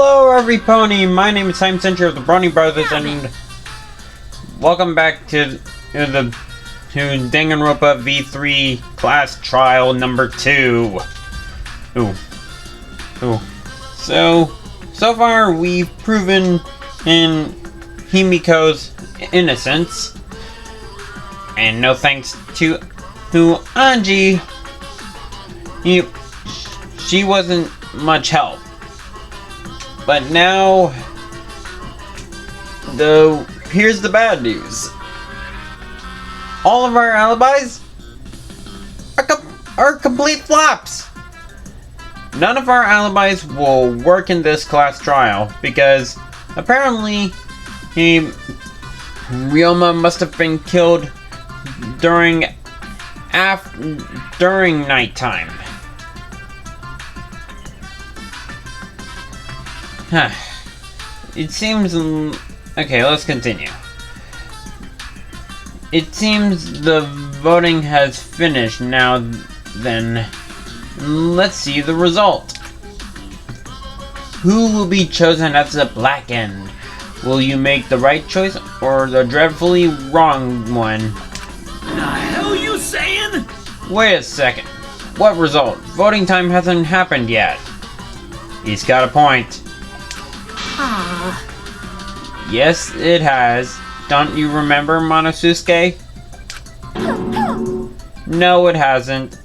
Hello every-pony, my name is Time Center of the Bronie Brothers, and welcome back to Danganronpa V3 class trial number 2. So far we've proven in Himiko's innocence, and no thanks to Anji, she wasn't much help. But now, here's the bad news. All of our alibis are complete flops. None of our alibis will work in this class trial because apparently Ryoma must have been killed during nighttime. It seems... Okay, let's continue. It seems the voting has finished now. Then, let's see the result. Who will be chosen as the Black End? Will you make the right choice or the dreadfully wrong one? The hell you saying? Wait a second. What result? Voting time hasn't happened yet. He's got a point. Yes, it has. Don't you remember, Monosuke? No, it hasn't.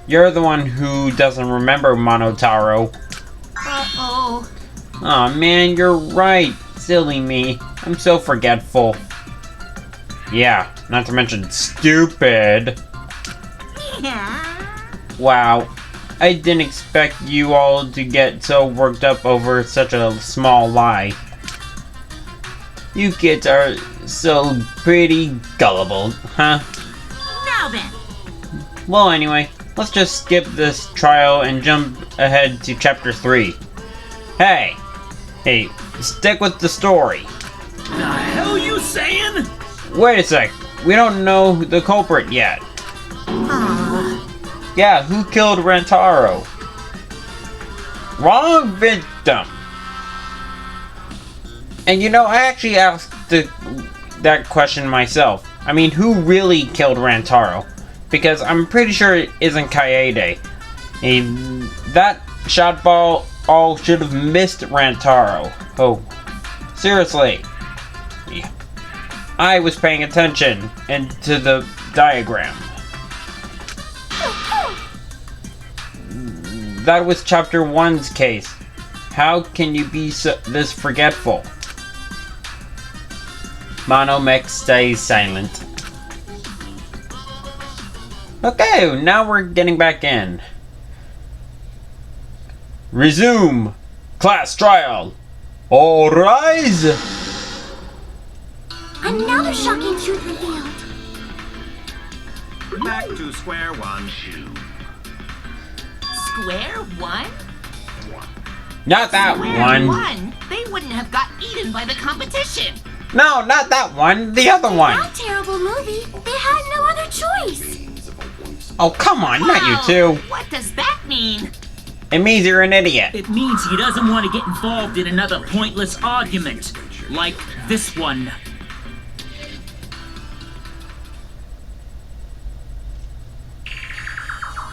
You're the one who doesn't remember, Monotaro. Uh-oh. Aw, man, you're right. Silly me. I'm so forgetful. Yeah, not to mention stupid. Wow. I didn't expect you all to get so worked up over such a small lie. You kids are so pretty gullible, huh? Now then. Well, anyway, let's just skip this trial and jump ahead to chapter 3. Hey, stick with the story. The hell you saying? Wait a sec, we don't know the culprit yet. Yeah, who killed Rantaro? Wrong victim. And you know, I actually asked that question myself. I mean, who really killed Rantaro? Because I'm pretty sure it isn't Kaede. And that shot ball all should have missed Rantaro. Oh, seriously. I was paying attention to the diagram. That was chapter 1's case. How can you be this forgetful? Monomech stays silent. Okay, now we're getting back in. Resume! Class trial! All rise! Another shocking truth revealed. Back to square one. Square one? Not that one. They wouldn't have got eaten by the competition. No, not that one. The other one. That terrible movie. They had no other choice. Oh, come on, not you two. What does that mean? It means you're an idiot. It means he doesn't want to get involved in another pointless argument, like this one.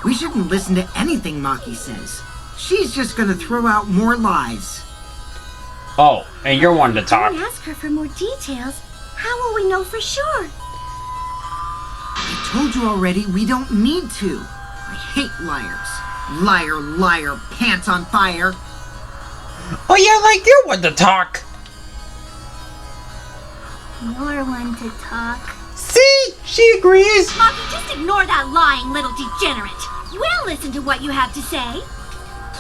We shouldn't listen to anything Maki says. She's just gonna throw out more lies. Oh, and you're one to talk. Don't ask her for more details. How will we know for sure? I told you already, we don't need to. I hate liars. Liar, liar, pants on fire. Oh yeah, like you're one to talk. You're one to talk. See? She agrees. Maki, just ignore that lying little degenerate. We'll listen to what you have to say.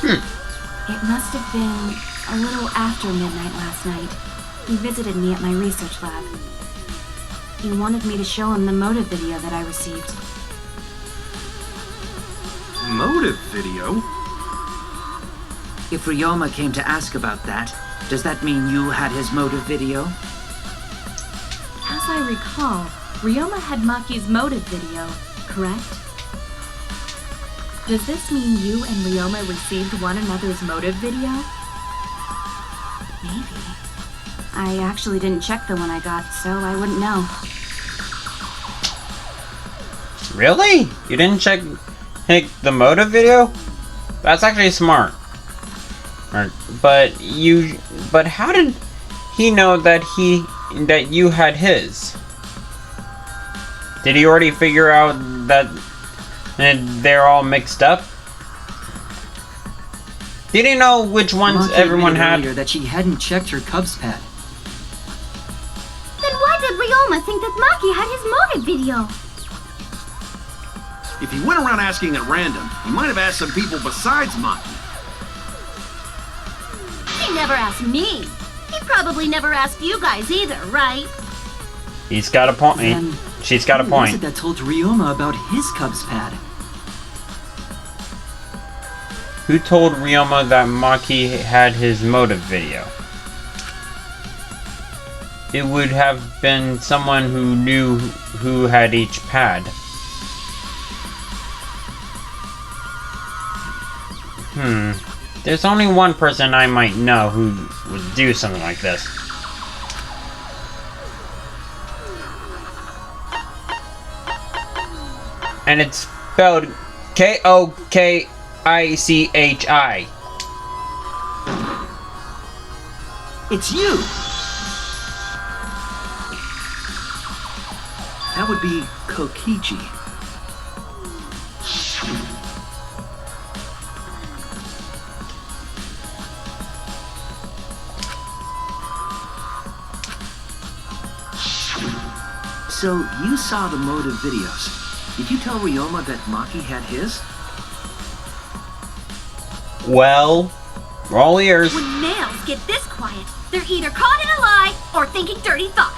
It must have been a little after midnight last night. He visited me at my research lab. He wanted me to show him the motive video that I received. Motive video? If Ryoma came to ask about that, does that mean you had his motive video? As I recall, Ryoma had Maki's motive video, correct? Does this mean you and Ryoma received one another's motive video? Maybe. I actually didn't check the one I got, so I wouldn't know. Really? You didn't check the motive video? That's actually smart. But how did he know that you had his? Did he already figure out that they're all mixed up? Did he know which ones Maki everyone admitted had? earlier that she hadn't checked her Cubs pad. Then why did Ryoma think that Maki had his motive video? If he went around asking at random, he might have asked some people besides Maki. He never asked me. He probably never asked you guys either, right? He's got a point. Then She's got a who was it point. that told Ryoma about his Cubs pad? Who told Ryoma that Maki had his motive video? It would have been someone who knew who had each pad. There's only one person I might know who would do something like this. And it's spelled Kokichi. It's you! That would be Kokichi. So, you saw the motive videos. Did you tell Ryoma that Maki had his? Well, we're all ears. When males get this quiet, they're either caught in a lie or thinking dirty thoughts.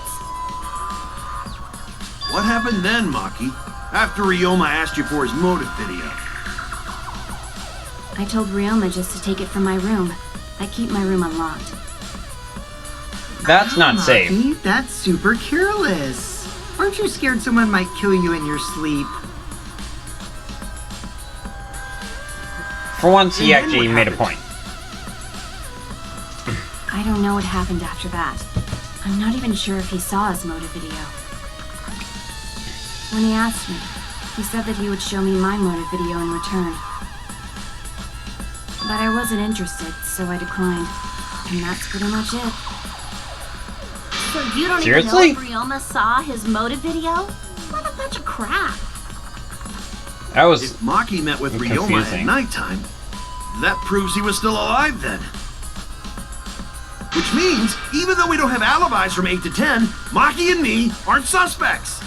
What happened then, Maki? After Ryoma asked you for his motive video. I told Ryoma just to take it from my room. I keep my room unlocked. That's not safe. Maki, that's super careless. Aren't you scared someone might kill you in your sleep? For once, he And then actually what made a happened? point. I don't know what happened after that. I'm not even sure if he saw his motive video. When he asked me, he said that he would show me my motive video in return. But I wasn't interested, so I declined. And that's pretty much it. So you don't Seriously? even know if Ryoma saw his motive video? What a bunch of crap. That was If Maki met with Ryoma at confusing. nighttime, that proves he was still alive then. Which means, even though we don't have alibis from 8 to 10, Maki and me aren't suspects.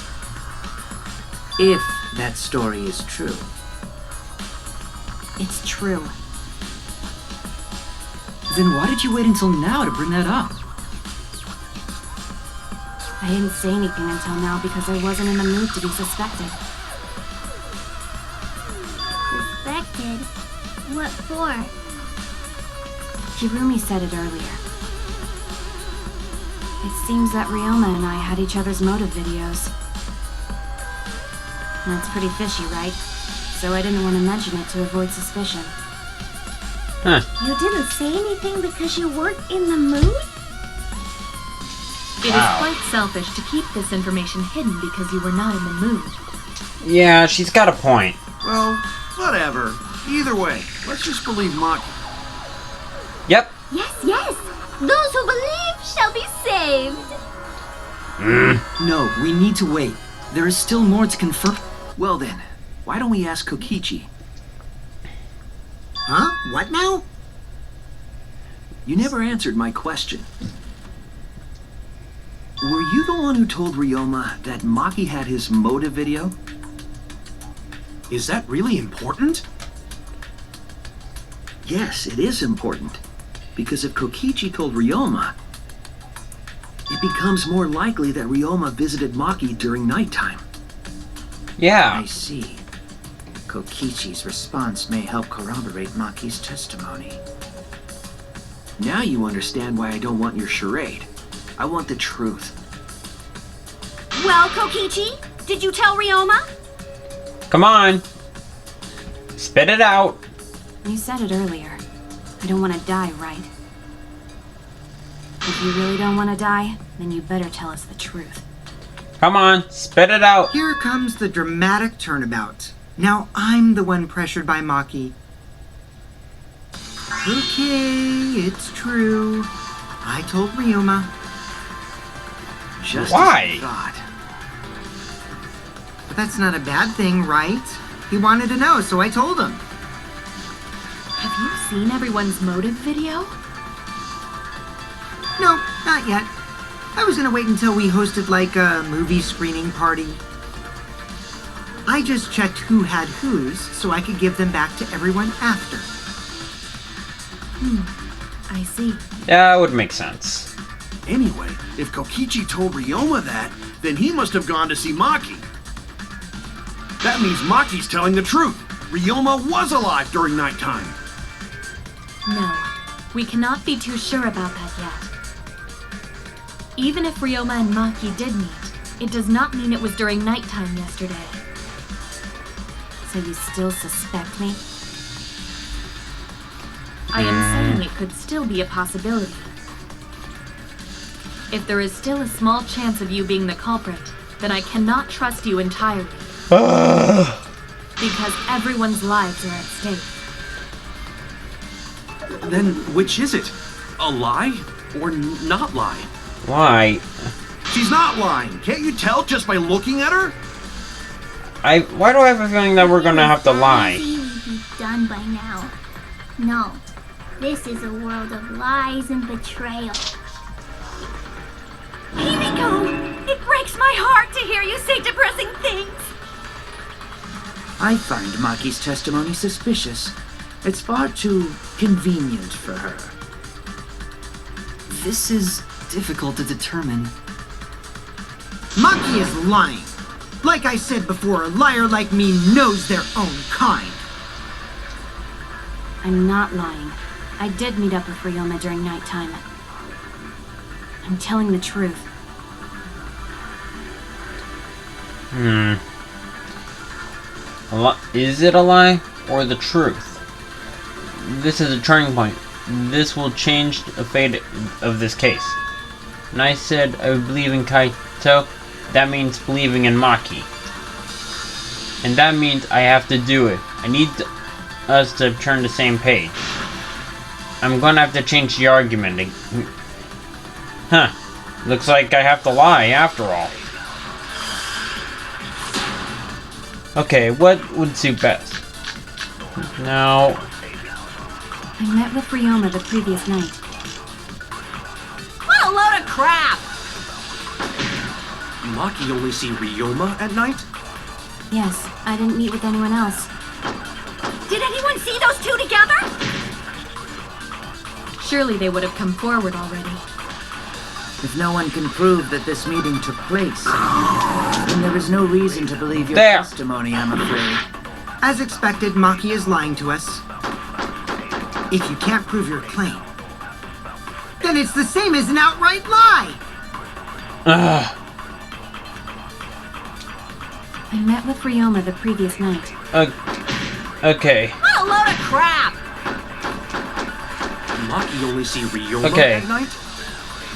If that story is true. It's true. Then why did you wait until now to bring that up? I didn't say anything until now because I wasn't in the mood to be suspected. Suspected? What for? Hirumi said it earlier. It seems that Ryoma and I had each other's motive videos. That's pretty fishy, right? So I didn't want to mention it to avoid suspicion. Huh. You didn't say anything because you weren't in the mood? It Wow. is quite selfish to keep this information hidden because you were not in the mood. Yeah, she's got a point. Well, whatever. Either way, let's just believe Maki. Yep. Yes, yes. Those who believe shall be saved. No, we need to wait. There is still more to confirm. Well then, why don't we ask Kokichi? Huh? What now? You never answered my question. Were you the one who told Ryoma that Maki had his motive video? Is that really important? Yes, it is important. Because if Kokichi told Ryoma, it becomes more likely that Ryoma visited Maki during nighttime. Yeah. I see. Kokichi's response may help corroborate Maki's testimony. Now you understand why I don't want your charade. I want the truth. Well, Kokichi, did you tell Ryoma? Come on. Spit it out. You said it earlier. I don't want to die, right? If you really don't want to die, then you better tell us the truth. Come on, spit it out. Here comes the dramatic turnabout. Now I'm the one pressured by Maki. Okay, it's true. I told Ryoma. Just Why? as I thought. But that's not a bad thing, right? He wanted to know, so I told him. Have you seen everyone's motive video? No, not yet. I was gonna wait until we hosted like a movie screening party. I just checked who had whose so I could give them back to everyone after. I see. Yeah, that would make sense. Anyway, if Kokichi told Ryoma that, then he must have gone to see Maki. That means Maki's telling the truth. Ryoma was alive during nighttime. No, we cannot be too sure about that yet. Even if Ryoma and Maki did meet, it does not mean it was during nighttime yesterday. So you still suspect me? I am saying it could still be a possibility. If there is still a small chance of you being the culprit, then I cannot trust you entirely. Because everyone's lives are at stake. Then which is it? A lie or not lie? Why? She's not lying. Can't you tell just by looking at her? Why do I have a feeling that we're gonna have to lie? Easy would be done by now. No, this is a world of lies and betrayal. Himiko! It breaks my heart to hear you say depressing things. I find Maki's testimony suspicious. It's far too convenient for her. This is difficult to determine. Maki is lying. Like I said before, a liar like me knows their own kind. I'm not lying. I did meet up with Ryoma during nighttime. I'm telling the truth. Is it a lie or the truth? This is a turning point. This will change the fate of this case. When I said I believe in Kaito, that means believing in Maki. And that means I have to do it. I need us to turn the same page. I'm gonna have to change the argument. Huh. Looks like I have to lie after all. Okay, what would suit best? Now... I met with Ryoma the previous night. What a load of crap! Maki only see Ryoma at night? Yes, I didn't meet with anyone else. Did anyone see those two together? Surely they would have come forward already. If no one can prove that this meeting took place, then there is no reason to believe your There. testimony, I'm afraid. As expected, Maki is lying to us. If you can't prove your claim, then it's the same as an outright lie. I met with Ryoma the previous night. Okay. What a load of crap! Maki only see Ryoma Okay. at night?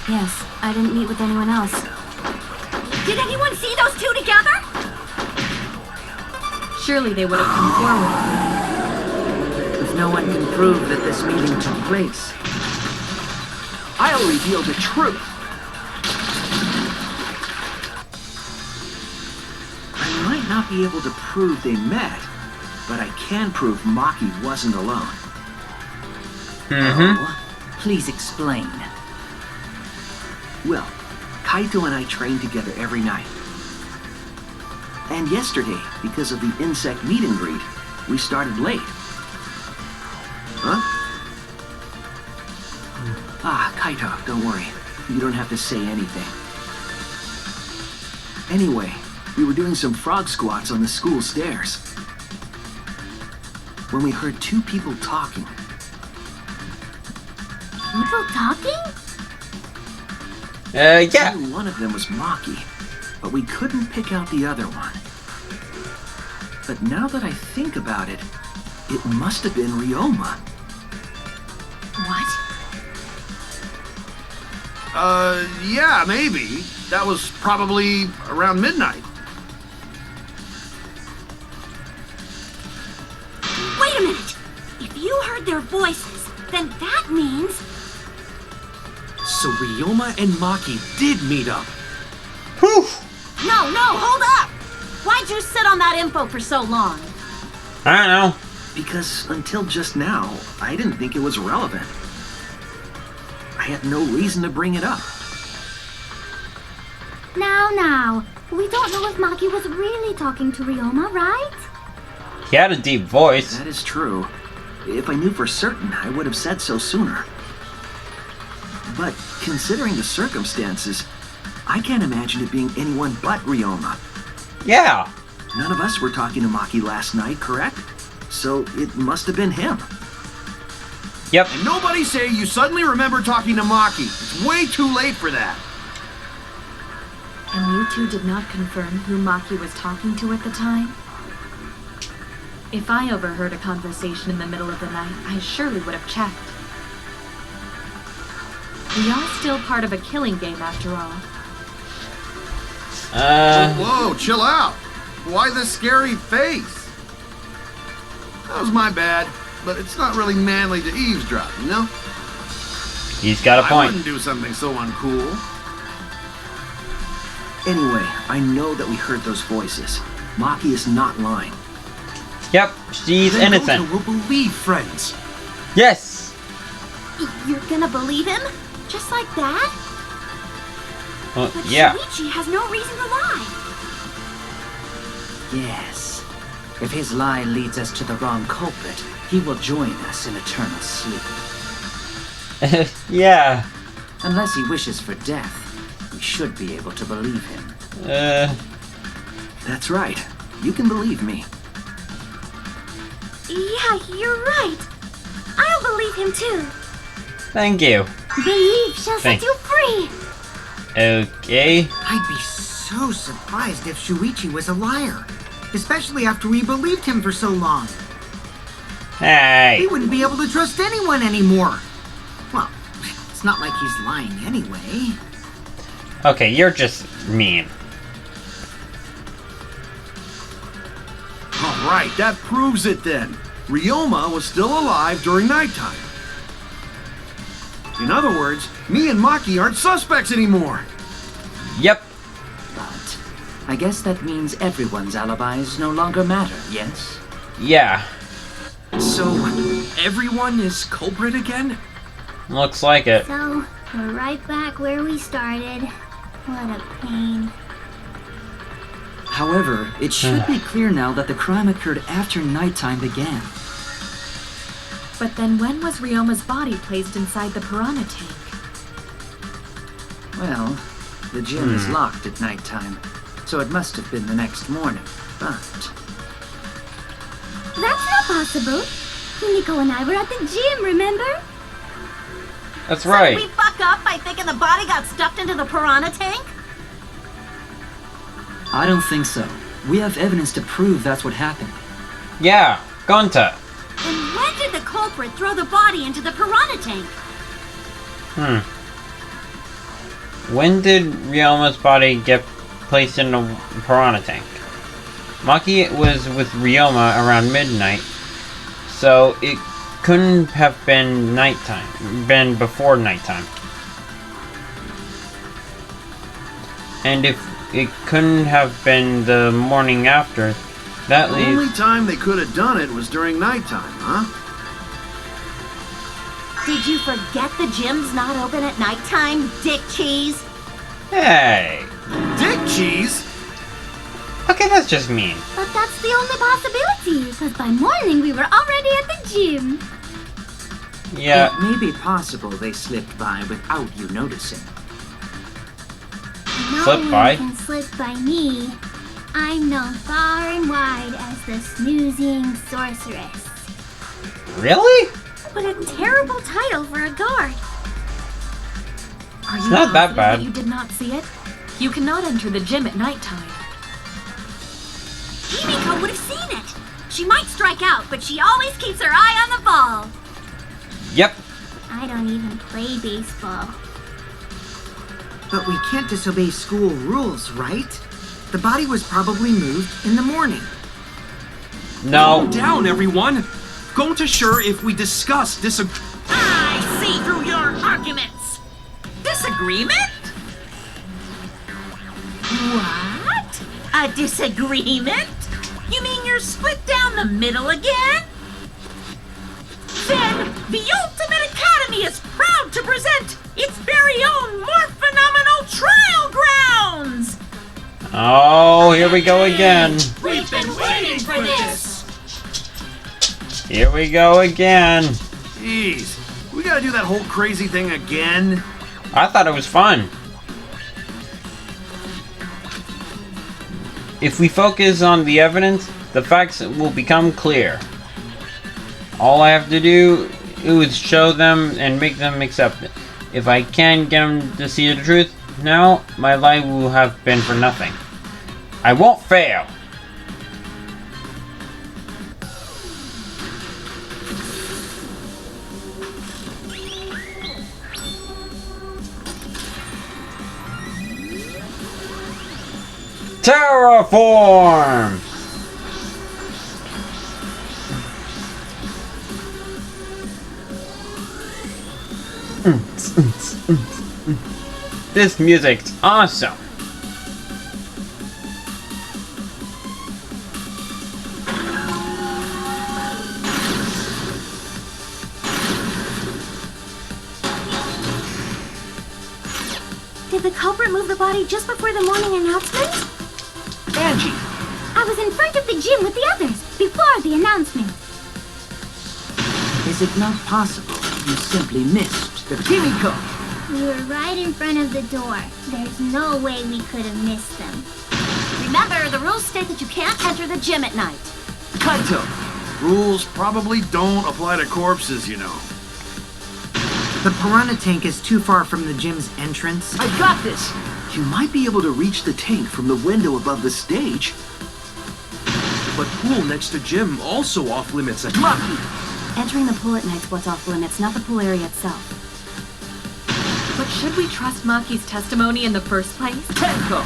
Yes, I didn't meet with anyone else. Did anyone see those two together? Surely they would have come forward. If no one can prove that this meeting took place, I'll reveal the truth. I might not be able to prove they met, but I can prove Maki wasn't alone. oh, please explain. Well, Kaito and I train together every night. And yesterday, because of the insect meet and greet, we started late. Huh? Ah, Kaito, don't worry. You don't have to say anything. Anyway, we were doing some frog squats on the school stairs when we heard two people talking. People talking? Yeah. We knew one of them was Maki, but we couldn't pick out the other one. But now that I think about it, it must have been Ryoma. What? Yeah, maybe. That was probably around midnight. Wait a minute! If you heard their voices, then that means... So Ryoma and Maki did meet up. Whew! No, hold up! Why'd you sit on that info for so long? I don't know. Because until just now, I didn't think it was relevant. I had no reason to bring it up. Now, we don't know if Maki was really talking to Ryoma, right? He had a deep voice. That is true. If I knew for certain, I would have said so sooner. But considering the circumstances, I can't imagine it being anyone but Ryoma. Yeah. None of us were talking to Maki last night, correct? So it must have been him. Yep. And nobody say you suddenly remember talking to Maki. It's way too late for that. And you two did not confirm who Maki was talking to at the time? If I overheard a conversation in the middle of the night, I surely would have checked. We are still part of a killing game after all. Whoa, chill out. Why the scary face? That was my bad, but it's not really manly to eavesdrop, you know? He's got a I point. wouldn't do something so uncool. Anyway, I know that we heard those voices. Maki is not lying. Yep, she's Then innocent. Goto will believe friends. Yes. You're gonna believe him? Just like that? Well, But yeah. Shuichi has no reason to lie. Yes. If his lie leads us to the wrong culprit, he will join us in eternal sleep. Yeah. Unless he wishes for death, we should be able to believe him. That's right. You can believe me. Yeah, you're right. I'll believe him too. Thank you. Believe shall set Thanks. you free. Okay. I'd be so surprised if Shuichi was a liar. Especially after we believed him for so long. Hey. We wouldn't be able to trust anyone anymore. Well, it's not like he's lying anyway. Okay, you're just mean. Alright, that proves it then. Ryoma was still alive during nighttime. In other words, me and Maki aren't suspects anymore. Yep. But I guess that means everyone's alibis no longer matter, yes? Yeah. So, everyone is culprit again? Looks like it. So, we're right back where we started. What a pain. However, it should be clear now that the crime occurred after nighttime began. But then when was Ryoma's body placed inside the piranha tank? Well, the gym is locked at nighttime, so it must have been the next morning. But That's not possible. Himiko and I were at the gym, remember? That's right. We fuck up by thinking the body got stuffed into the piranha tank? I don't think so. We have evidence to prove that's what happened. Yeah. Gonta. And when did the culprit throw the body into the piranha tank? When did Ryoma's body get placed in the piranha tank? Maki was with Ryoma around midnight, so it couldn't have been been before nighttime. And if it couldn't have been the morning after, that The leaves... only time they could have done it was during nighttime, huh? Did you forget the gym's not open at nighttime, dick cheese? Hey! Dick cheese? Okay, that's just mean. But that's the only possibility, because by morning we were already at the gym. Yeah. it may be possible they slipped by without you noticing. No Slip one by? can slip by me. I'm known far and wide as the snoozing sorceress. Really? What a terrible title for a guard. Are you not that positive bad. that you did not see it? You cannot enter the gym at nighttime. Himiko would have seen it. She might strike out, but she always keeps her eye on the ball. Yep. I don't even play baseball. But we can't disobey school rules, right? The body was probably moved in the morning. No. Calm down, everyone. Going to sure if we discuss I see through your arguments. Disagreement? What? A disagreement? You mean you're split down the middle again? Then the Ultimate Academy is proud to present its very own more phenomenal trial grounds! Oh, here we go again. We've been waiting for this! Here we go again. Jeez, we gotta do that whole crazy thing again? I thought it was fun. If we focus on the evidence, the facts will become clear. All I have to do is show them and make them accept it. If I can get them to see the truth, now my life will have been for nothing. I won't fail. Terraform! This music's awesome. Did the culprit move the body just before the morning announcement? Angie! I was in front of the gym with the others, before the announcement. Is it not possible you simply missed the Kimiko? We were right in front of the door. There's no way we could have missed them. Remember, the rules state that you can't enter the gym at night. Kaito! Rules probably don't apply to corpses, you know. The piranha tank is too far from the gym's entrance. I got this! You might be able to reach the tank from the window above the stage. But pool next to gym also off limits at Maki! Entering the pool at night's what's off limits, not the pool area itself. But should we trust Maki's testimony in the first place? Tenko!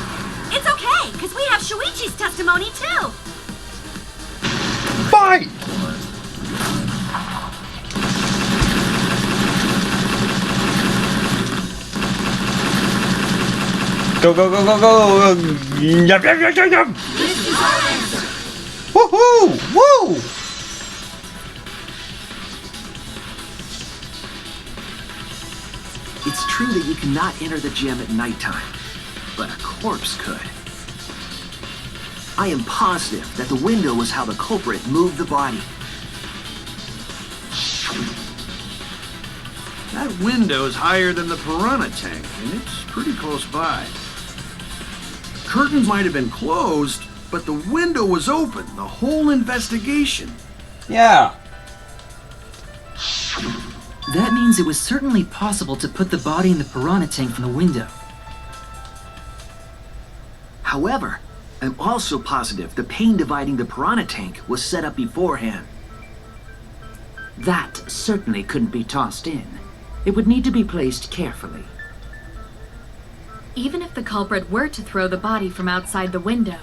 It's okay, because we have Shuichi's testimony too. Fight! Go, go, go, go, go! Yup, yup, yup, yup, yup! Woohoo! Woo! It's true that you cannot enter the gym at nighttime, but a corpse could. I am positive that the window was how the culprit moved the body. That window's higher than the piranha tank, and it's pretty close by. Curtains might have been closed, but the window was open the whole investigation. Yeah. That means it was certainly possible to put the body in the piranha tank from the window. However, I'm also positive the pane dividing the piranha tank was set up beforehand. That certainly couldn't be tossed in. It would need to be placed carefully. Even if the culprit were to throw the body from outside the window,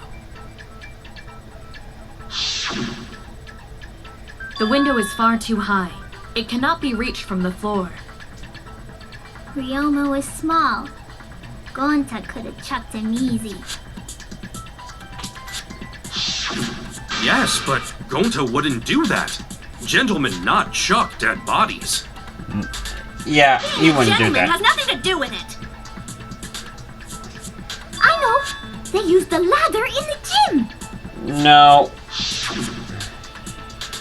the window is far too high. It cannot be reached from the floor. Ryoma was small. Gonta could have chucked him easy. Yes, but Gonta wouldn't do that. Gentlemen not chuck dead bodies. Yeah, he wouldn't do Gentleman that. has nothing to do with it. I know! They used the ladder in the gym! No.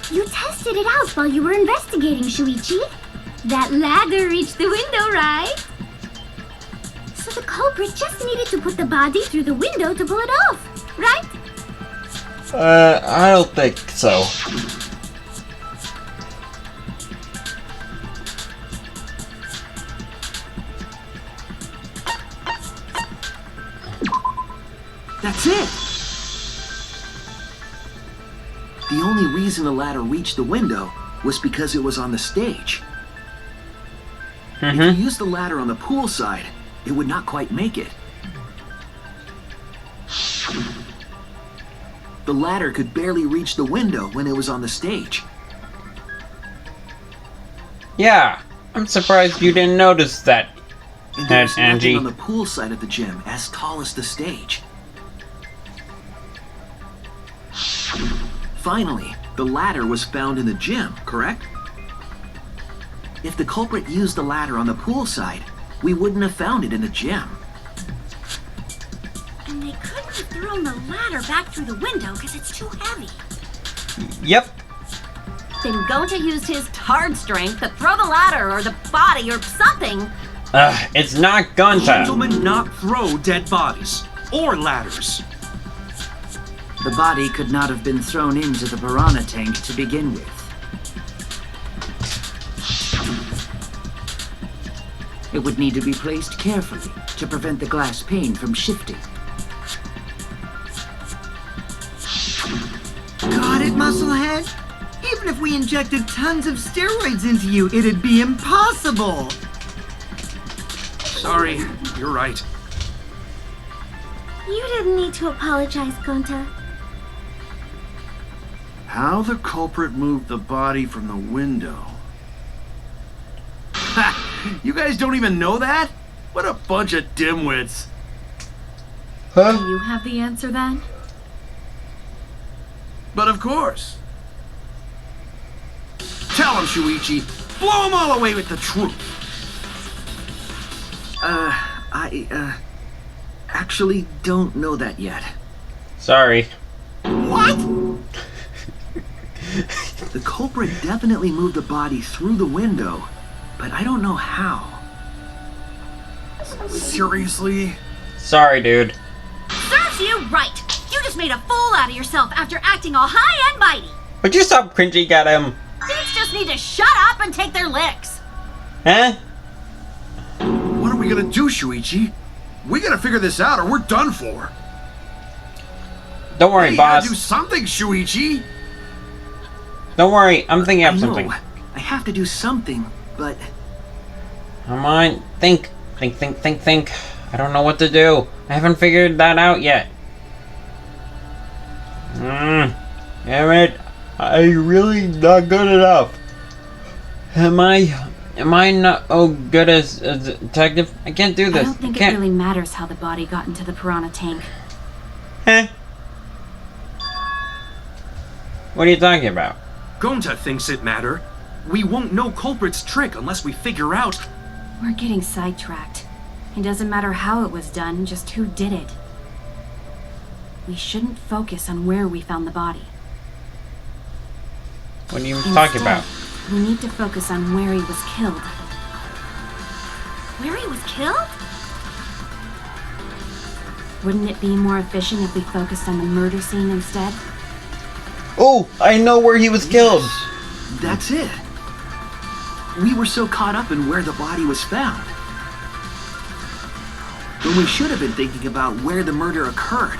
You tested it out while you were investigating, Shuichi. That ladder reached the window, right? So the culprit just needed to put the body through the window to pull it off, right? I don't think so. That's it! The only reason the ladder reached the window was because it was on the stage. If you use the ladder on the pool side, it would not quite make it. The ladder could barely reach the window when it was on the stage. Yeah, I'm surprised you didn't notice that, And there was nothing Angie. on the pool side of the gym as tall as the stage. Finally, the ladder was found in the gym, correct? If the culprit used the ladder on the pool side, we wouldn't have found it in the gym. And they couldn't have thrown the ladder back through the window because it's too heavy. Yep. Then Gonta used his hard strength to throw the ladder or the body or something. It's not Gonta. Gentlemen not throw dead bodies. Or ladders. The body could not have been thrown into the piranha tank to begin with. It would need to be placed carefully to prevent the glass pane from shifting. Got it, Musclehead? Even if we injected tons of steroids into you, it'd be impossible! Sorry, you're right. You didn't need to apologize, Gonta. How the culprit moved the body from the window? Ha! You guys don't even know that? What a bunch of dimwits. Do you have the answer then? But of course. Tell him, Shuichi. Blow him all away with the truth. I actually don't know that yet. Sorry. What? The culprit definitely moved the body through the window, but I don't know how. Seriously? Sorry, dude. Serves you right. You just made a fool out of yourself after acting all high and mighty. Would you stop cringing at him? Thieves just need to shut up and take their licks. Huh? What are we gonna do, Shuichi? We gotta figure this out or we're done for. Don't worry, Hey, you boss. gotta do something, Shuichi. Don't worry, I'm thinking I of know. something. I have to do something, but Come on, think. Think. I don't know what to do. I haven't figured that out yet. Damn it. I'm really not good enough. Am I not good as a detective? I can't do this. I don't think it can't. really matters how the body got into the piranha tank. Huh? What are you talking about? Gonta thinks it matter. We won't know culprit's trick unless we figure out. We're getting sidetracked. It doesn't matter how it was done, just who did it. We shouldn't focus on where we found the body. What are you talking about? We need to focus on where he was killed. Where he was killed? Wouldn't it be more efficient if we focused on the murder scene instead? Oh, I know where he was killed. that's it. We were so caught up in where the body was found. When we should have been thinking about where the murder occurred.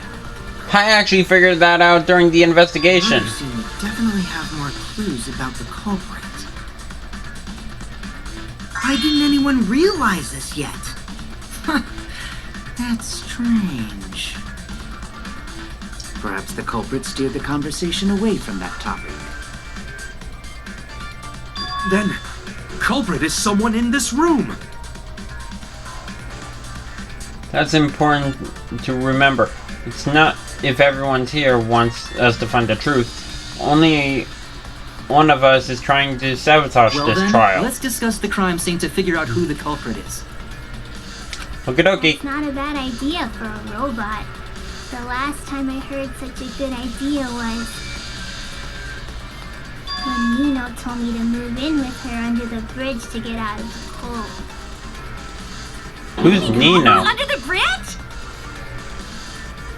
I actually figured that out during the investigation. Murder scene would definitely have more clues about the culprit. Why didn't anyone realize this yet? That's strange. Perhaps the culprit steered the conversation away from that topic. Then, culprit is someone in this room. That's important to remember. It's not if everyone's here wants us to find the truth. Only one of us is trying to sabotage Well this then, trial. let's discuss the crime scene to figure out who the culprit is. Okie dokie. It's not a bad idea for a robot. The last time I heard such a good idea was when Nino told me to move in with her under the bridge to get out of the cold. Who's Nino? Under the bridge?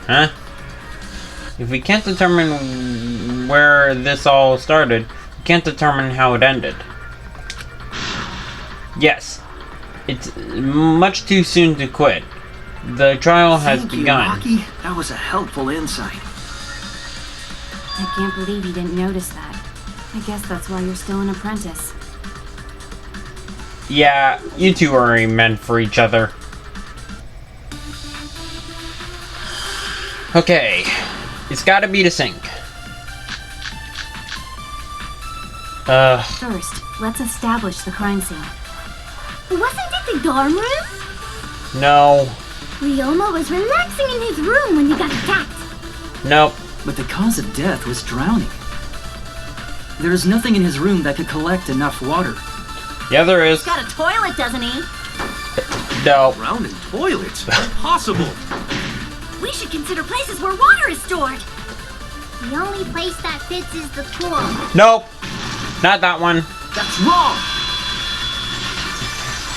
Huh? If we can't determine where this all started, we can't determine how it ended. Yes. It's much too soon to quit. The trial has Thank you, begun. Rocky. That was a helpful insight. I can't believe you didn't notice that. I guess that's why you're still an apprentice. Yeah, you two are meant for each other. Okay. It's gotta be the sink. First, let's establish the crime scene. Wasn't it the dorm room? No. Ryoma was relaxing in his room when he got attacked. Nope. But the cause of death was drowning. There is nothing in his room that could collect enough water. Yeah, there is. He's got a toilet, doesn't he? No. Drowned in toilets? Impossible. We should consider places where water is stored. The only place that fits is the pool. Nope. Not that one. That's wrong!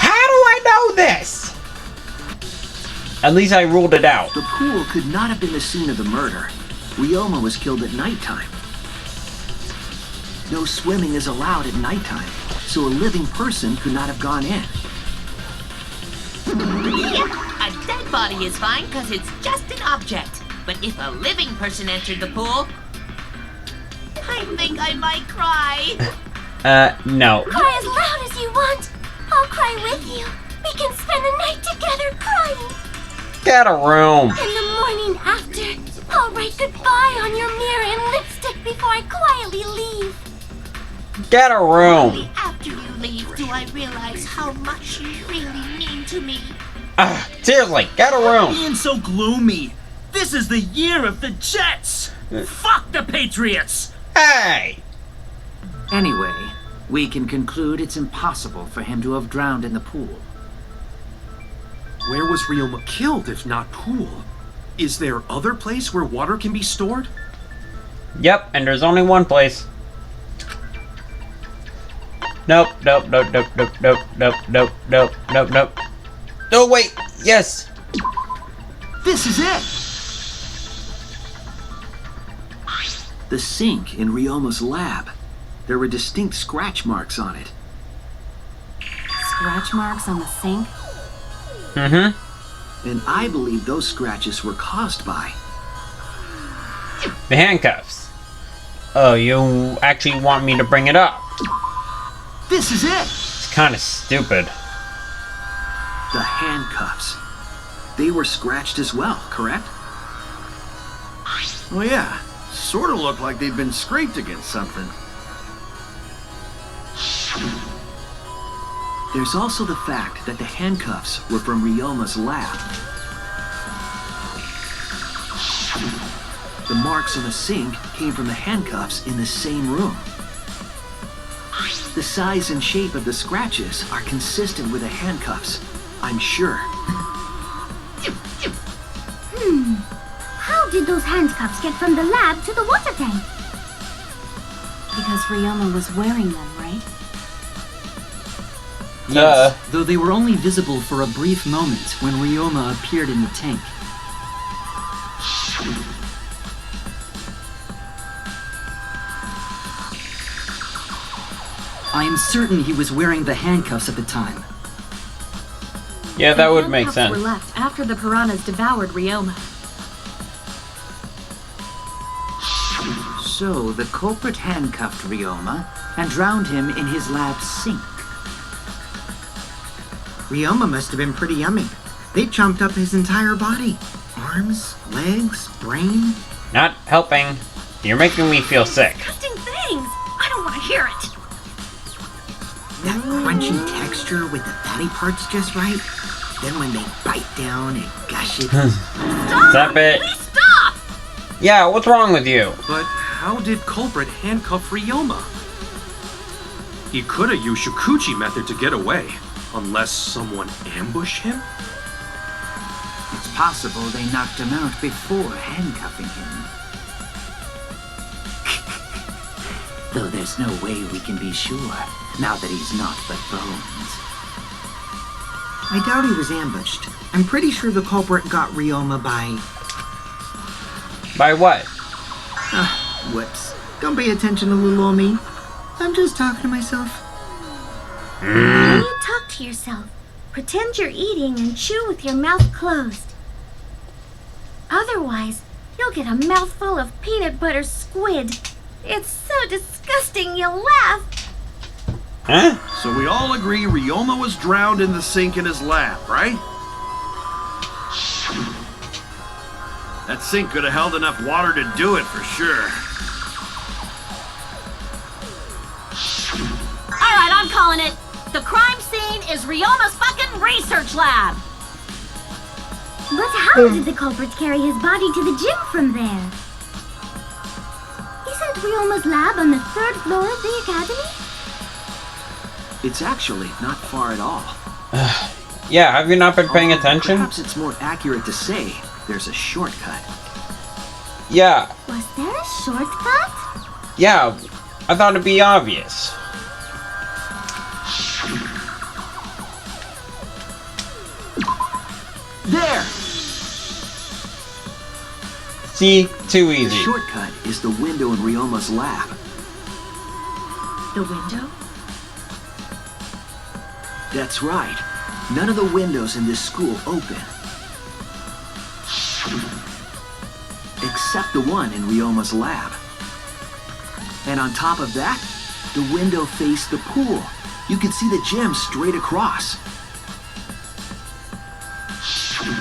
How do I know this? At least I ruled it out. The pool could not have been the scene of the murder. Ryoma was killed at nighttime. No swimming is allowed at nighttime, so a living person could not have gone in. Yep, a dead body is fine because it's just an object. But if a living person entered the pool, I think I might cry. No. Cry as loud as you want. I'll cry with you. We can spend the night together crying. Get a room. And the morning after, I'll write goodbye on your mirror in lipstick before I quietly leave. Get a room. Only after you leave do I realize how much you really mean to me. Seriously, get a room. Being so gloomy. This is the year of the Jets. Fuck the Patriots. Hey. Anyway, we can conclude it's impossible for him to have drowned in the pool. Where was Ryoma killed if not pool? Is there other place where water can be stored? Yep, and there's only one place. Nope, nope, nope, nope, nope, nope, nope, nope, nope, nope, nope. Oh, wait, yes. This is it! The sink in Ryoma's lab. There were distinct scratch marks on it. Scratch marks on the sink? Mm-hmm. And I believe those scratches were caused by... The handcuffs. Oh, you actually want me to bring it up? This is it! It's kind of stupid. The handcuffs. They were scratched as well, correct? Oh yeah, sort of looked like they'd been scraped against something. There's also the fact that the handcuffs were from Ryoma's lab. The marks on the sink came from the handcuffs in the same room. The size and shape of the scratches are consistent with the handcuffs, I'm sure. How did those handcuffs get from the lab to the water tank? Because Ryoma was wearing them, right? Yes, though they were only visible for a brief moment when Ryoma appeared in the tank. I am certain he was wearing the handcuffs at the time. Yeah, that The would make handcuffs sense. were left after the piranhas devoured Ryoma. So, the culprit handcuffed Ryoma and drowned him in his lab sink. Ryoma must have been pretty yummy. They chomped up his entire body. Arms, legs, brain. Not helping. You're making me feel sick. Disgusting things. I don't want to hear it. That crunchy texture with the fatty parts just right. Then when they bite down and gush it. Stop it. Please stop. Yeah, what's wrong with you? But how did culprit handcuff Ryoma? He could have used Shukuchi method to get away, unless someone ambushed him? It's possible they knocked him out before handcuffing him. Though there's no way we can be sure, now that he's not but bones. I doubt he was ambushed. I'm pretty sure the culprit got Ryoma by... By what? Whoops. Don't pay attention to little old me. I'm just talking to myself. When you talk to yourself, pretend you're eating and chew with your mouth closed. Otherwise, you'll get a mouthful of peanut butter squid. It's so disgusting you'll laugh. Huh? So we all agree Ryoma was drowned in the sink in his lab, right? That sink could have held enough water to do it for sure. Alright, I'm calling it. The crime scene is Ryoma's fucking research lab. But how did the culprit carry his body to the gym from there? Isn't Ryoma's lab on the 3rd floor of the academy? It's actually not far at all. Yeah, have you not been paying attention? Perhaps it's more accurate to say there's a shortcut. Yeah. Was there a shortcut? Yeah, I thought it'd be obvious. There! See? Too The easy. shortcut is the window in Ryoma's lab. The window? That's right. None of the windows in this school open. Except the one in Ryoma's lab. And on top of that, the window faced the pool. You could see the gym straight across. Do you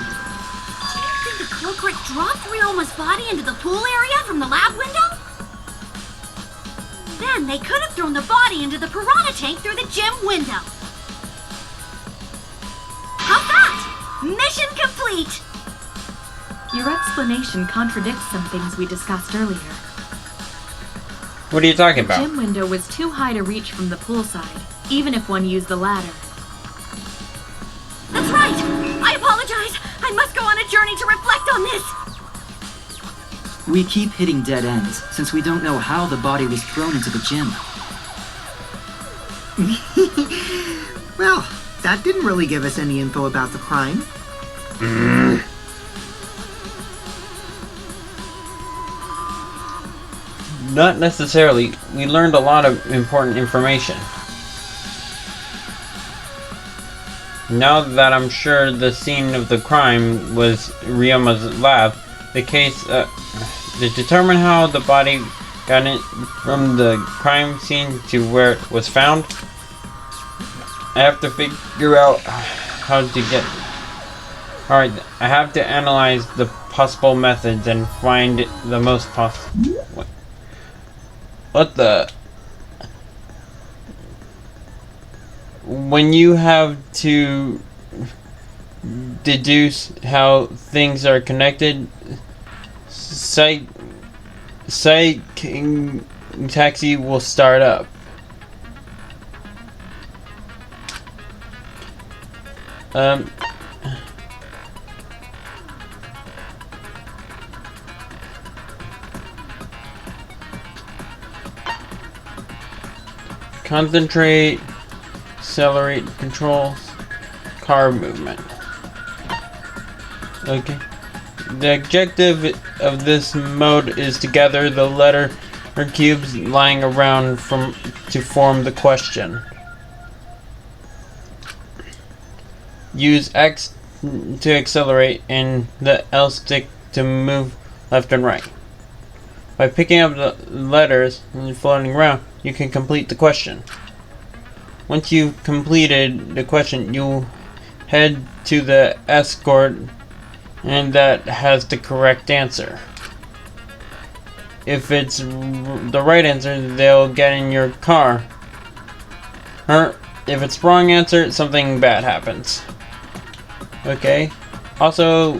think the culprit dropped Ryoma's body into the pool area from the lab window? Then they could have thrown the body into the piranha tank through the gym window. How's that? Mission complete! Your explanation contradicts some things we discussed earlier. What are you talking The about? gym window was too high to reach from the poolside, even if one used the ladder. That's right! I apologize! I must go on a journey to reflect on this! We keep hitting dead ends, since we don't know how the body was thrown into the gym. Well, that didn't really give us any info about the crime. Not necessarily. We learned a lot of important information. Now that I'm sure the scene of the crime was Ryoma's lab, the case to determine how the body got in from the crime scene to where it was found, I have to figure out how to get... Alright, I have to analyze the possible methods and find the most possible... What the... When you have to deduce how things are connected, King Taxi will start up. Concentrate, accelerate, controls, car movement. Okay. The objective of this mode is to gather the letter or cubes lying around to form the question. Use X to accelerate and the L stick to move left and right. By picking up the letters and floating around, you can complete the question. Once you've completed the question, you'll head to the escort and that has the correct answer. If it's the right answer, they'll get in your car. Or if it's the wrong answer, something bad happens. Okay. Also,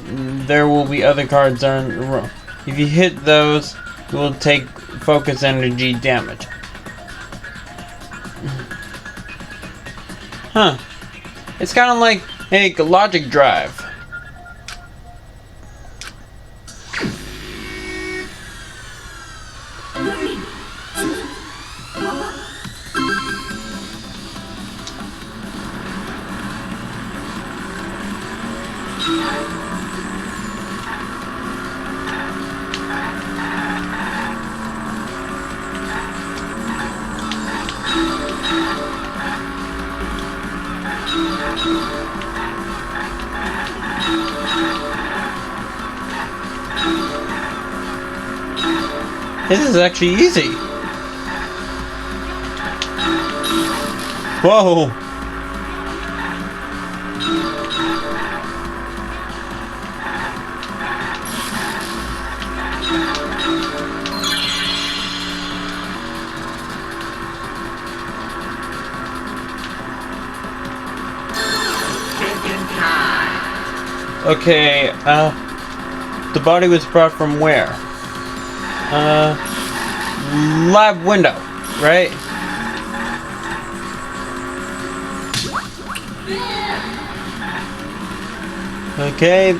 there will be other cards on the row. If you hit those, you will take focus energy damage. Huh. It's kind of like a logic drive. This is actually easy. Whoa. Okay, the body was brought from where? Lab window, right? Okay.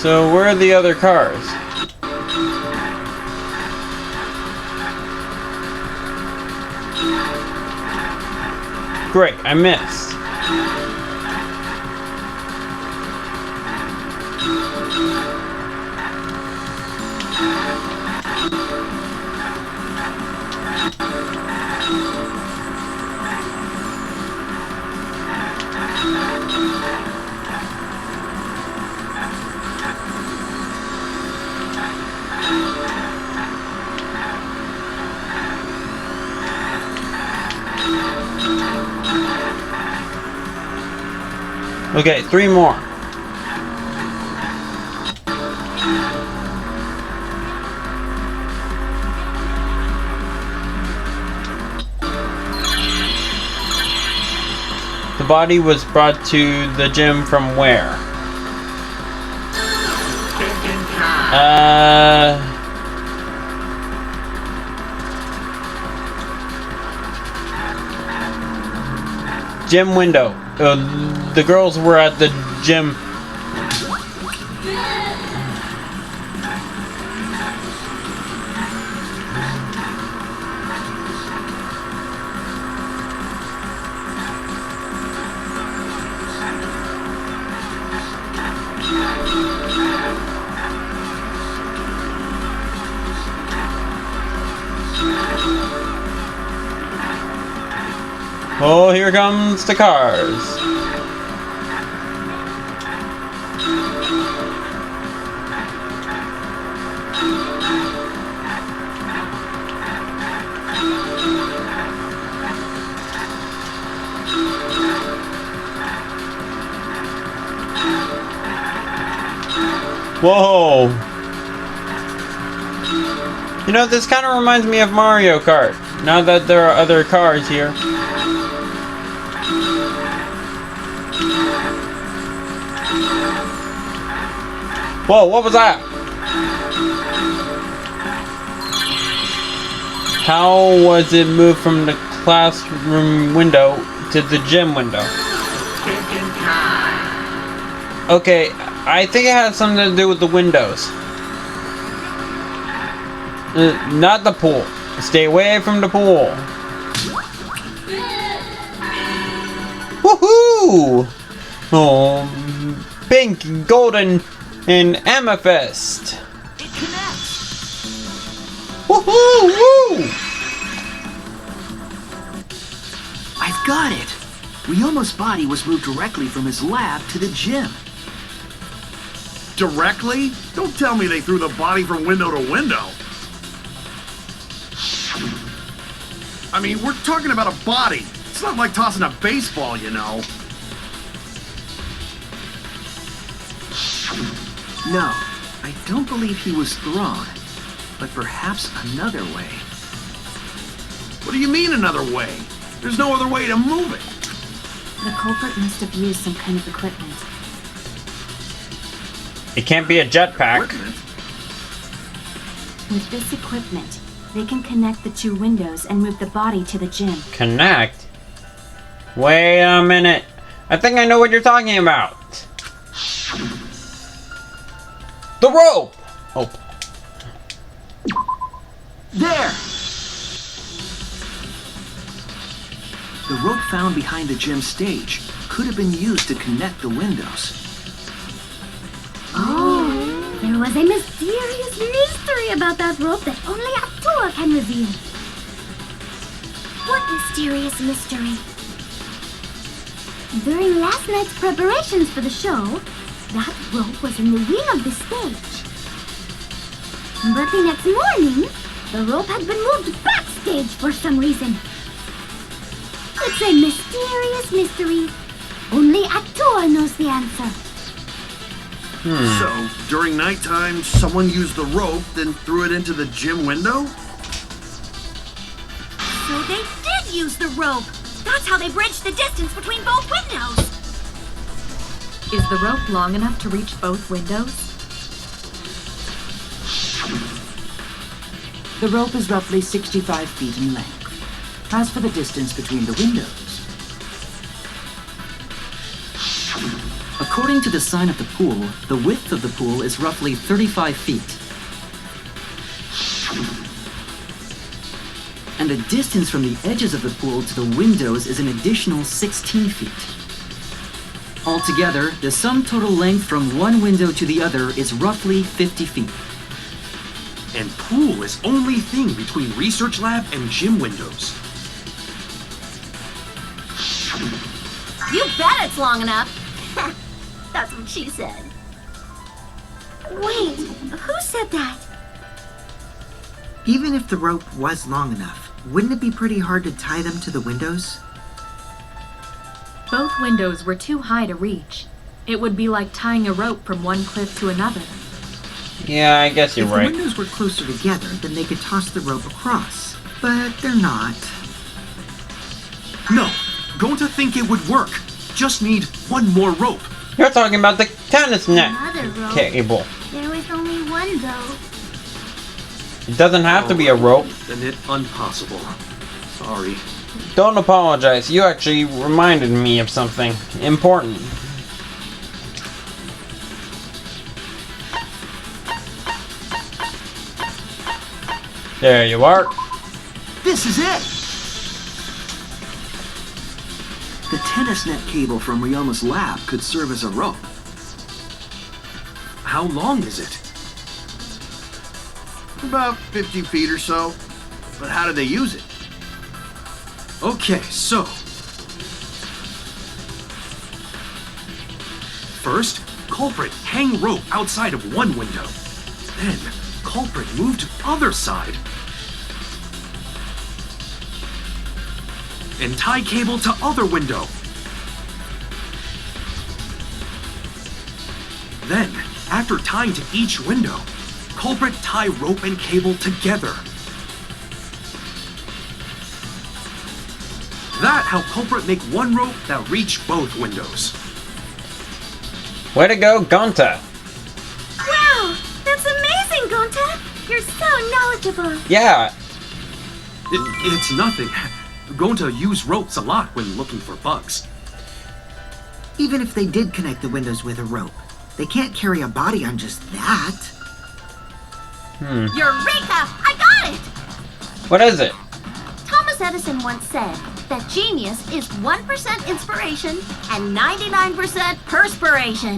So where are the other cars? Great, I missed. Okay, 3 more. The body was brought to the gym from where? Gym window. The girls were at the gym. Oh, here comes the cars. Whoa! You know, this kind of reminds me of Mario Kart, now that there are other cars here. Whoa, what was that? How was it moved from the classroom window to the gym window? Okay, I think it has something to do with the windows. Not the pool. Stay away from the pool. Woohoo! Oh, pink, golden, and amethyst. It connects. Woohoo! Woo! I've got it. Ryoma's body was moved directly from his lab to the gym. Directly? Don't tell me they threw the body from window to window. I mean, we're talking about a body. It's not like tossing a baseball, you know. No, I don't believe he was thrown, but perhaps another way. What do you mean another way? There's no other way to move it. The culprit must have used some kind of equipment. It can't be a jetpack. With this equipment, they can connect the 2 windows and move the body to the gym. Connect? Wait a minute. I think I know what you're talking about. The rope! Oh. There! The rope found behind the gym stage could have been used to connect the windows. Oh, there was a mysterious mystery about that rope that only Atua can reveal. What mysterious mystery? During last night's preparations for the show, that rope was in the wing of the stage. But the next morning, the rope had been moved backstage for some reason. It's a mysterious mystery. Only Atua knows the answer. So, during nighttime, someone used the rope, then threw it into the gym window? So they did use the rope. That's how they bridged the distance between both windows. Is the rope long enough to reach both windows? The rope is roughly 65 feet in length. As for the distance between the windows, According to the sign of the pool, the width of the pool is roughly 35 feet. And the distance from the edges of the pool to the windows is an additional 16 feet. Altogether, the sum total length from one window to the other is roughly 50 feet. And pool is only thing between research lab and gym windows. You bet it's long enough. That's what she said. Wait, who said that? Even if the rope was long enough, wouldn't it be pretty hard to tie them to the windows? Both windows were too high to reach. It would be like tying a rope from one cliff to another. Yeah, I guess you're If right. the windows were closer together, then they could toss the rope across. But they're not. No, going to think it would work. Just need one more rope. You're talking about the tennis net Another rope. cable. There was only one, though. It doesn't have to be a rope. Then it impossible. Sorry. Don't apologize. You actually reminded me of something important. There you are. This is it! The tennis net cable from Ryoma's lab could serve as a rope. How long is it? About 50 feet or so. But how do they use it? Okay, so. First, culprit hang rope outside of one window. Then, culprit move to other side. And tie cable to other window. Then, after tying to each window, culprit tie rope and cable together. That how culprit make one rope that reach both windows. Way to go, Gonta. Wow, that's amazing, Gonta. You're so knowledgeable. Yeah, It's nothing. Going to use ropes a lot when looking for bugs. Even if they did connect the windows with a rope, they can't carry a body on just that. Eureka! I got it! what is it? Thomas Edison once said that genius is 1% inspiration and 99% perspiration.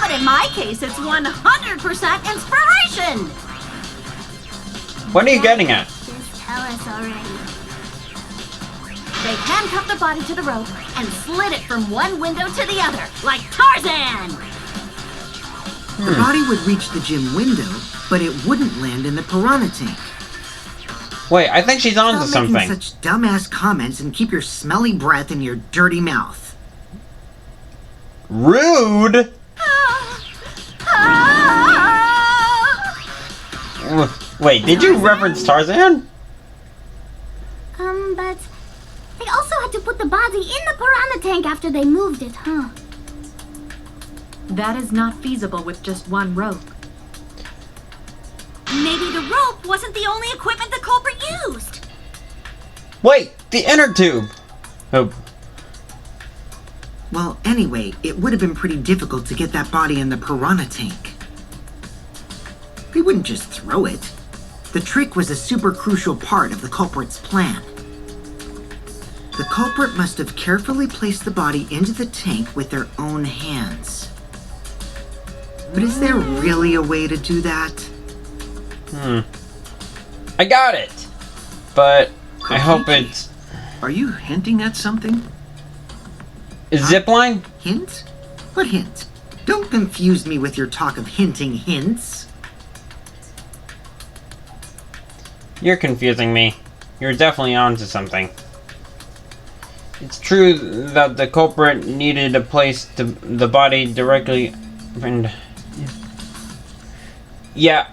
But in my case, it's 100% inspiration! What are you getting at? Just tell us already. They handcuffed the body to the rope and slid it from one window to the other, like Tarzan! The body would reach the gym window, but it wouldn't land in the piranha tank. Wait, I think she's onto Stop making something. such dumbass comments and keep your smelly breath in your dirty mouth. Rude! Wait, did you reference Tarzan? But they also had to put the body in the piranha tank after they moved it, huh? That is not feasible with just one rope. Maybe the rope wasn't the only equipment the culprit used. Wait, the inner tube! Oh, Well, anyway, it would have been pretty difficult to get that body in the piranha tank. They wouldn't just throw it. The trick was a super crucial part of the culprit's plan. The culprit must have carefully placed the body into the tank with their own hands. But is there really a way to do that? I got it! But I hope Kokichi, it's Are you hinting at something? a zipline? Hint? What hint? Don't confuse me with your talk of hinting hints. You're confusing me. You're definitely onto something. It's true that the culprit needed to place the body directly and yeah.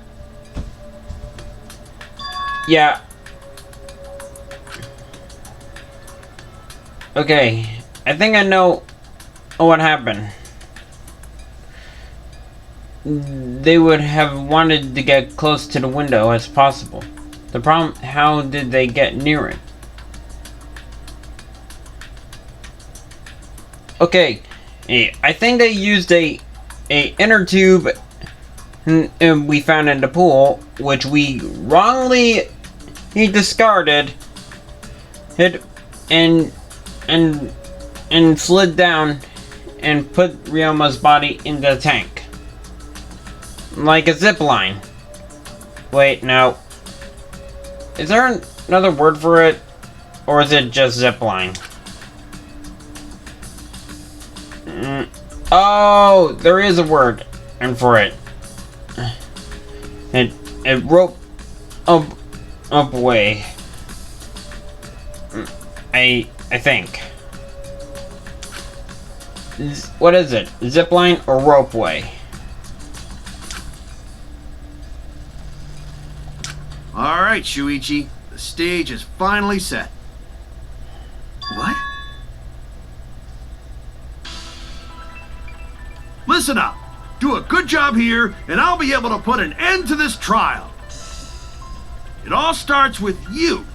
Okay, I think I know what happened. They would have wanted to get close to the window as possible. The problem, how did they get near it? Okay, I think they used a inner tube and we found in the pool, which we wrongly discarded, hit and slid down and put Ryoma's body in the tank. Like a zip line. Wait, no. Is there another word for it? Or is it just zip line? Oh, there is a word and for it. It rope up way. I think. What is it? Zip line or rope way? All right, Shuichi. The stage is finally set. What? Listen up. Do a good job here, and I'll be able to put an end to this trial. It all starts with you.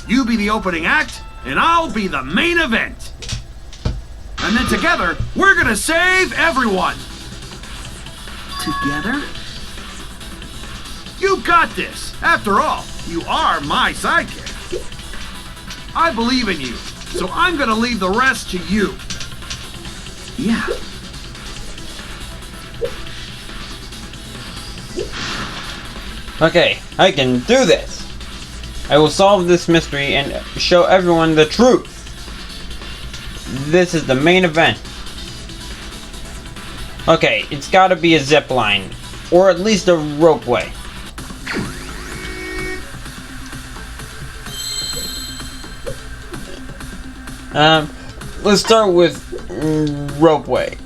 You be the opening act, and I'll be the main event. And then together, we're gonna save everyone. Together? You got this. After all, you are my sidekick. I believe in you, so I'm gonna leave the rest to you. Yeah. Okay, I can do this. I will solve this mystery and show everyone the truth. This is the main event. Okay, it's gotta be a zip line, or at least a ropeway. Let's start with ropeway.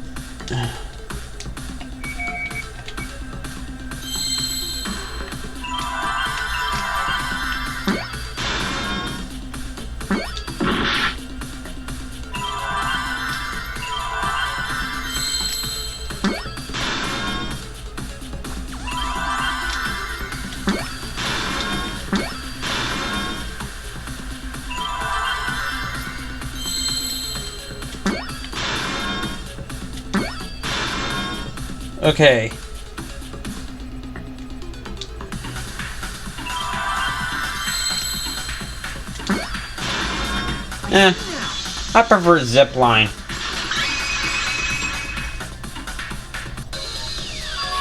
Okay. I prefer zip line.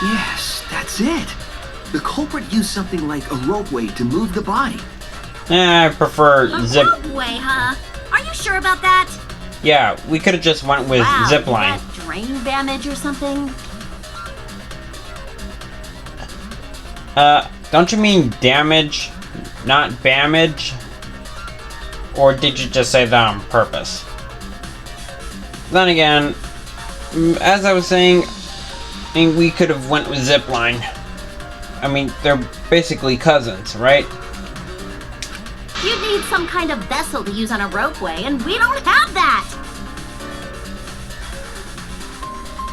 Yes, that's it. The culprit used something like a ropeway to move the body. I prefer zip. Ropeway, huh? Are you sure about that? Yeah, we could have just went with Wow, zip line. is that drain damage or something? Don't you mean damage, not bamage? Or did you just say that on purpose? Then again, as I was saying, we could have went with zipline. I mean, they're basically cousins, right? You'd need some kind of vessel to use on a ropeway, and we don't have that!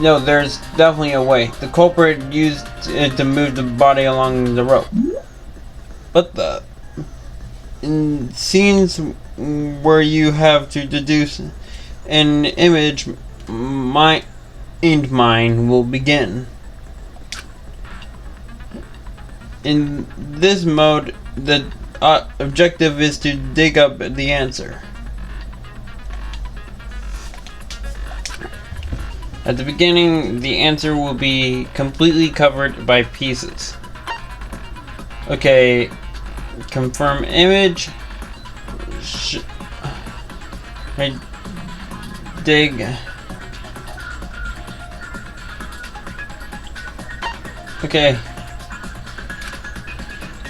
No, there's definitely a way. The culprit used it to move the body along the rope. But in scenes where you have to deduce an image, mind will begin. In this mode, the objective is to dig up the answer. At the beginning, the answer will be completely covered by pieces. Okay, confirm image. I dig. Okay.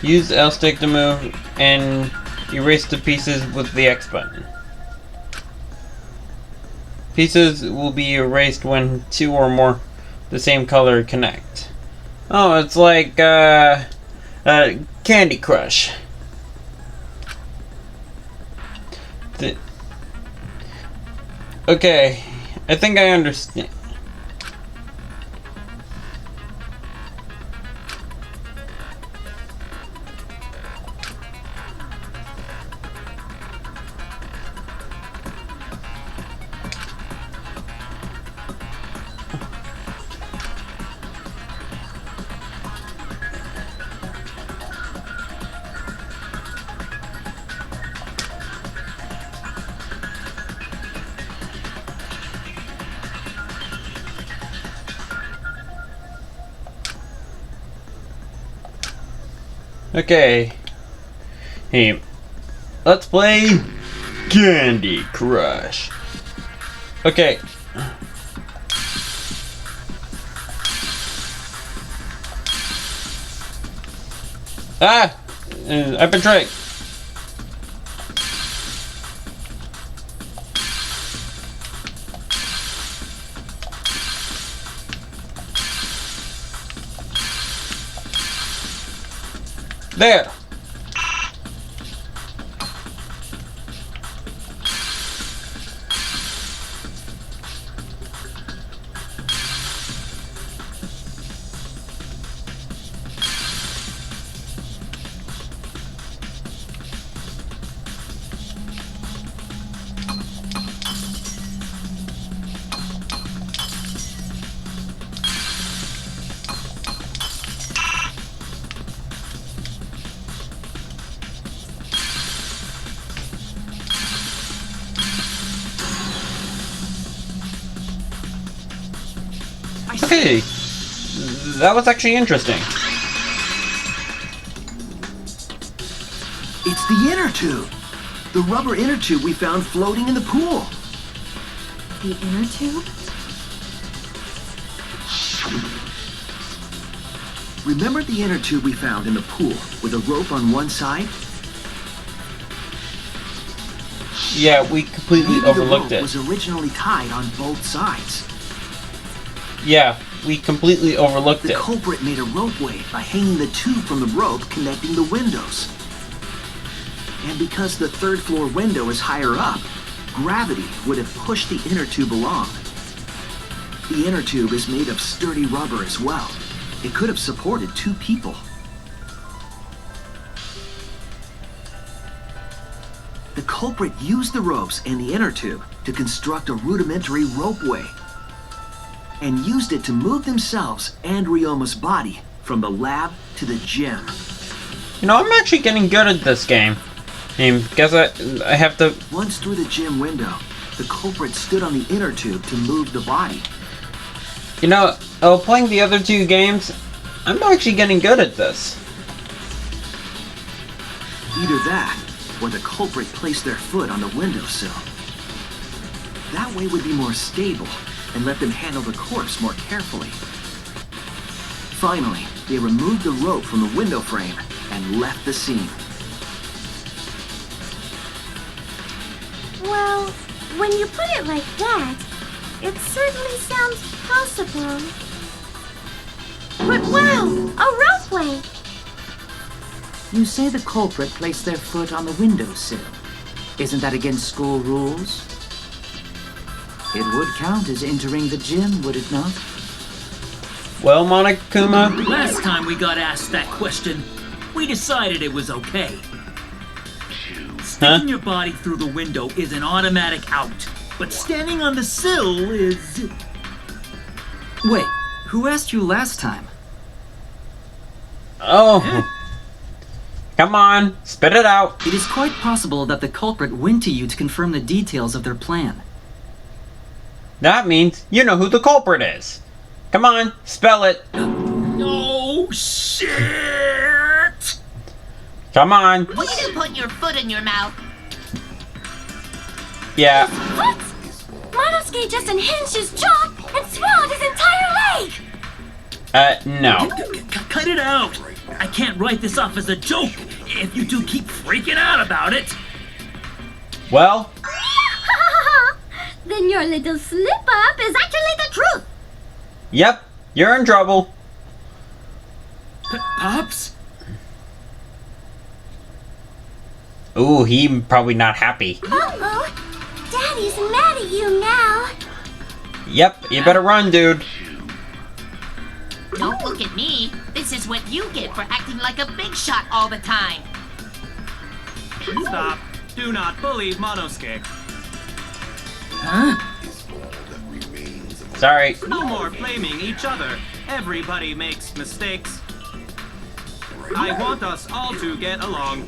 Use L stick to move and erase the pieces with the X button. Pieces will be erased when two or more the same color connect. Oh, it's like Candy Crush. Okay, I think I understand. Okay. Hey, let's play Candy Crush. Okay. Ah! I've been tricked. There! Okay, that was actually interesting. It's the inner tube. The rubber inner tube we found floating in the pool. The inner tube? Remember the inner tube we found in the pool with a rope on one side? Yeah, we completely Maybe overlooked the rope it. was originally tied on both sides. Yeah, we completely overlooked The it. culprit made a ropeway by hanging the tube from the rope connecting the windows. And because the third floor window is higher up, gravity would have pushed the inner tube along. The inner tube is made of sturdy rubber as well. It could have supported two people. The culprit used the ropes and the inner tube to construct a rudimentary ropeway, and used it to move themselves and Ryoma's body from the lab to the gym. You know, I'm actually getting good at this game. Because I have to... Once through the gym window, the culprit stood on the inner tube to move the body. You know, playing the other two games, I'm actually getting good at this. Either that, or the culprit placed their foot on the windowsill. That way would be more stable, and let them handle the corpse more carefully. Finally, they removed the rope from the window frame and left the scene. Well, when you put it like that, it certainly sounds possible. But wow, a ropeway! You say the culprit placed their foot on the windowsill. Isn't that against school rules? It would count as entering the gym, would it not? Well, Monokuma? Last time we got asked that question, we decided it was okay. Sticking your body through the window is an automatic out, but standing on the sill is... Wait, who asked you last time? Oh. Come on, spit it out. It is quite possible that the culprit went to you to confirm the details of their plan. That means you know who the culprit is. Come on, spell it. No shit! Come on. Will you put your foot in your mouth? Yeah. What? Monosuke just unhinged his jaw and swallowed his entire leg! No. Cut it out! I can't write this off as a joke if you two keep freaking out about it. Well, Then your little slip-up is actually the truth. Yep, you're in trouble. Pops? Ooh, he probably not happy. Uh-oh. Daddy's mad at you now. Yep, you better run, dude. Don't look at me. This is what you get for acting like a big shot all the time. Stop. Do not bully Monosuke. Huh? Sorry. No more blaming each other. Everybody makes mistakes. I want us all to get along.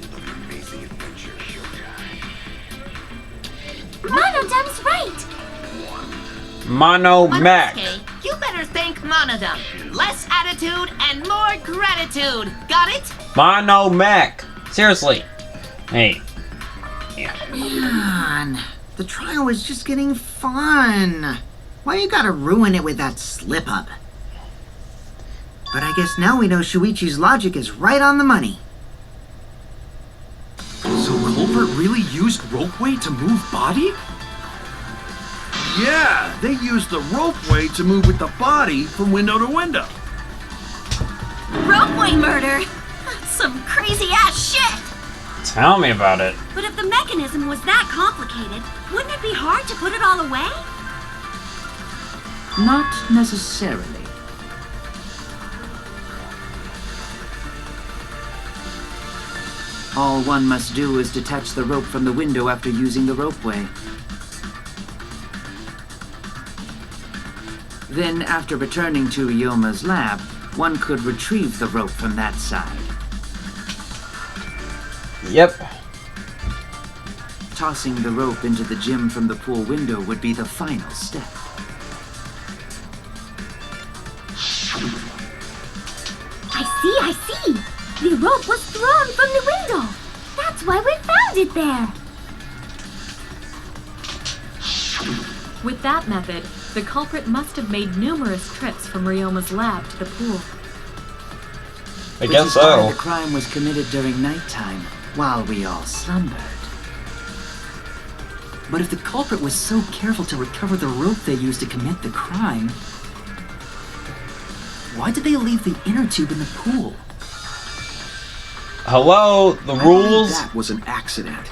Monodom's right. Mono Mac. Monosuke, you better thank Monodum. Less attitude and more gratitude. Got it? Mono Mac. Seriously. Hey. Yeah. Man, the trial was just getting fun. Why you gotta ruin it with that slip-up? But I guess now we know Shuichi's logic is right on the money. So Culprit really used ropeway to move body? Yeah, they used the ropeway to move with the body from window to window. Ropeway murder? Some crazy ass shit! Tell me about it. But if the mechanism was that complicated, wouldn't it be hard to put it all away? Not necessarily. All one must do is detach the rope from the window after using the ropeway. Then, after returning to Ryoma's lab, one could retrieve the rope from that side. Yep. Tossing the rope into the gym from the pool window would be the final step. I see. The rope was thrown from the window. That's why we found it there. With that method, the culprit must have made numerous trips from Ryoma's lab to the pool. I guess Which is why so. the crime was committed during nighttime, while we all slumbered. But if the culprit was so careful to recover the rope they used to commit the crime, why did they leave the inner tube in the pool? Hello, the I believe rules. that was an accident.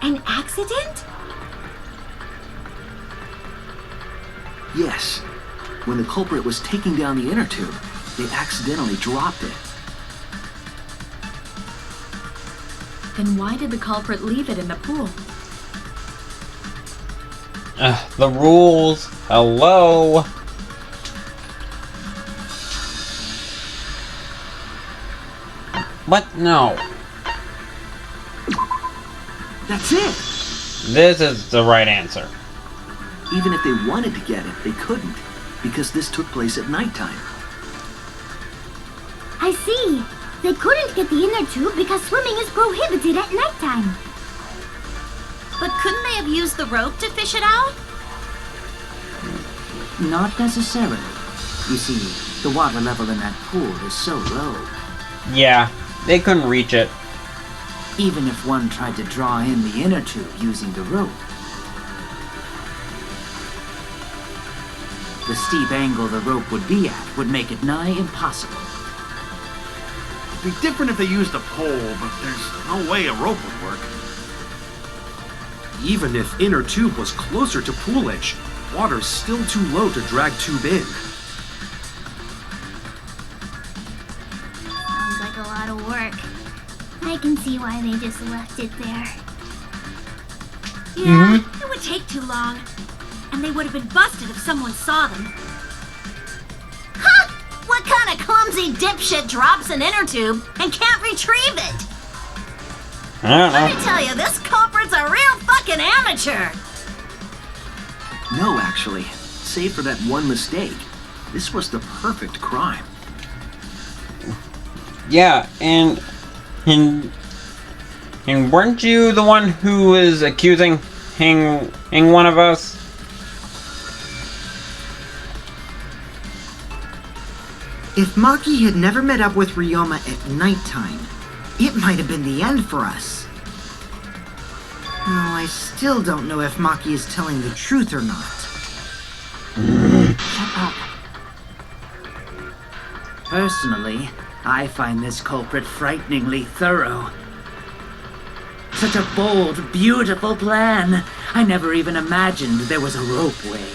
An accident? Yes. When the culprit was taking down the inner tube, they accidentally dropped it. Then why did the culprit leave it in the pool? The rules. Hello. What? No. That's it! This is the right answer. Even if they wanted to get it, they couldn't, because this took place at nighttime. I see. They couldn't get the inner tube because swimming is prohibited at nighttime. But couldn't they have used the rope to fish it out? Not necessarily. You see, the water level in that pool is so low. Yeah, they couldn't reach it. Even if one tried to draw in the inner tube using the rope. The steep angle the rope would be at would make it nigh impossible. It'd be different if they used a pole, but there's no way a rope would work. Even if inner tube was closer to pool edge, water's still too low to drag tube in. Sounds like a lot of work. I can see why they just left it there. Yeah, it would take too long. And they would have been busted if someone saw them. Ha! What kind of clumsy dipshit drops an inner tube and can't retrieve it? I don't Let me know. tell you, this culprit's a real fucking amateur. No, actually. Save for that one mistake, this was the perfect crime. Yeah, and weren't you the one who was accusing one of us? If Maki had never met up with Ryoma at nighttime, it might have been the end for us. No, I still don't know if Maki is telling the truth or not. Shut up. Personally, I find this culprit frighteningly thorough. Such a bold, beautiful plan. I never even imagined there was a ropeway.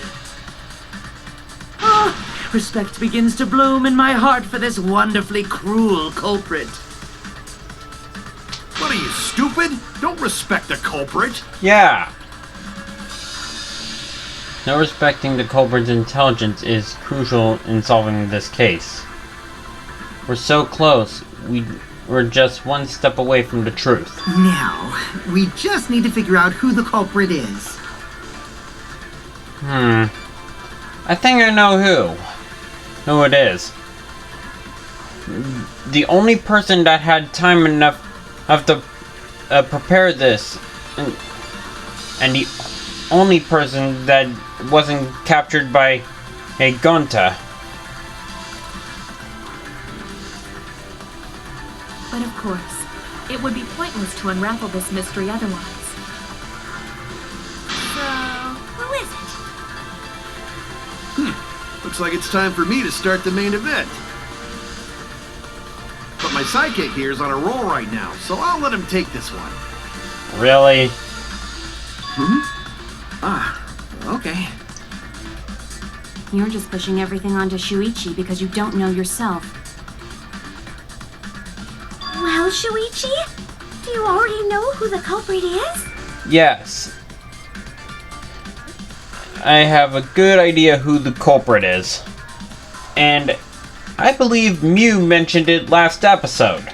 Ah, respect begins to bloom in my heart for this wonderfully cruel culprit. What are you, stupid? Don't respect the culprit. Yeah. No respecting the culprit's intelligence is crucial in solving this case. We're so close. We're just one step away from the truth. Now, we just need to figure out who the culprit is. I think I know who it is. The only person that had time enough to prepare this, and the only person that wasn't captured by a Gonta. But of course, it would be pointless to unravel this mystery otherwise. So, who is it? Looks like it's time for me to start the main event. But my sidekick here is on a roll right now, so I'll let him take this one. Really? Okay. You're just pushing everything onto Shuichi because you don't know yourself. Well, Shuichi, do you already know who the culprit is? Yes. I have a good idea who the culprit is. And I believe Mew mentioned it last episode.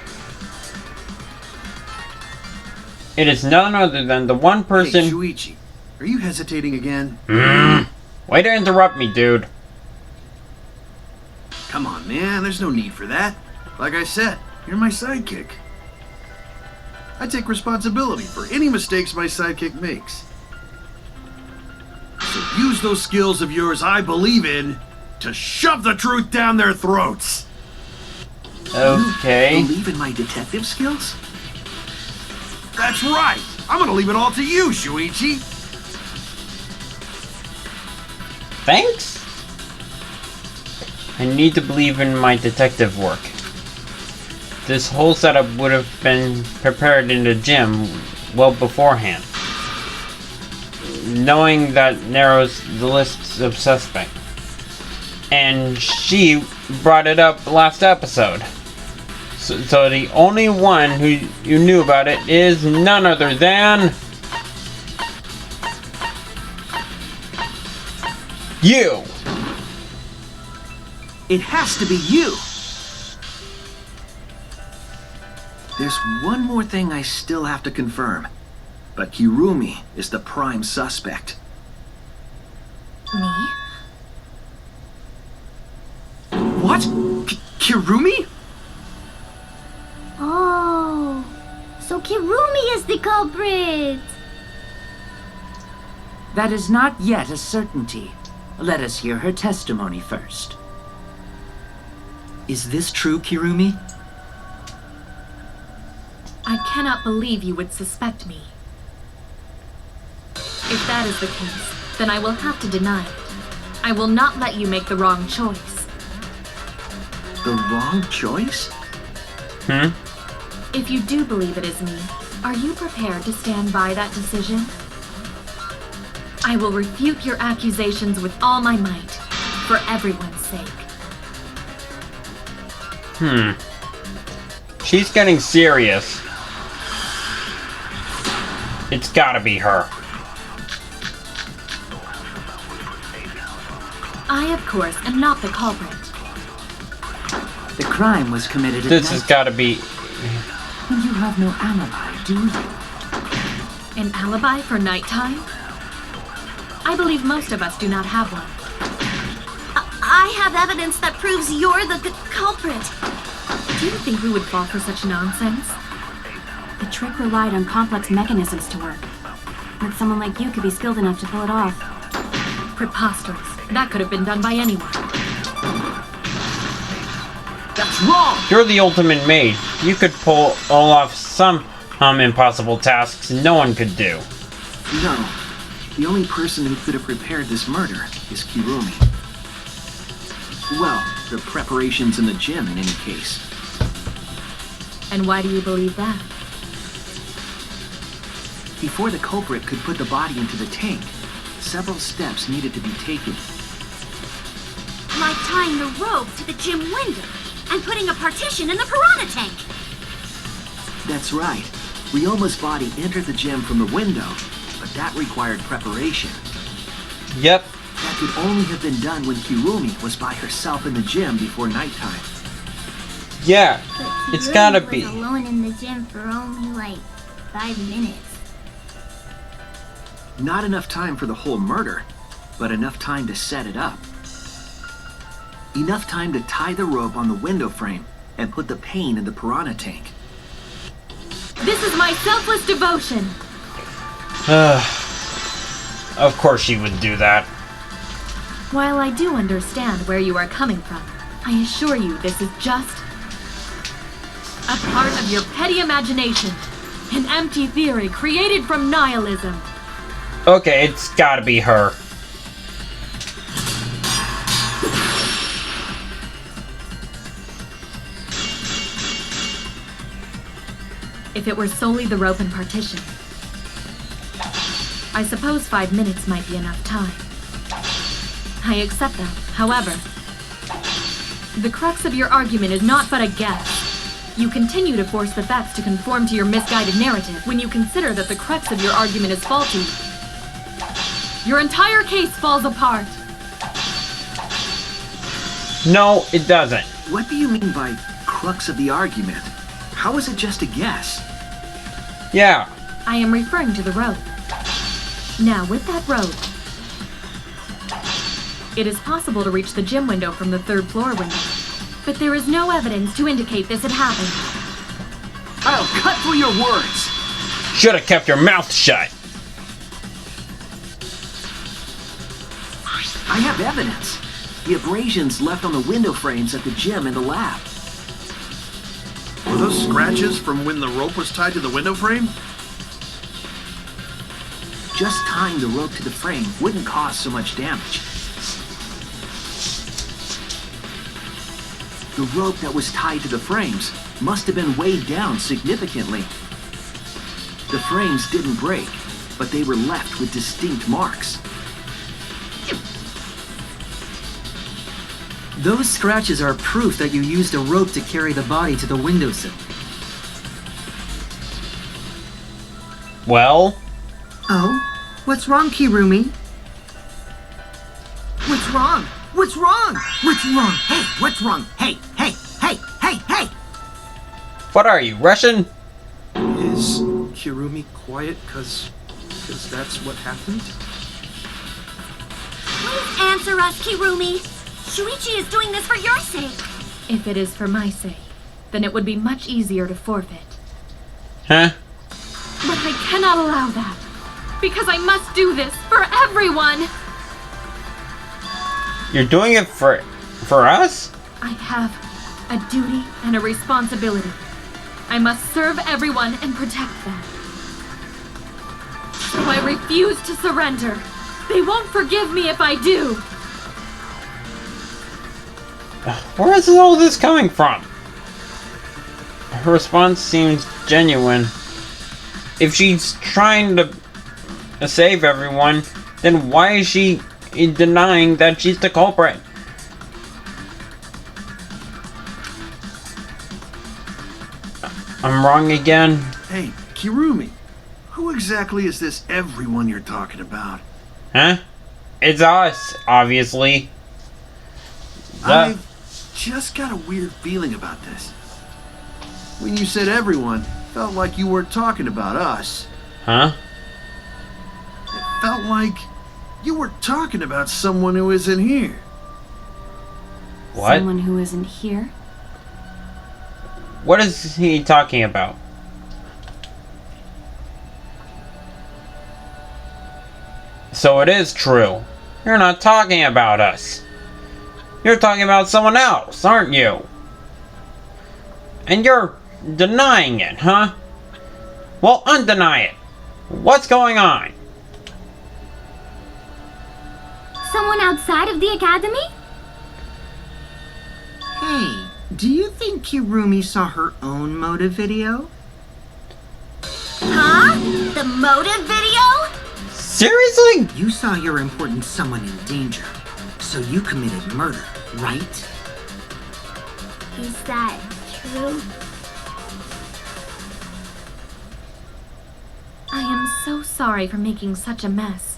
It is none other than the one person... Hey, Shuichi, are you hesitating again? Way to interrupt me, dude. Come on, man, there's no need for that. Like I said, you're my sidekick. I take responsibility for any mistakes my sidekick makes. So use those skills of yours I believe in to shove the truth down their throats. Okay. You believe in my detective skills? That's right. I'm gonna leave it all to you, Shuichi. Thanks? I need to believe in my detective work. This whole setup would have been prepared in the gym well beforehand. Knowing that narrows the list of suspects. And she brought it up last episode. So the only one who you knew about it is none other than... you! It has to be you! There's one more thing I still have to confirm. But Kirumi is the prime suspect. Me? What? Kirumi? Oh, so Kirumi is the culprit. That is not yet a certainty. Let us hear her testimony first. Is this true, Kirumi? I cannot believe you would suspect me. If that is the case, then I will have to deny it. I will not let you make the wrong choice. The wrong choice? If you do believe it is me, are you prepared to stand by that decision? I will refute your accusations with all my might, for everyone's sake. She's getting serious. It's gotta be her. I, of course, am not the culprit. The crime was committed at This has night. gotta be... And you have no alibi, do you? An alibi for nighttime? I believe most of us do not have one. I have evidence that proves you're the culprit. Do you think we would fall for such nonsense? The trick relied on complex mechanisms to work. But someone like you could be skilled enough to pull it off. Preposterous. That could have been done by anyone. That's wrong! You're the ultimate maid. You could pull off some impossible tasks no one could do. No. The only person who could have prepared this murder is Kirumi. Well, the preparations in the gym in any case. And why do you believe that? Before the culprit could put the body into the tank, several steps needed to be taken. Like tying the rope to the gym window and putting a partition in the piranha tank. That's right. Ryoma's body entered the gym from the window, but that required preparation. Yep. That could only have been done when Kirumi was by herself in the gym before nighttime. Yeah, it's gotta be. Was alone in the gym for only like 5 minutes. Not enough time for the whole murder, but enough time to set it up. Enough time to tie the rope on the window frame and put the pain in the piranha tank. This is my selfless devotion! Of course she would do that. While I do understand where you are coming from, I assure you this is just a part of your petty imagination. An empty theory created from nihilism. Okay, it's gotta be her. If it were solely the rope and partition, I suppose 5 minutes might be enough time. I accept that. However, the crux of your argument is not but a guess. You continue to force the facts to conform to your misguided narrative when you consider that the crux of your argument is faulty. Your entire case falls apart. No, it doesn't. What do you mean by crux of the argument? How is it just a guess? Yeah. I am referring to the rope. Now, with that rope, it is possible to reach the gym window from the 3rd floor window, but there is no evidence to indicate this had happened. I'll cut through your words! Should have kept your mouth shut. I have evidence. The abrasions left on the window frames at the gym and the lab. Were those scratches from when the rope was tied to the window frame? Just tying the rope to the frame wouldn't cause so much damage. The rope that was tied to the frames must have been weighed down significantly. The frames didn't break, but they were left with distinct marks. Those scratches are proof that you used a rope to carry the body to the windowsill. Well? Oh? What's wrong, Kirumi? What's wrong? What's wrong? What's wrong? Hey, what's wrong? Hey, hey, hey, hey, hey! What are you, Russian? Is Kirumi quiet because that's what happened? Please answer us, Kirumi. Shuichi is doing this for your sake. If it is for my sake, then it would be much easier to forfeit. Huh? But I cannot allow that, because I must do this for everyone! You're doing it for us? I have a duty and a responsibility. I must serve everyone and protect them. So I refuse to surrender. They won't forgive me if I do. Where is all this coming from? Her response seems genuine. If she's trying to save everyone, then why is she denying that she's the culprit? I'm wrong again? Hey, Kirumi, who exactly is this everyone you're talking about? Huh? It's us, obviously. I just got a weird feeling about this. When you said everyone, felt like you weren't talking about us. Huh? It felt like you were talking about someone who isn't here. What? Someone who isn't here? What is he talking about? So it is true. You're not talking about us. You're talking about someone else, aren't you? And you're denying it, huh? Well, undeny it. What's going on? Someone outside of the academy? Hey, do you think Kirumi saw her own motive video? Huh? The motive video? Seriously? You saw your important someone in danger, so you committed murder, right? Is that true? I am so sorry for making such a mess.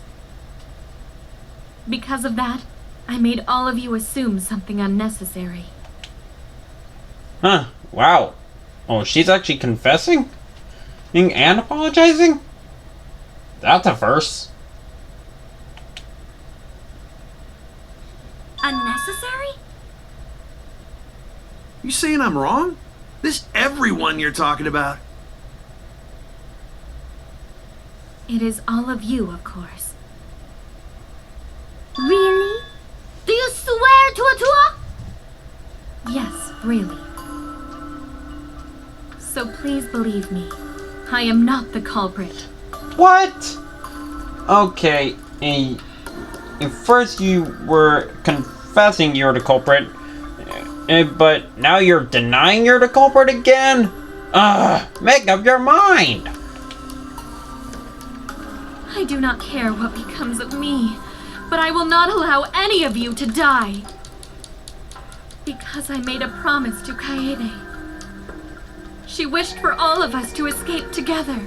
Because of that, I made all of you assume something unnecessary. Huh. Wow. Oh, she's actually confessing? And apologizing? That's a first. Unnecessary? You saying I'm wrong? This everyone you're talking about. It is all of you, of course. Really? Do you swear to a Yes, really. So please believe me, I am not the culprit. What? Okay, and first you were confessing you're the culprit, but now you're denying you're the culprit again? Make up your mind! I do not care what becomes of me, but I will not allow any of you to die. Because I made a promise to Kaede. She wished for all of us to escape together.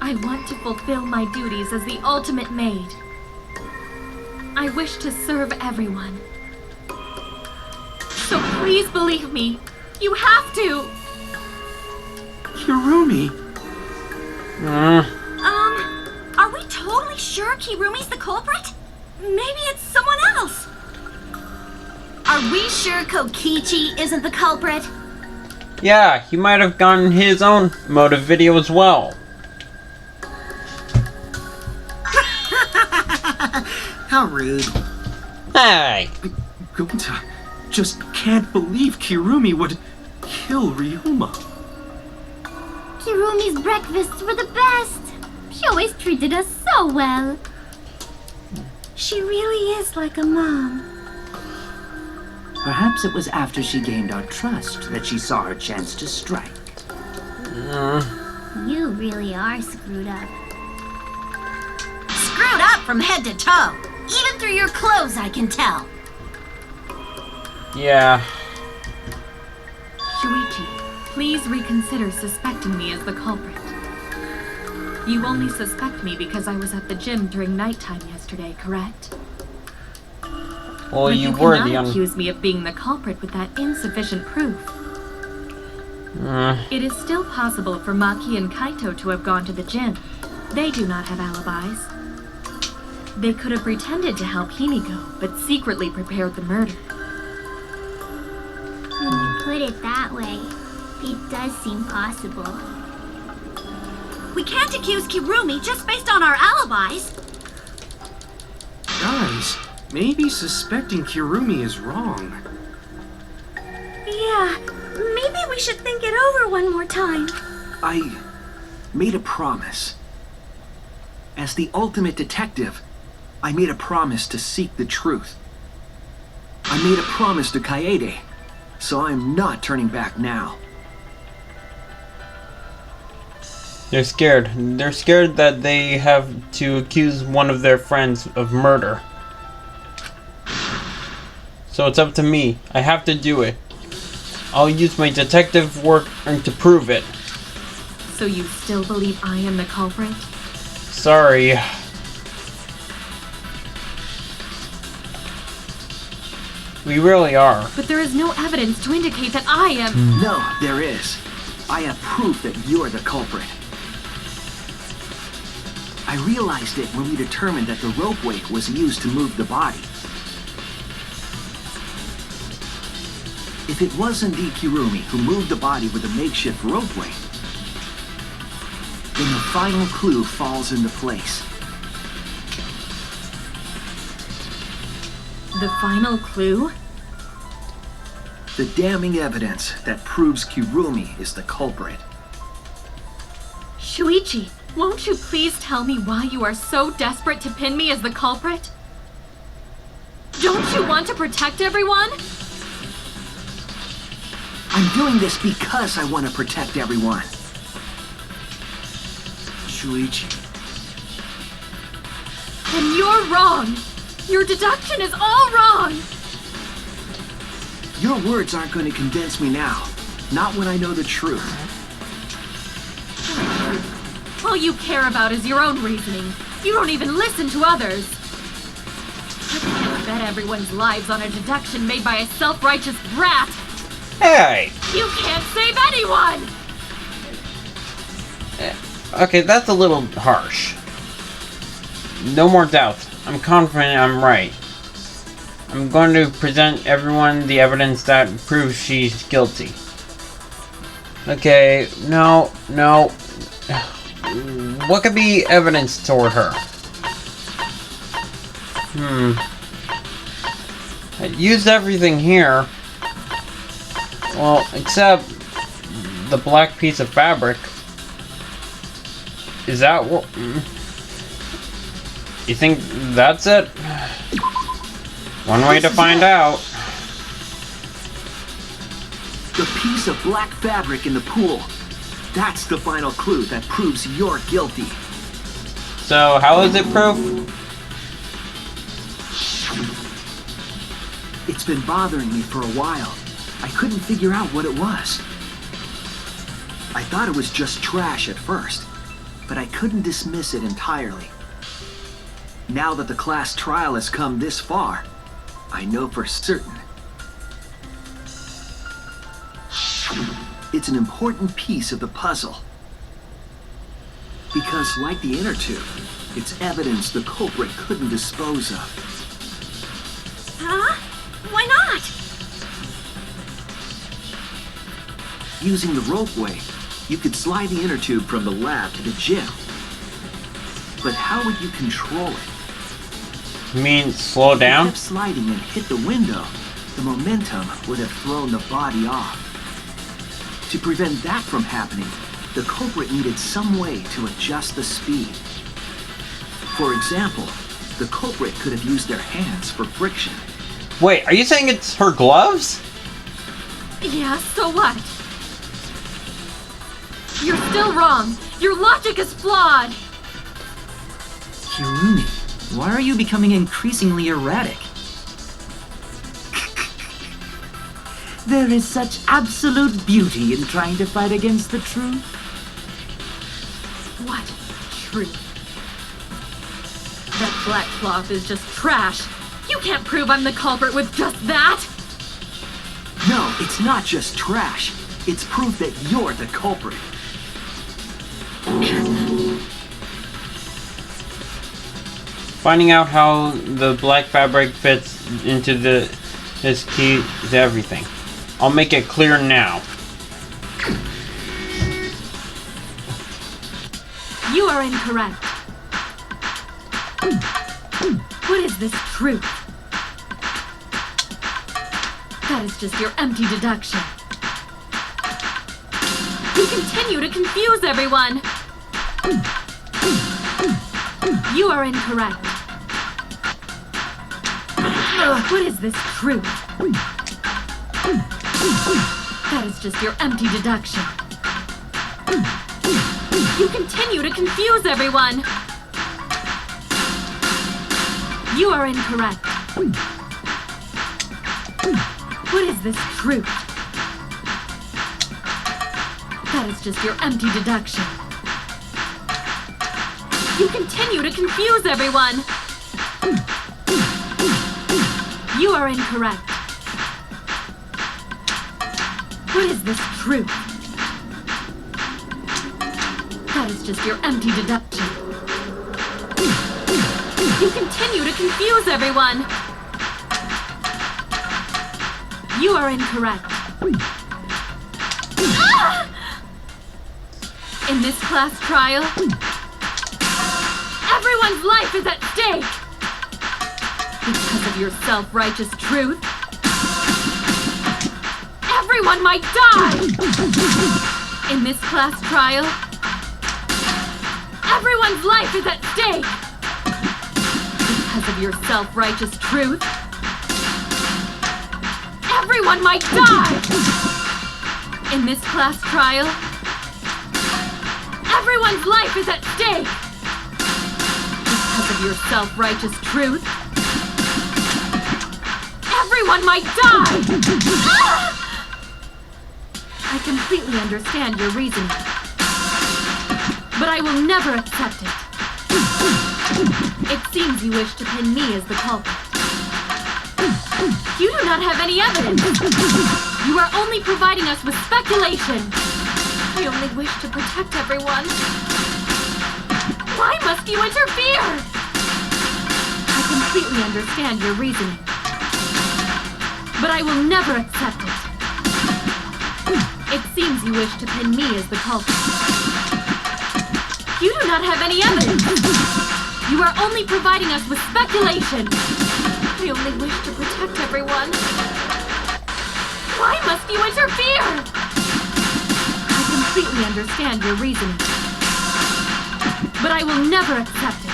I want to fulfill my duties as the ultimate maid. I wish to serve everyone. So please believe me. You have to! Kirumi! Are we totally sure Kirumi's the culprit? Maybe it's someone else. Are we sure Kokichi isn't the culprit? Yeah, he might have gotten his own motive video as well. How rude. Hey! Gonta just can't believe Kirumi would kill Ryoma. Kirumi's breakfasts were the best. She always treated us so well. She really is like a mom. Perhaps it was after she gained our trust that she saw her chance to strike. You really are screwed up. Screwed up from head to toe. Even through your clothes, I can tell. Yeah. Shuichi, please reconsider suspecting me as the culprit. You only suspect me because I was at the gym during nighttime yesterday, correct? Well, But you you were cannot the accuse me of being the culprit with that insufficient proof. It is still possible for Maki and Kaito to have gone to the gym. They do not have alibis. They could have pretended to help Himiko, but secretly prepared the murder. When you put it that way, it does seem possible. We can't accuse Kirumi just based on our alibis. Guys, maybe suspecting Kirumi is wrong. Yeah, maybe we should think it over one more time. I made a promise. As the ultimate detective, I made a promise to seek the truth. I made a promise to Kaede, so I'm not turning back now. They're scared. They're scared that they have to accuse one of their friends of murder. So it's up to me. I have to do it. I'll use my detective work to prove it. So you still believe I am the culprit? Sorry. We really are. But there is no evidence to indicate that I am... No, there is. I have proof that you're the culprit. I realized it when we determined that the ropeway was used to move the body. If it was indeed Kirumi who moved the body with a makeshift ropeway, then the final clue falls into place. The final clue? The damning evidence that proves Kirumi is the culprit. Shuichi, Won't you please tell me why you are so desperate to pin me as the culprit? Don't you want to protect everyone? I'm doing this because I want to protect everyone. Shuichi. Then you're wrong. Your deduction is all wrong. Your words aren't going to convince me now. Not when I know the truth. All you care about is your own reasoning. You don't even listen to others. You can't bet everyone's lives on a deduction made by a self-righteous brat. Hey! You can't save anyone! Okay, that's a little harsh. No more doubts. I'm confident I'm right. I'm going to present everyone the evidence that proves she's guilty. Okay, no. What could be evidence toward her? I used everything here. Well, except the black piece of fabric. Is that what... You think that's it? One way to find out. The piece of black fabric in the pool. That's the final clue that proves you're guilty. So, how is it proof? It's been bothering me for a while. I couldn't figure out what it was. I thought it was just trash at first, but I couldn't dismiss it entirely. Now that the class trial has come this far, I know for certain. It's an important piece of the puzzle. Because, like the inner tube, it's evidence the culprit couldn't dispose of. Huh? Why not? Using the ropeway, you could slide the inner tube from the lab to the gym. But how would you control it? You mean slow down? If it kept sliding and hit the window, the momentum would have thrown the body off. To prevent that from happening, the culprit needed some way to adjust the speed. For example, the culprit could have used their hands for friction. Wait, are you saying it's her gloves? Yeah, so what? You're still wrong. Your logic is flawed. Hirumi, why are you becoming increasingly erratic? There is such absolute beauty in trying to fight against the truth. What truth? That black cloth is just trash. You can't prove I'm the culprit with just that. No, it's not just trash. It's proof that you're the culprit. Finding out how the black fabric fits into this key to everything. I'll make it clear now. You are incorrect. What is this truth? That is just your empty deduction. You continue to confuse everyone. You are incorrect. What is this truth? That is just your empty deduction. You continue to confuse everyone. You are incorrect. What is this truth? That is just your empty deduction. You continue to confuse everyone. You are incorrect. What is this truth? That is just your empty deduction. You continue to confuse everyone. You are incorrect. In this class trial, everyone's life is at stake. Because of your self-righteous truth, everyone might die! In this class trial, Everyone's life is at stake! Because of your self-righteous truth, everyone might die! In this class trial, everyone's life is at stake! Because of your self-righteous truth, everyone might die! I completely understand your reasoning, but I will never accept it. It seems you wish to pin me as the culprit. You do not have any evidence. You are only providing us with speculation. I only wish to protect everyone. Why must you interfere? I completely understand your reasoning, but I will never accept it. It seems you wish to pin me as the culprit. You do not have any evidence. You are only providing us with speculation. I only wish to protect everyone. Why must you interfere? I completely understand your reasoning, but I will never accept it.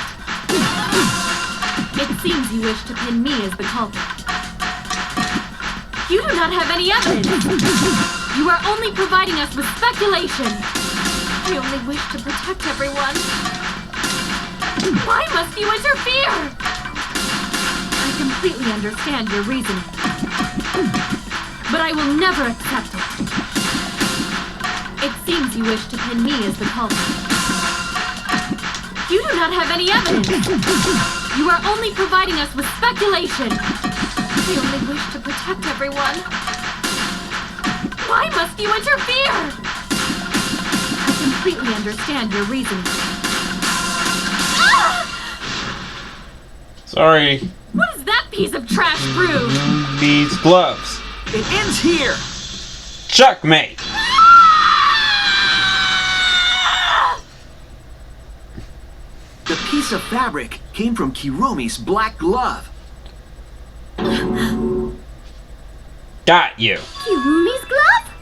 It seems you wish to pin me as the culprit. You do not have any evidence. You are only providing us with speculation. I only wish to protect everyone. Why must you interfere? I completely understand your reasoning, but I will never accept it. It seems you wish to pin me as the culprit. You do not have any evidence. You are only providing us with speculation. I only wish to protect everyone. Why must you interfere? I completely understand your reasoning. Sorry. What is that piece of trash prove? These gloves. It ends here! Checkmate! The piece of fabric came from Kirumi's black glove. Got you. Kirumi's glove?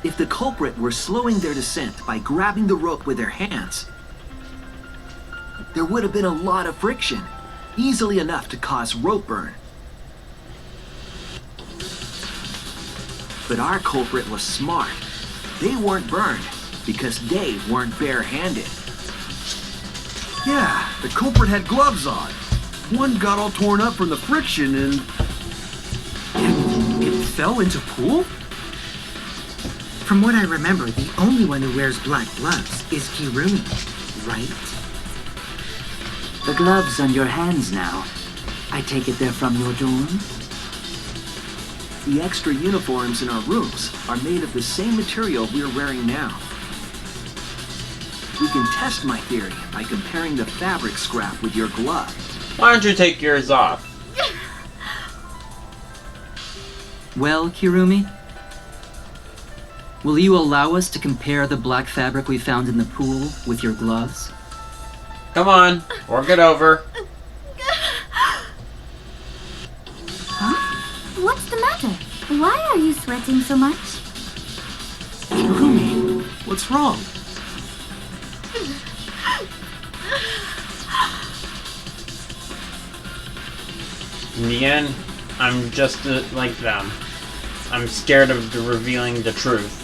If the culprit were slowing their descent by grabbing the rope with their hands, there would have been a lot of friction, easily enough to cause rope burn. But our culprit was smart. They weren't burned because they weren't barehanded. Yeah, the culprit had gloves on. One got all torn up from the friction and... It fell into pool? From what I remember, the only one who wears black gloves is Kirumi, right? The gloves on your hands now. I take it they're from your dorm? The extra uniforms in our rooms are made of the same material we're wearing now. We can test my theory by comparing the fabric scrap with your glove. Why don't you take yours off? Well, Kirumi? Will you allow us to compare the black fabric we found in the pool with your gloves? Come on, work it over. Huh? What's the matter? Why are you sweating so much? Kirumi, what's wrong? In the end, I'm just like them. I'm scared of revealing the truth.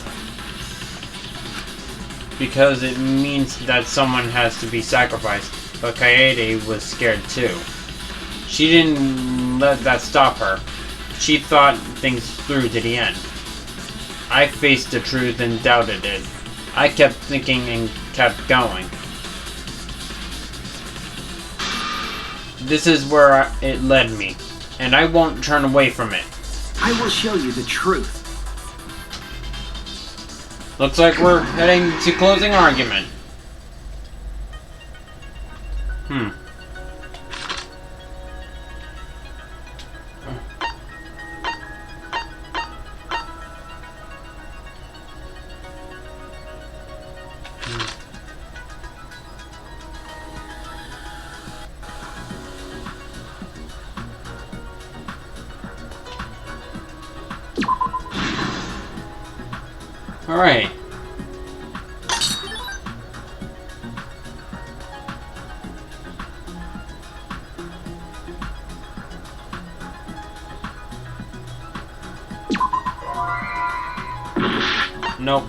Because it means that someone has to be sacrificed. But Kaede was scared too. She didn't let that stop her. She thought things through to the end. I faced the truth and doubted it. I kept thinking and kept going. This is where it led me, and I won't turn away from it. I will show you the truth. Looks like we're heading to closing argument. Alright. Nope.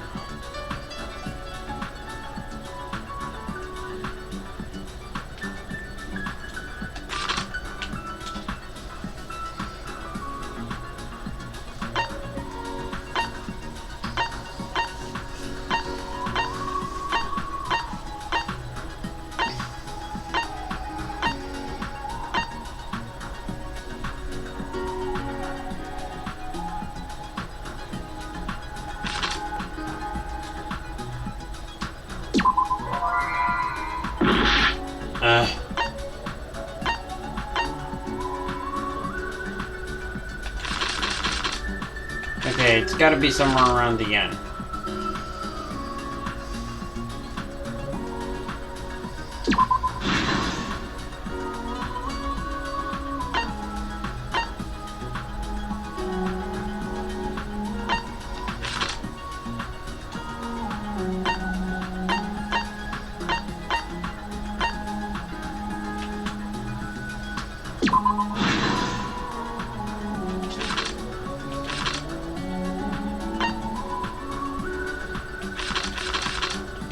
Okay, it's gotta be somewhere around the end.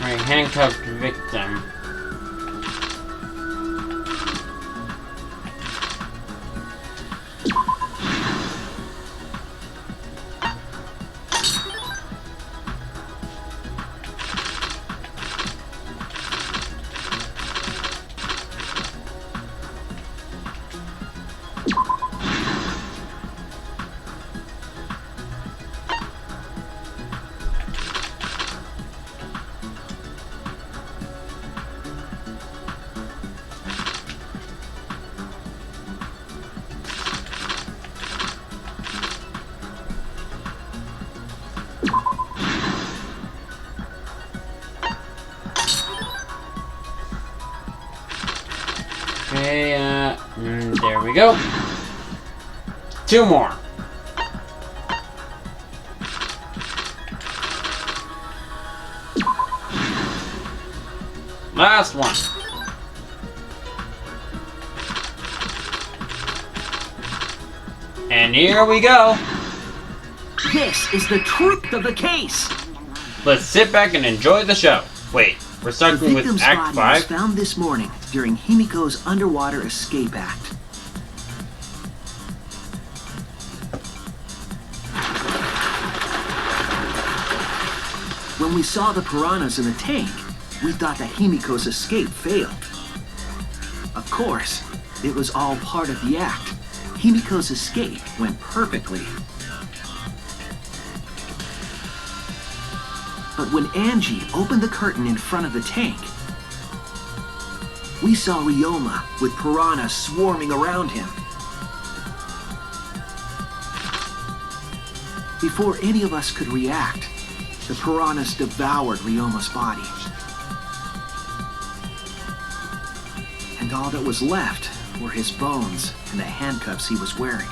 Right, handcuffed victim. Okay, there we go. 2 more. Last one. And here we go. This is the truth of the case. Let's sit back and enjoy the show. Wait, we're The starting with victim's Act body was 5? found this morning during Himiko's underwater escape act. When we saw the piranhas in the tank, we thought that Himiko's escape failed. Of course, it was all part of the act. Himiko's escape went perfectly. But when Angie opened the curtain in front of the tank, we saw Ryoma with piranhas swarming around him. Before any of us could react, the piranhas devoured Ryoma's body. And all that was left were his bones and the handcuffs he was wearing.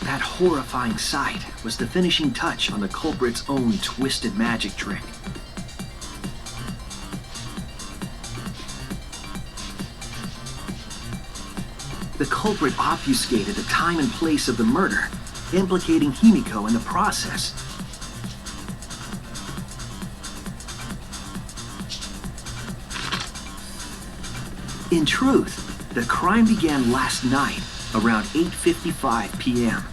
That horrifying sight was the finishing touch on the culprit's own twisted magic trick. The culprit obfuscated the time and place of the murder, implicating Himiko in the process. In truth, the crime began last night around 8:55 p.m.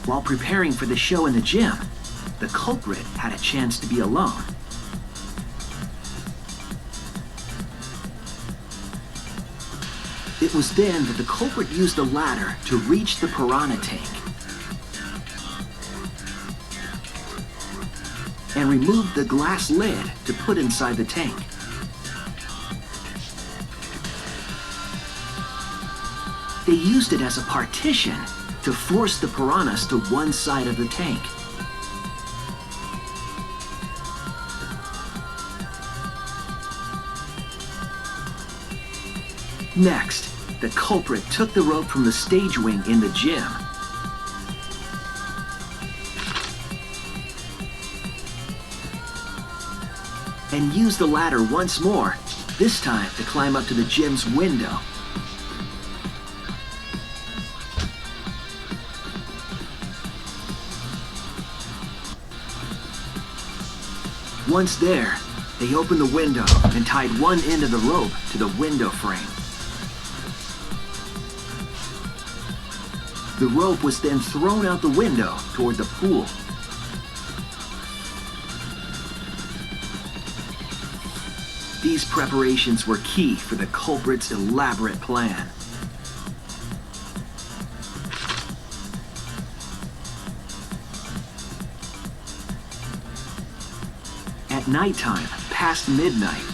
While preparing for the show in the gym, the culprit had a chance to be alone. It was then that the culprit used a ladder to reach the piranha tank and removed the glass lid to put inside the tank. They used it as a partition to force the piranhas to one side of the tank. Next, the culprit took the rope from the stage wing in the gym and used the ladder once more, this time to climb up to the gym's window. Once there, they opened the window and tied one end of the rope to the window frame. The rope was then thrown out the window toward the pool. These preparations were key for the culprit's elaborate plan. At nighttime, past midnight,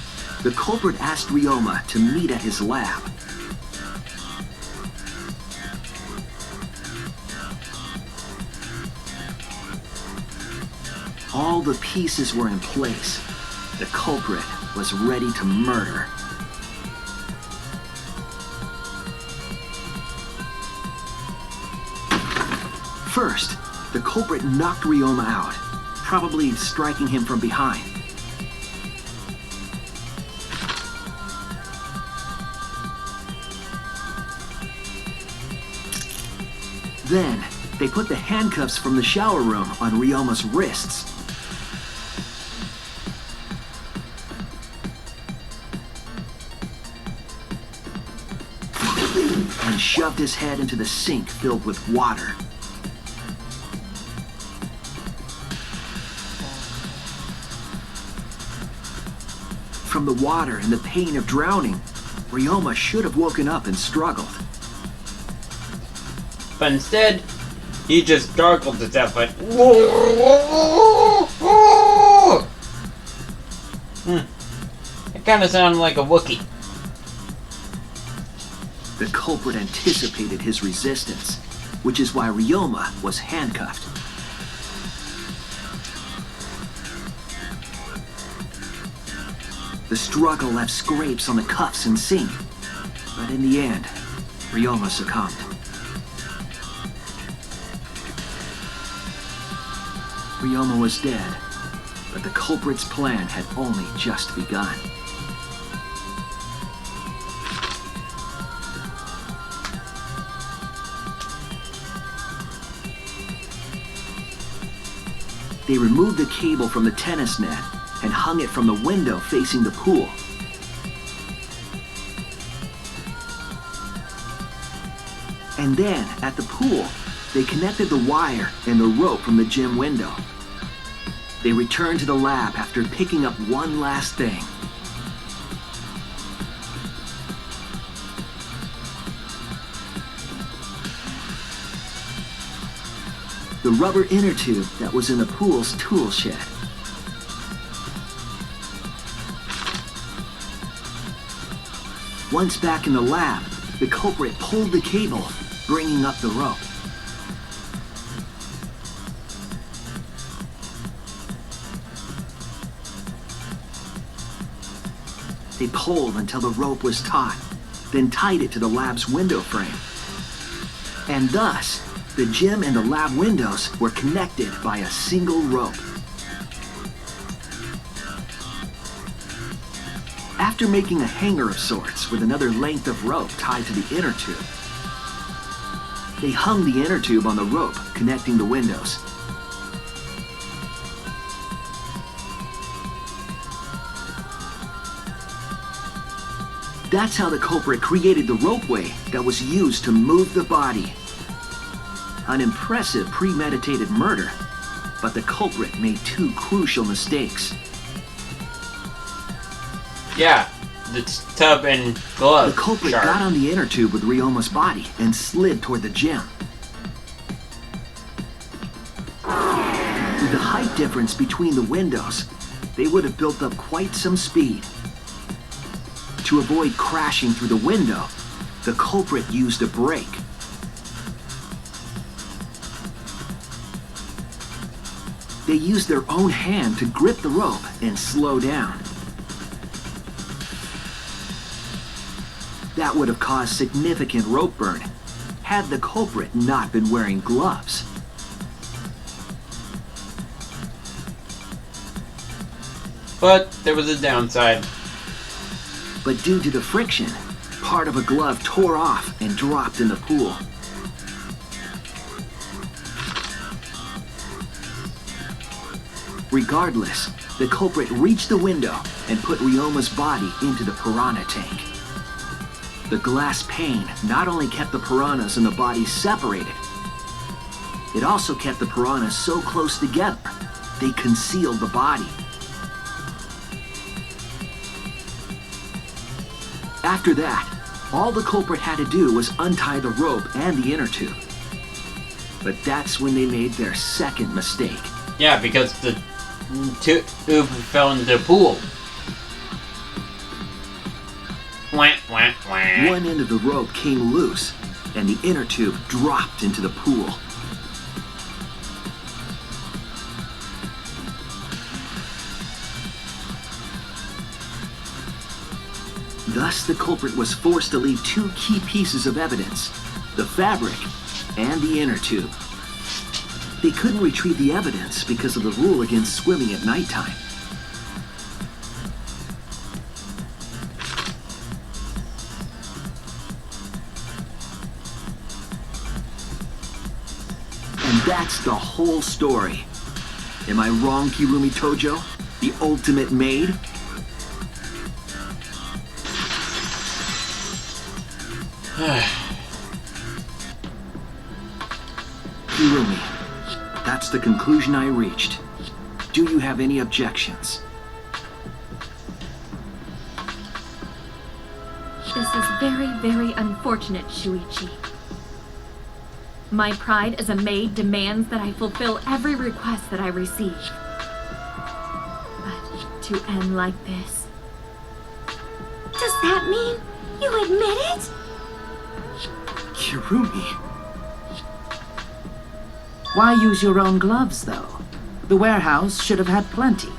the culprit asked Ryoma to meet at his lab. All the pieces were in place. The culprit was ready to murder. First, the culprit knocked Ryoma out, probably striking him from behind. Then, they put the handcuffs from the shower room on Ryoma's wrists. And shoved his head into the sink filled with water. From the water and the pain of drowning, Ryoma should have woken up and struggled. But instead, he just gargled to death like... It kind of sounded like a Wookiee. The culprit anticipated his resistance, which is why Ryoma was handcuffed. The struggle left scrapes on the cuffs and sink, but in the end, Ryoma succumbed. Ryoma was dead, but the culprit's plan had only just begun. They removed the cable from the tennis net and hung it from the window facing the pool. And then, at the pool, they connected the wire and the rope from the gym window. They returned to the lab after picking up one last thing. The rubber inner tube that was in the pool's tool shed. Once back in the lab, the culprit pulled the cable, bringing up the rope. They pulled until the rope was taut, then tied it to the lab's window frame. And thus, the gym and the lab windows were connected by a single rope. After making a hanger of sorts with another length of rope tied to the inner tube, they hung the inner tube on the rope connecting the windows. That's how the culprit created the ropeway that was used to move the body. An impressive premeditated murder, but the culprit made two crucial mistakes. Yeah, the tub and glove. The culprit shard. got on the inner tube with Ryoma's body and slid toward the gym. With the height difference between the windows, they would have built up quite some speed. To avoid crashing through the window, the culprit used a brake. They used their own hand to grip the rope and slow down. That would have caused significant rope burn had the culprit not been wearing gloves. But there was a downside. But due to the friction, part of a glove tore off and dropped in the pool. Regardless, the culprit reached the window and put Ryoma's body into the piranha tank. The glass pane not only kept the piranhas and the body separated, it also kept the piranhas so close together, they concealed the body. After that, all the culprit had to do was untie the rope and the inner tube. But that's when they made their second mistake. Yeah, because the tube fell in the pool. Wah, wah, wah. One end of the rope came loose, and the inner tube dropped into the pool. Thus, the culprit was forced to leave two key pieces of evidence, the fabric and the inner tube. They couldn't retrieve the evidence because of the rule against swimming at nighttime. And that's the whole story. Am I wrong, Kirumi Tojo? The ultimate maid? Kirumi, that's the conclusion I reached. Do you have any objections? This is very, very unfortunate, Shuichi. My pride as a maid demands that I fulfill every request that I receive. But to end like this... Does that mean you admit it? Kirumi... Why use your own gloves, though? The warehouse should have had plenty.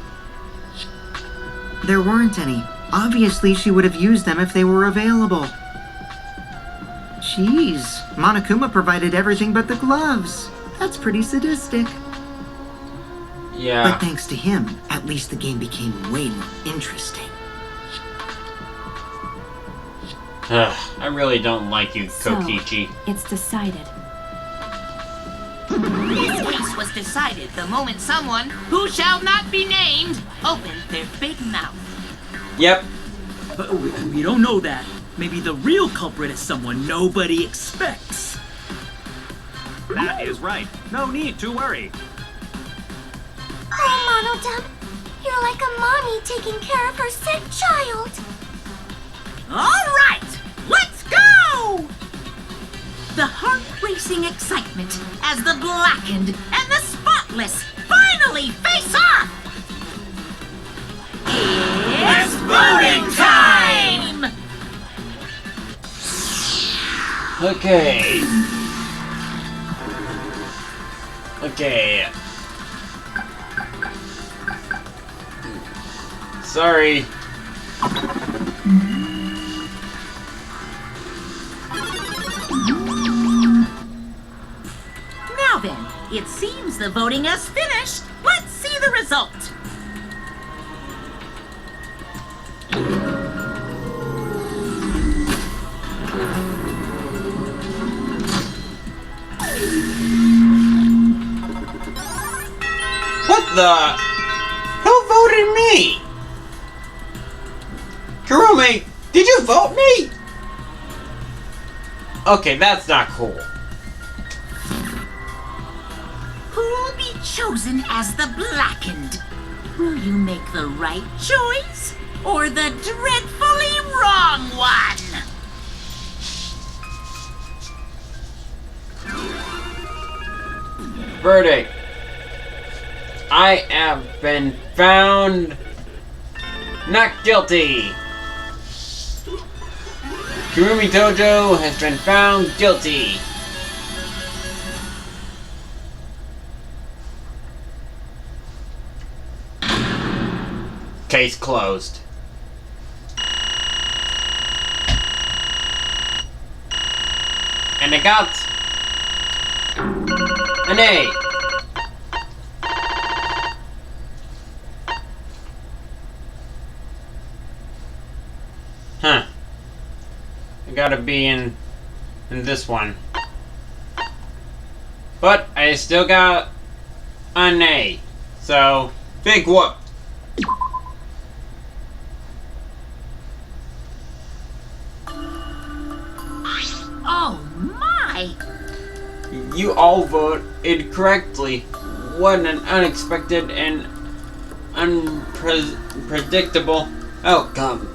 There weren't any. Obviously, she would have used them if they were available. Jeez, Monokuma provided everything but the gloves. That's pretty sadistic. Yeah. But thanks to him, at least the game became way more interesting. I really don't like you, So, Kokichi. it's decided. This case was decided the moment someone, who shall not be named, opened their big mouth. Yep. But we don't know that. Maybe the real culprit is someone nobody expects. That is right. No need to worry. Oh, Monodub, you're like a mommy taking care of her sick child. All right, let's go! The heart-racing excitement as the blackened and the spotless finally face off! It's voting time! Okay. Okay. Sorry. Now then, it seems the voting has finished. Let's see the result. What the? Who voted me? Kirumi, did you vote me? Okay, that's not cool. Who'll be chosen as the blackened? Will you make the right choice or the dreadfully wrong one? Verdict. I have been found not guilty. Kirumi Tojo has been found guilty. Case closed. And I got an A. Huh. I gotta be in this one. But I still got an A. So, big whoop. You all voted correctly. What an unexpected and unpredictable outcome.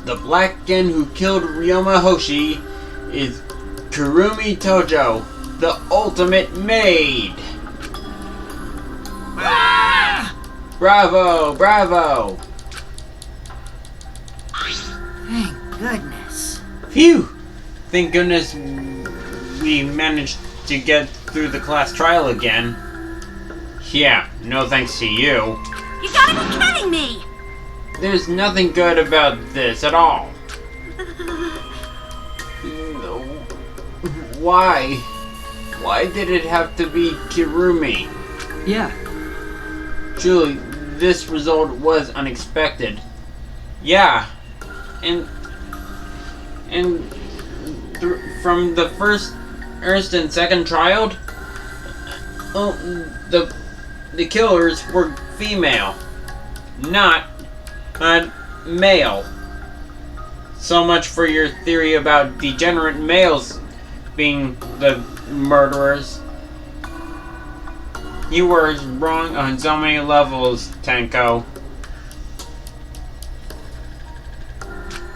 The Blacken who killed Ryoma Hoshi is Kurumi Tojo, the ultimate maid. Ah! Bravo, bravo. Thank goodness. Phew! Thank goodness we managed to get through the class trial again. Yeah, no thanks to you. You gotta be kidding me! There's nothing good about this at all. Why? Why did it have to be Kirumi? Yeah, Truly, this result was unexpected. Yeah, and from the first and second trial, the killers were female, not male. So much for your theory about degenerate males being the murderers. You were wrong on so many levels, Tenko.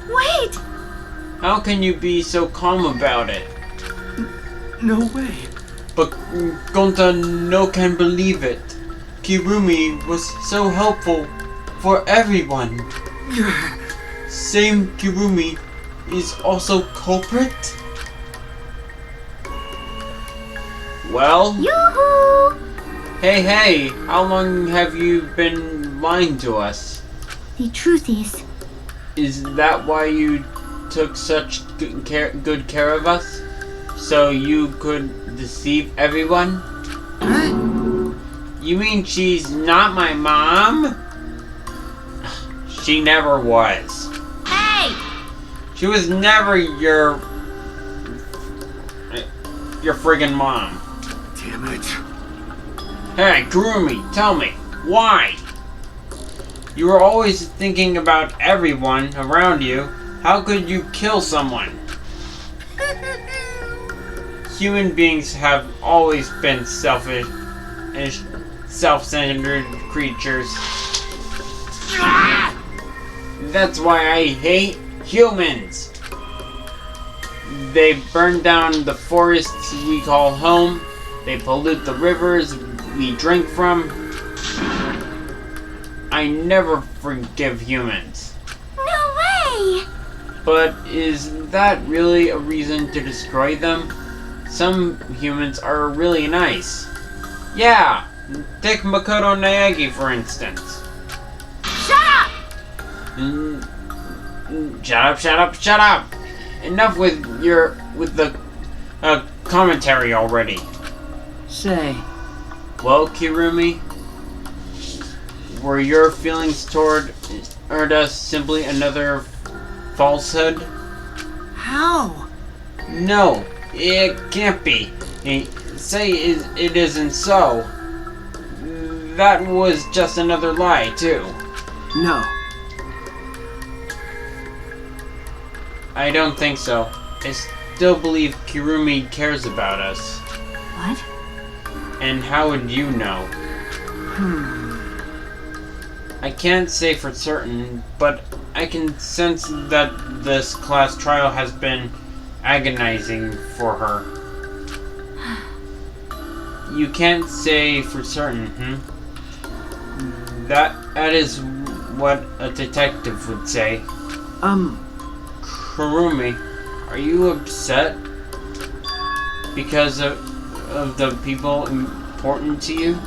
Wait! How can you be so calm about it? No way. But Gonta no can believe it. Kirumi was so helpful for everyone. Same Kirumi is also culprit? Well? Yoo-hoo! Hey, how long have you been lying to us? The truth is that why you took such good care of us? So you could deceive everyone? You mean she's not my mom? She never was. Hey! She was never your friggin' mom. Damn it. Hey, Kurumi, tell me, why? You were always thinking about everyone around you. How could you kill someone? Human beings have always been selfish and self-centered creatures. That's why I hate humans. They burn down the forests we call home. They pollute the rivers we drink from. I never forgive humans. no way! But is that really a reason to destroy them? Some humans are really nice. Yeah, take Makoto Naegi for instance. Shut up! Shut up! Enough with the commentary already. say, Well, Kirumi, were your feelings toward us simply another falsehood? How? No, it can't be. Say it isn't so. That was just another lie, too. No. I don't think so. I still believe Kirumi cares about us. What? And how would you know? I can't say for certain, but I can sense that this class trial has been agonizing for her. You can't say for certain, That is what a detective would say. Kurumi, are you upset? Because of the people important to you?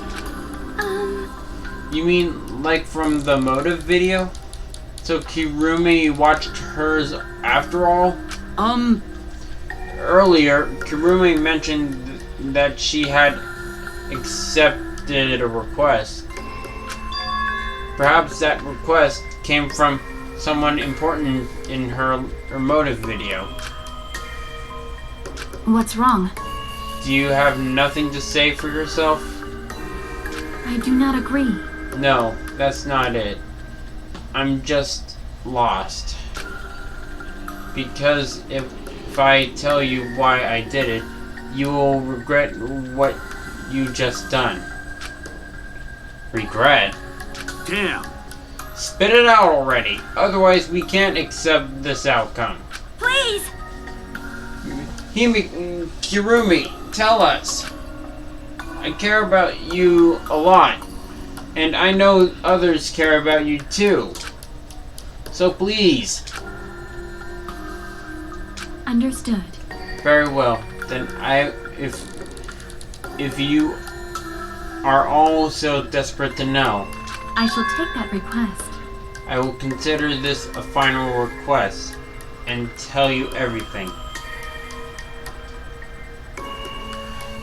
You mean like from the motive video? So Kirumi watched hers after all? Earlier, Kirumi mentioned that she had accepted a request. Perhaps that request came from someone important in her motive video. What's wrong? Do you have nothing to say for yourself? I do not agree. No, that's not it. I'm just lost. Because if I tell you why I did it, you will regret what you just done. Regret? Damn. Spit it out already, otherwise we can't accept this outcome. Please! Kirumi, tell us. I care about you a lot, and I know others care about you too. So please. Understood. Very well. Then if you are all so desperate to know, I shall take that request. I will consider this a final request and tell you everything.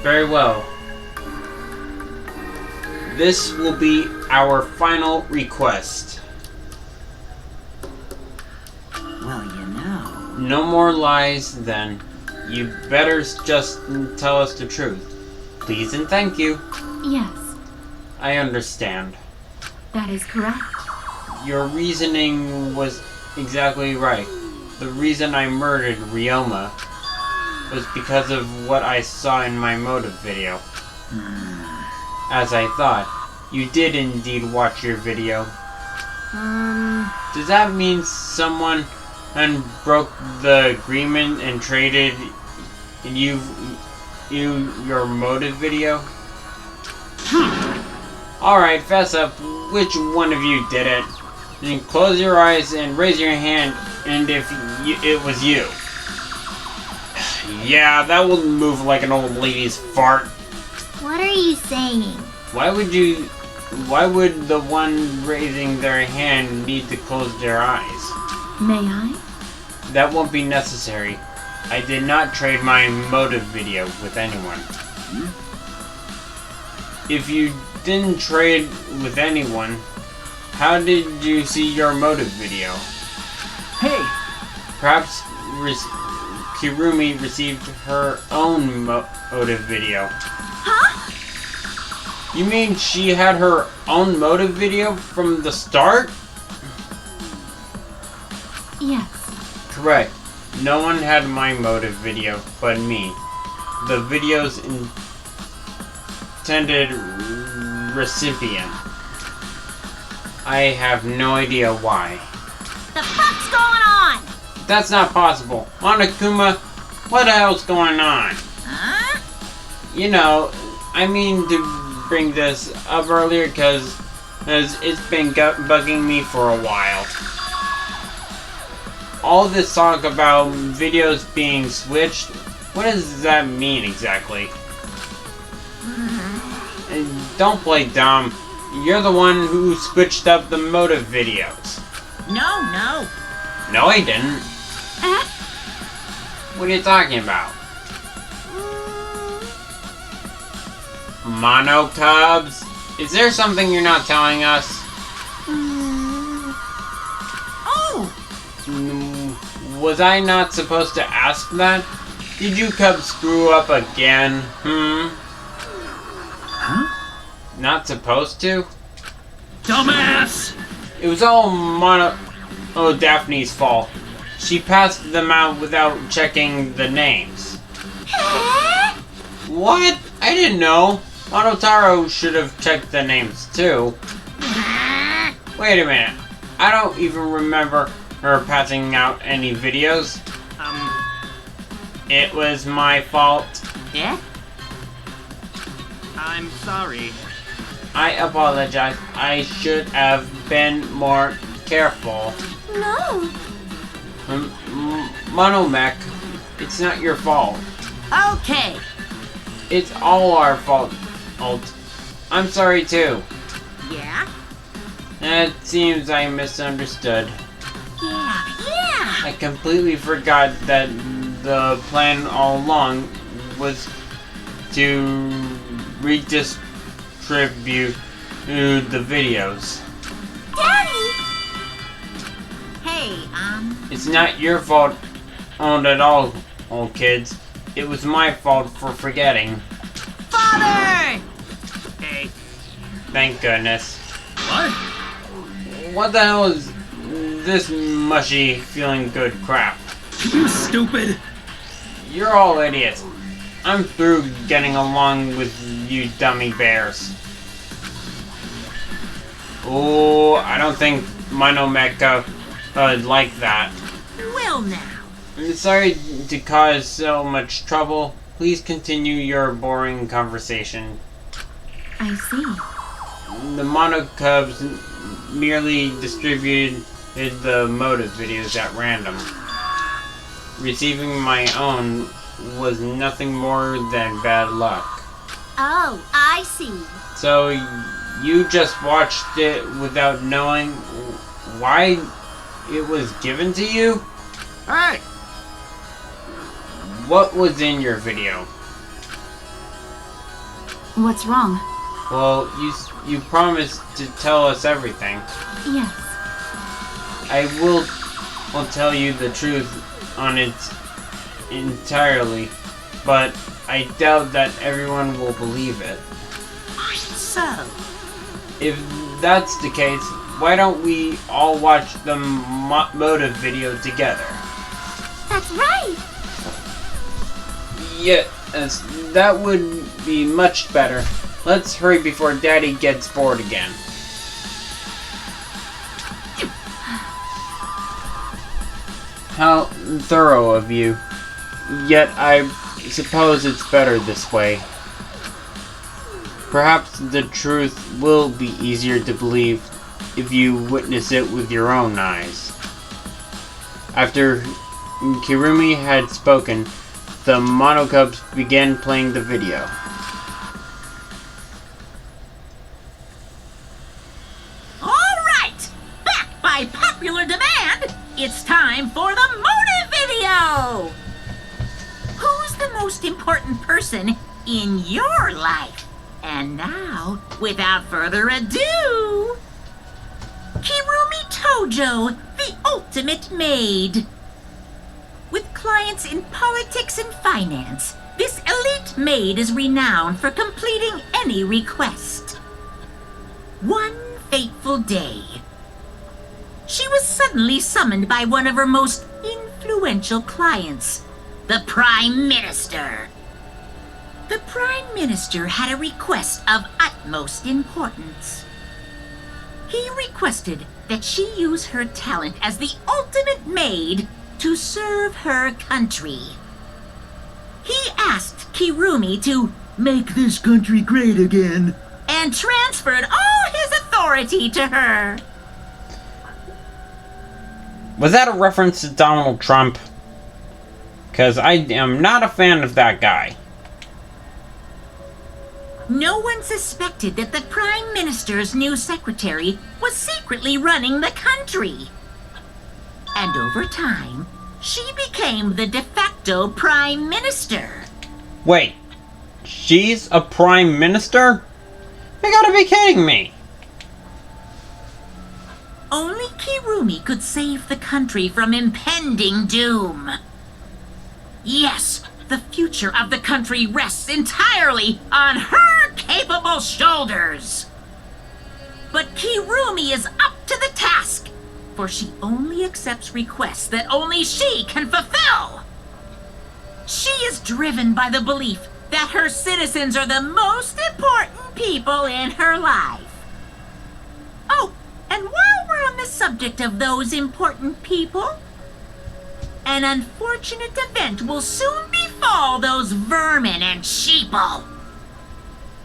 Very well. This will be our final request. Well, you know. No more lies, then. You better just tell us the truth. Please and thank you. Yes, I understand. that is correct. Your reasoning was exactly right. The reason I murdered Ryoma was because of what I saw in my motive video. As I thought, you did indeed watch your video. Does that mean someone broke the agreement and traded you your motive video? Alright, fess up. Which one of you did it? Then close your eyes and raise your hand, and if it was you. Yeah, that will move like an old lady's fart. What are you saying? Why would the one raising their hand need to close their eyes? May I? That won't be necessary. I did not trade my motive video with anyone. If you didn't trade with anyone, how did you see your motive video? Hey! Perhaps Kirumi received her own motive video. Huh? You mean she had her own motive video from the start? Yes. Correct. No one had my motive video but me. The video's intended recipient. I have no idea why. The fuck's going on? That's not possible. Monokuma, what the hell's going on? Huh? You know, I mean to bring this up earlier because it's been bugging me for a while. All this talk about videos being switched, what does that mean exactly? And don't play dumb. You're the one who switched up the motive videos. No. No, I didn't. What are you talking about? Mono Cubs? Is there something you're not telling us? Oh! Was I not supposed to ask that? Did you cubs screw up again? Huh? Not supposed to? Dumbass! It was all Daphne's fault. She passed them out without checking the names. What? I didn't know. Monotaro should have checked the names too. Wait a minute. I don't even remember her passing out any videos. It was my fault. Yeah? I'm sorry. I apologize. I should have been more careful. No. Monomech, it's not your fault. Okay. It's all our fault. I'm sorry too. Yeah? It seems I misunderstood. Yeah. I completely forgot that the plan all along was to redistribute the videos. Daddy! Hey, It's not your fault at all, old kids. It was my fault for forgetting. Father! Hey. Thank goodness. What? What the hell is this mushy feeling good crap? You stupid! You're all idiots. I'm through getting along with you dummy bears. Oh, I don't think Monomecha would like that. Well now. I'm sorry to cause so much trouble. Please continue your boring conversation. I see. The Mono Cubs merely distributed the motive videos at random. Receiving my own was nothing more than bad luck. Oh, I see. So you just watched it without knowing why it was given to you? Hey! What was in your video? What's wrong? Well, you promised to tell us everything. Yes. I will tell you the truth on it entirely, but I doubt that everyone will believe it. So, If that's the case, why don't we all watch the motive video together? That's right. Yes, that would be much better. Let's hurry before Daddy gets bored again. How thorough of you. Yet I suppose it's better this way. Perhaps the truth will be easier to believe if you witness it with your own eyes. After Kirumi had spoken, the Monocubs began playing the video. all right! Back by popular demand, it's time for the motive video! Who's the most important person in your life? And now, without further ado, Kirumi Tojo, the ultimate maid. With clients in politics and finance, this elite maid is renowned for completing any request. One fateful day, she was suddenly summoned by one of her most influential clients, the Prime Minister. The Prime Minister had a request of utmost importance. He requested that she use her talent as the ultimate maid to serve her country. He asked Kirumi to Make this country great again. and transferred all his authority to her. Was that a reference to Donald Trump? Because I am not a fan of that guy. No one suspected that the Prime Minister's new secretary was secretly running the country. And over time, she became the de facto Prime Minister. Wait, she's a Prime Minister? You gotta be kidding me! Only Kirumi could save the country from impending doom. Yes, the future of the country rests entirely on her capable shoulders. But Kirumi is up to the task, for she only accepts requests that only she can fulfill. She is driven by the belief that her citizens are the most important people in her life. Oh, and while we're on the subject of those important people, an unfortunate event will soon befall those vermin and sheeple.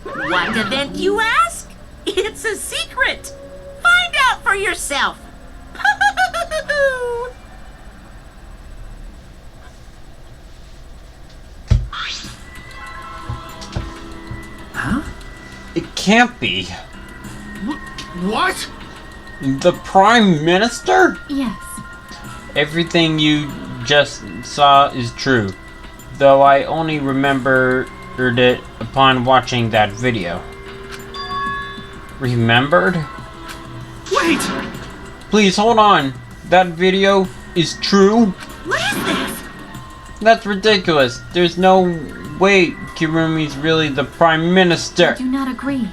What event, you ask? It's a secret. Find out for yourself. Huh? It can't be. What? The Prime Minister? Yes. Everything you just saw is true, though I only remembered it upon watching that video. Remembered? Wait! Please hold on. That video is true? What is this? That's ridiculous. There's no way Kirumi's really the Prime Minister. I do not agree.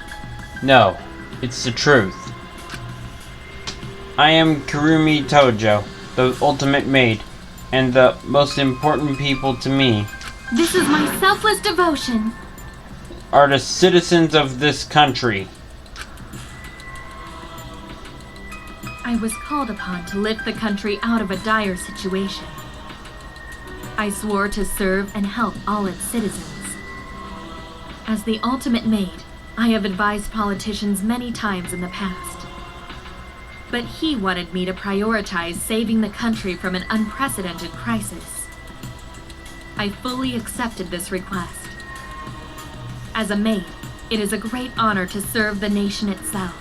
No, it's the truth. I am Kirumi Tojo, the ultimate maid, and the most important people to me This is my selfless devotion. Are the citizens of this country. I was called upon to lift the country out of a dire situation. I swore to serve and help all its citizens. As the ultimate maid, I have advised politicians many times in the past. But he wanted me to prioritize saving the country from an unprecedented crisis. I fully accepted this request. As a maid, it is a great honor to serve the nation itself.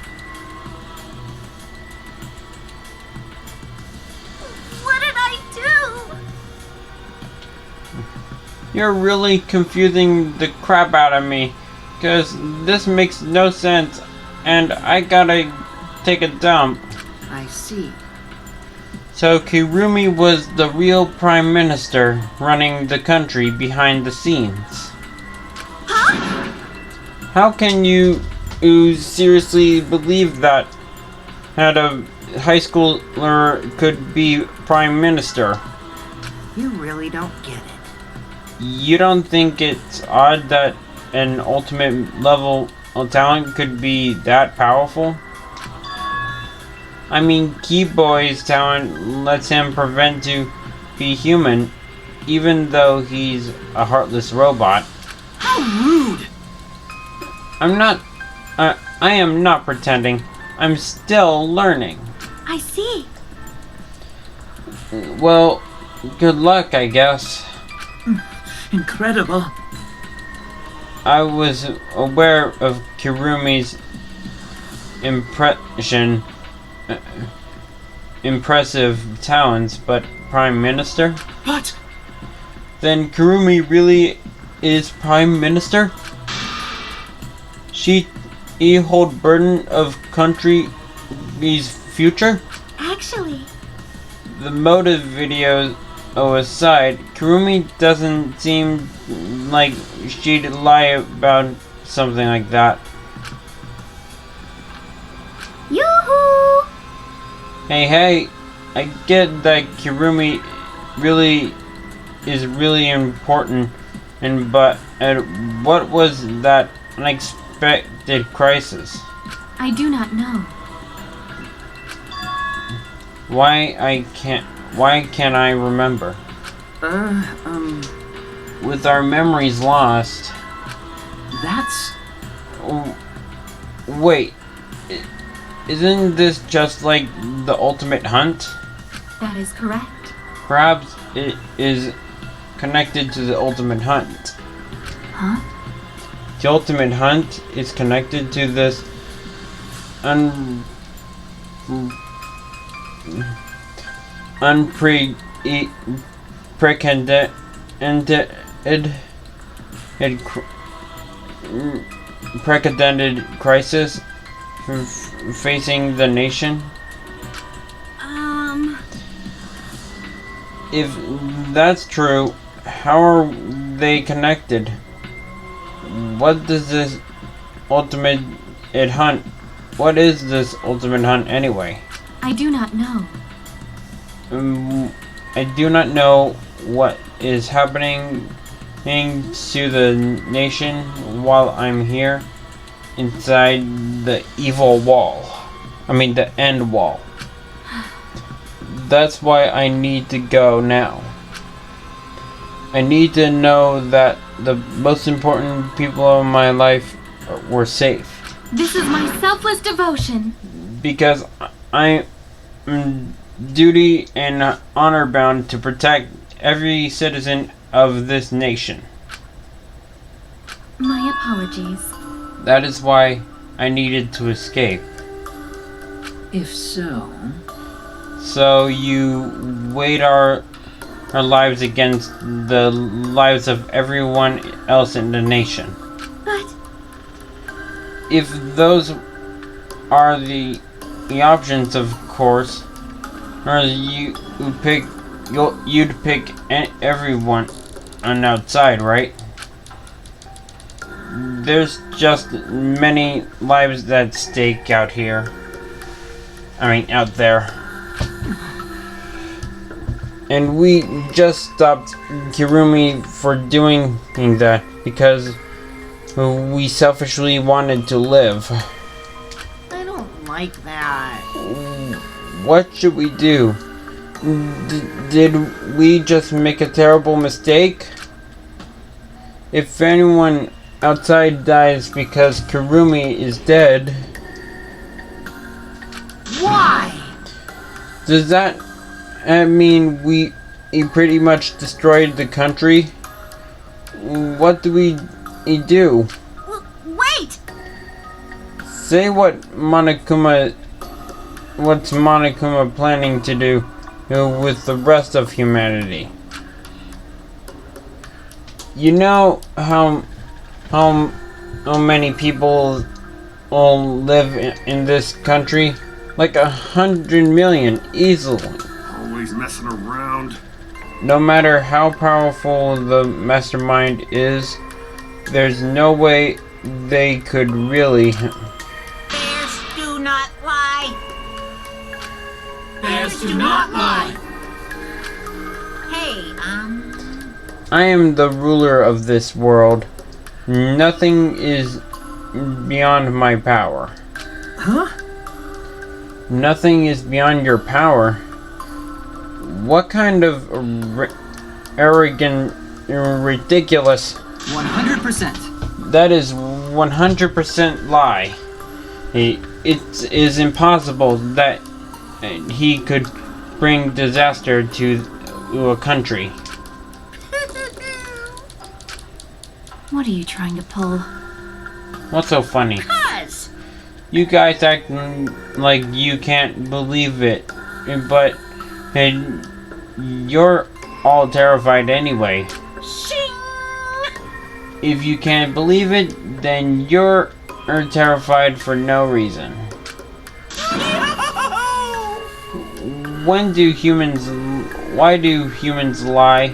What did I do? You're really confusing the crap out of me, because this makes no sense, and I gotta take a dump. I see. So Kirumi was the real Prime Minister running the country behind the scenes. Huh? How can you seriously believe that a high schooler could be Prime Minister? You really don't get it. You don't think it's odd that an ultimate level of talent could be that powerful? I mean, Keyboy's talent lets him prevent to be human, even though he's a heartless robot. How rude! I am not pretending. I'm still learning. I see. Well, good luck, I guess. Incredible. I was aware of Kirumi's impressive talents, but Prime Minister? What? Then Kirumi really is Prime Minister? She hold burden of country's future? Actually, The motive video aside, Kirumi doesn't seem like she'd lie about something like that. yoo-hoo! Hey, I get that Kirumi is really important, but what was that unexpected crisis? I do not know. Why can't I remember? With our memories lost. That's... Wait, isn't this just like the ultimate hunt? That is correct. Perhaps it is connected to the ultimate hunt. Huh? The ultimate hunt is connected to this unprecedented crisis facing the nation. If that's true, how are they connected? What does this ultimate hunt? What is this ultimate hunt anyway? I do not know. I do not know what is happening to the nation while I'm here inside the evil wall. I mean the end wall. That's why I need to go now. I need to know that the most important people in my life were safe. This is my selfless devotion. Because I am duty and honor bound to protect every citizen of this nation. My apologies. That is why I needed to escape. If so... So you weighed our lives against the lives of everyone else in the nation. But If those are the options, of course, or you'd pick everyone on outside, right? There's just many lives at stake out here. I mean, out there. And we just stopped Kirumi for doing that because we selfishly wanted to live. I don't like that. What should we do? Did we just make a terrible mistake? If anyone outside dies because Kirumi is dead... Why? Does that mean we pretty much destroyed the country? What do we do? Wait! Say what's Monokuma planning to do with the rest of humanity? You know how many people live in this country? Like 100 million, easily. Always messing around. No matter how powerful the mastermind is, there's no way they could really... Bears do not lie. Bears do not lie. Hey, I am the ruler of this world. Nothing is beyond my power. Huh? Nothing is beyond your power. What kind of arrogant, ridiculous... 100%. That is 100% lie. It is impossible that he could bring disaster to a country. What are you trying to pull? What's so funny? cuz. You guys act like you can't believe it, but you're all terrified anyway. Shing! If you can't believe it, then you're terrified for no reason. Why do humans lie?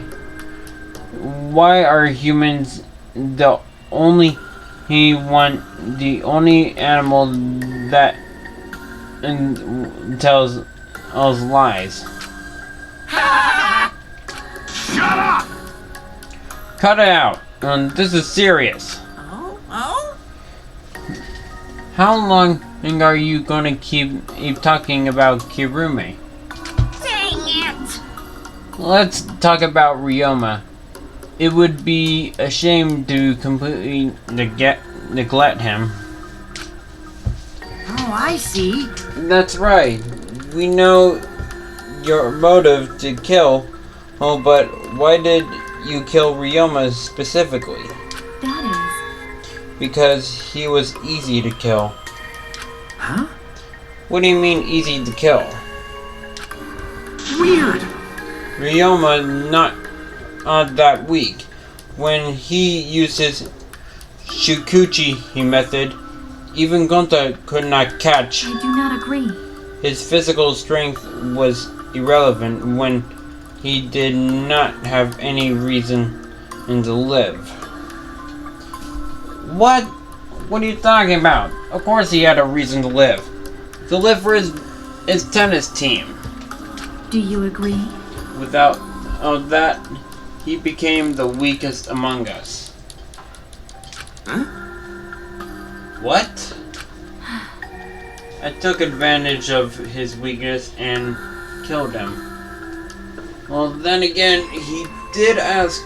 Why are humans the only animal that tells us lies? Shut up! Cut it out. This is serious. Oh? How long are you gonna keep talking about Kirumi? Dang it! Let's talk about Ryoma. It would be a shame to completely neglect him. Oh, I see. That's right. We know your motive to kill. Oh, but why did you kill Ryoma specifically? That Because he was easy to kill. Huh? What do you mean easy to kill? Weird. Ryoma not that weak. When he used his Shukuchi method, even Gonta could not catch. I do not agree. His physical strength was irrelevant when he did not have any reason to live. What? What are you talking about? Of course he had a reason to live. To live for his tennis team. Do you agree? Without that, he became the weakest among us. Huh? What? I took advantage of his weakness and killed him. Well, then again, he did ask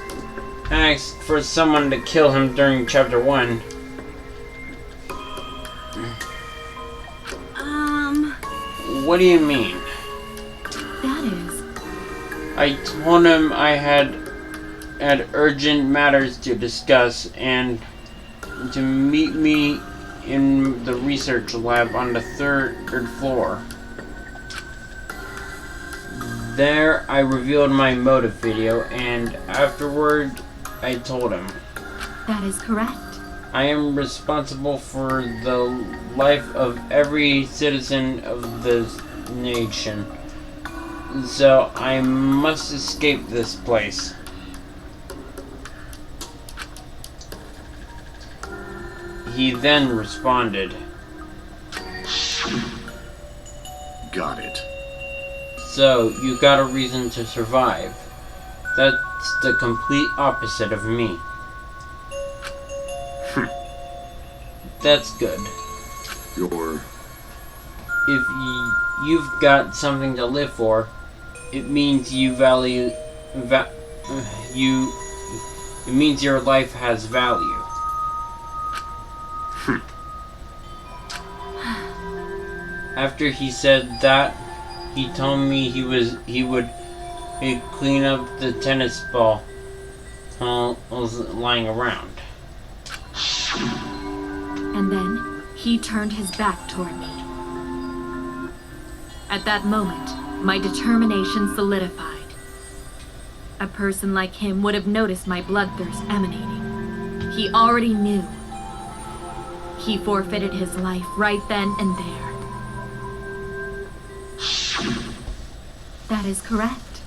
for someone to kill him during chapter 1. What do you mean? That is... I told him I had urgent matters to discuss and to meet me in the research lab on the third floor. There, I revealed my motive video, and afterward, I told him. That is correct. I am responsible for the life of every citizen of this nation, so I must escape this place. He then responded. Got it. So, you got a reason to survive. That's the complete opposite of me. That's good. If you've got something to live for, it means you value... It means your life has value. After he said that, he told me he would clean up the tennis ball was lying around. And then he turned his back toward me. At that moment, my determination solidified. A person like him would have noticed my bloodthirst emanating. He already knew. He forfeited his life right then and there. That is correct.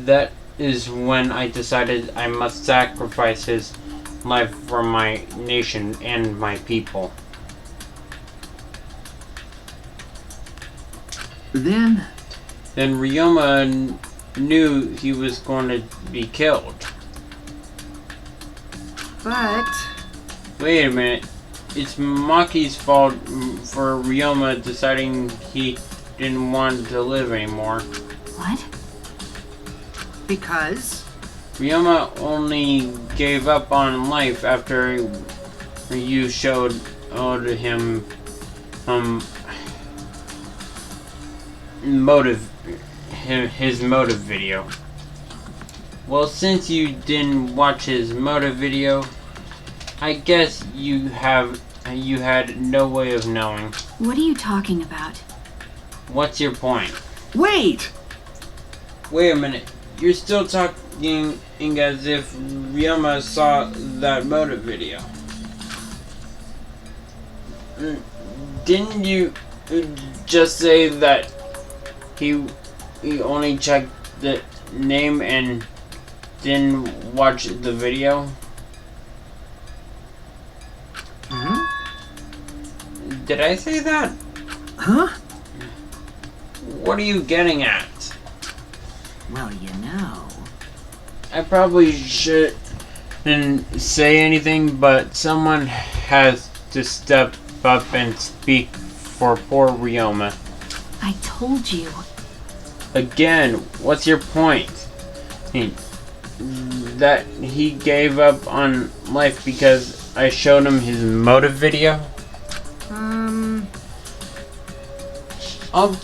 That is when I decided I must sacrifice his life for my nation and my people. Then Ryoma knew he was going to be killed. But... Wait a minute. It's Maki's fault for Ryoma deciding he didn't want to live anymore. What? Because? Ryoma only gave up on life after you showed him his motive video. Well, since you didn't watch his motive video, I guess you had no way of knowing. What are you talking about? What's your point? Wait! Wait a minute. You're still talking as if Ryoma saw that motive video. Didn't you just say that he only checked the name and didn't watch the video? Did I say that? Huh? What are you getting at? Well, you know... I probably shouldn't say anything, but someone has to step up and speak for poor Ryoma. I told you. Again, what's your point? That he gave up on life because I showed him his motive video? I'll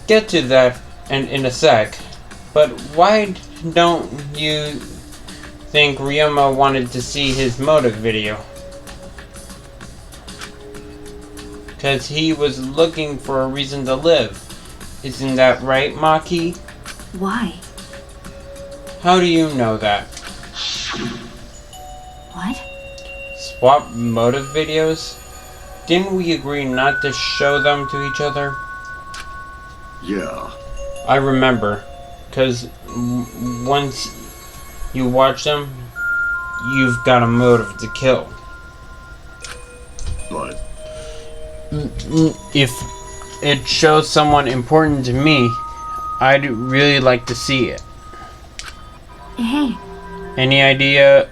get to that in a sec, but why don't you think Ryoma wanted to see his motive video? Because he was looking for a reason to live. Isn't that right, Maki? Why? How do you know that? What? Swap motive videos? Didn't we agree not to show them to each other? Yeah. I remember, because once you watch them, you've got a motive to kill. But if it shows someone important to me, I'd really like to see it. Hey. Any idea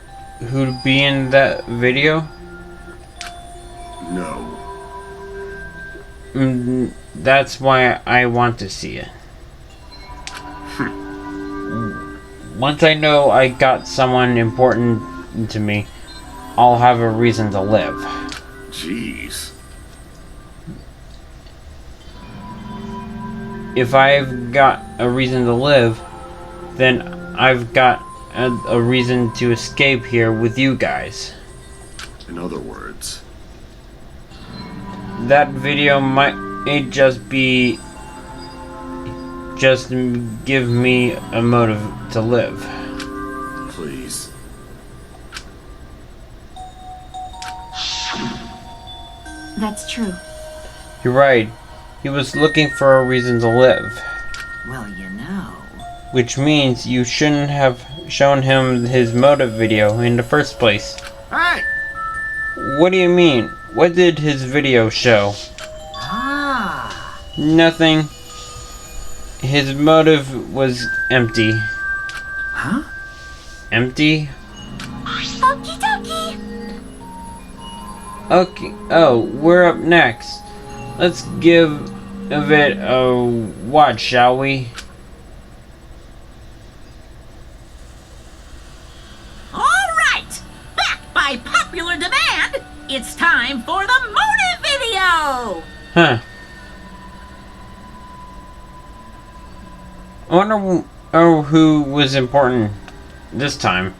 who'd be in that video? no. That's why I want to see it. Once I know I got someone important to me, I'll have a reason to live. Jeez. If I've got a reason to live, then I've got a reason to escape here with you guys. In other words, that video might just give me a motive to live. please. That's true. You're right. He was looking for a reason to live. Well, you know... Which means you shouldn't have shown him his motive video in the first place. Hey! What do you mean? What did his video show? Ah... Nothing. his motive was empty. Huh? Empty? Okie dokie. Okay, oh, we're up next. Let's give it a watch, shall we? All right! Back by popular demand, it's time for the motive video! Huh. I wonder who was important this time.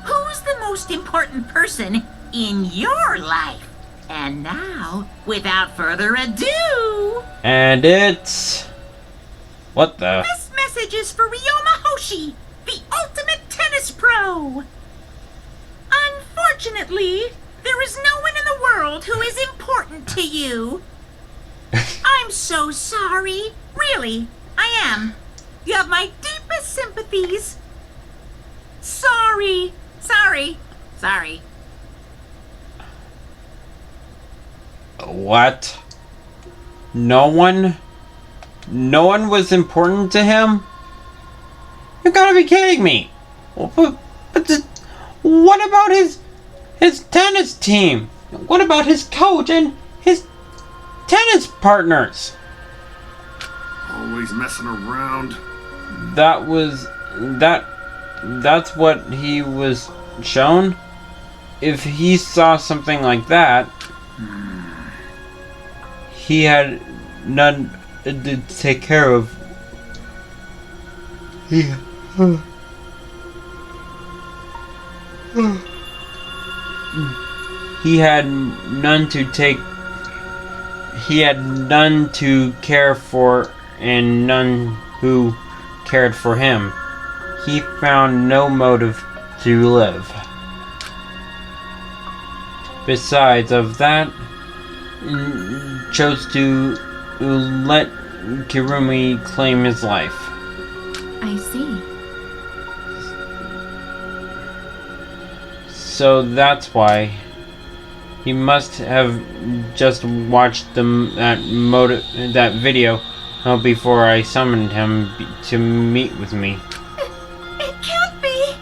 Who's the most important person in your life? And now, without further ado, And it's... What the? this message is for Ryoma Hoshi, the ultimate tennis pro. Unfortunately, there is no one in the world who is important to you. I'm so sorry. Really, I am. You have my deepest sympathies. Sorry. What? No one? No one was important to him? You gotta be kidding me! What about his tennis team? What about his coach and his tennis partners? Always messing around. That's what he was shown? If he saw something like that, he had none to take care of. He had none to care for, and none who cared for him. He found no motive to live. Besides of that, chose to let Kirumi claim his life. I see. So that's why he must have just watched that video before I summoned him to meet with me. It can't be.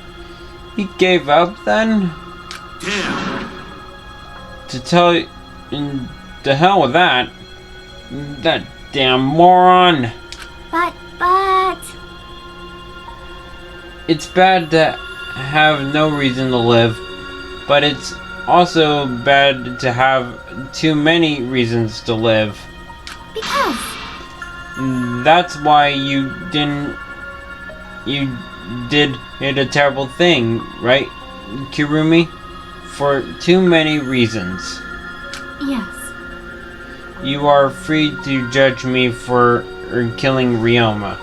He gave up then? Damn. To tell you, the hell with that. That damn moron. But... It's bad to have no reason to live, but it's also bad to have too many reasons to live. Because... That's why you did a terrible thing, right, Kirumi? For too many reasons. Yes. You are free to judge me for killing Ryoma.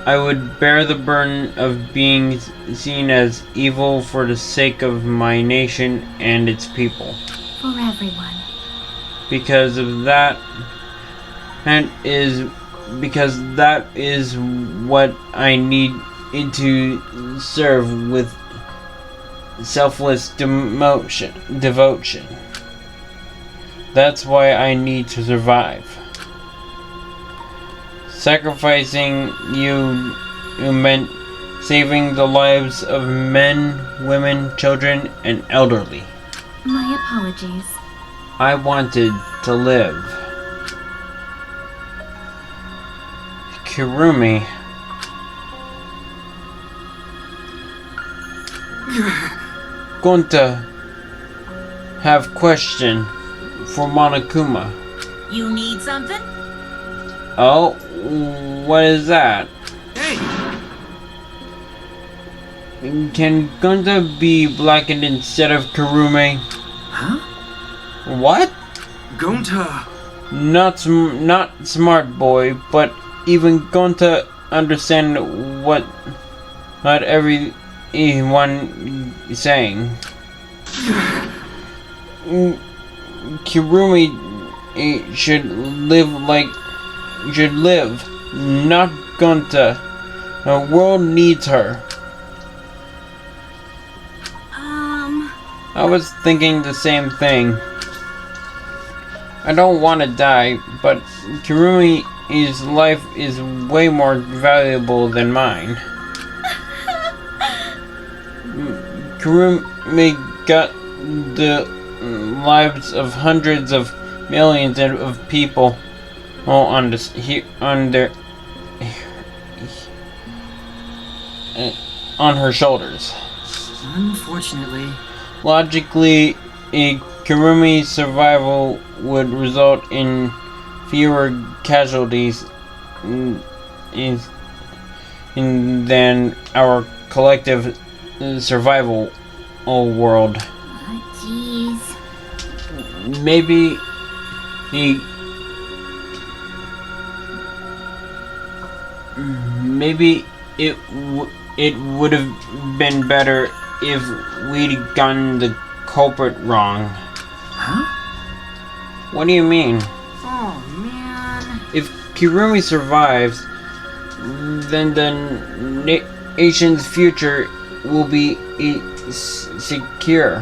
I would bear the burden of being seen as evil for the sake of my nation and its people. For everyone. Because that is what I need to serve with selfless devotion. That's why I need to survive. Sacrificing you meant saving the lives of men, women, children, and elderly. My apologies. I wanted to live. Kirumi. Going to have question for Monokuma. You need something? Oh, what is that? Hey! Can Gunta be blackened instead of Kirumi? Huh? What? Gonta. Not smart boy, but even Gunta understand what everyone is saying. Kirumi should live, not Gunta. The world needs her. I was thinking the same thing. I don't want to die, but Kirumi his life is way more valuable than mine. Kurumi got the lives of hundreds of millions of people on her shoulders. Unfortunately. Logically, Kurumi's survival would result in fewer casualties than our collective survival world. Jeez. Maybe it would have been better if we'd gotten the culprit wrong. Huh? What do you mean? Oh, man. If Kurumi survives, then the nation's future will be secure.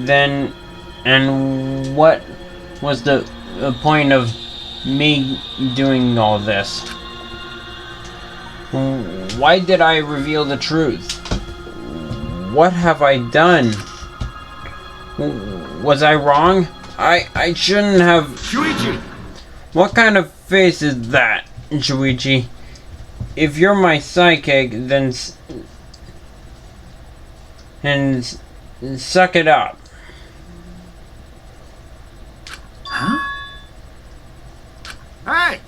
Then, and what was the point of me doing all this? Why did I reveal the truth? What have I done? Was I wrong? I shouldn't have... Shuichi! What kind of face is that, Shuichi? If you're my psychic, then suck it up. Huh? Hey!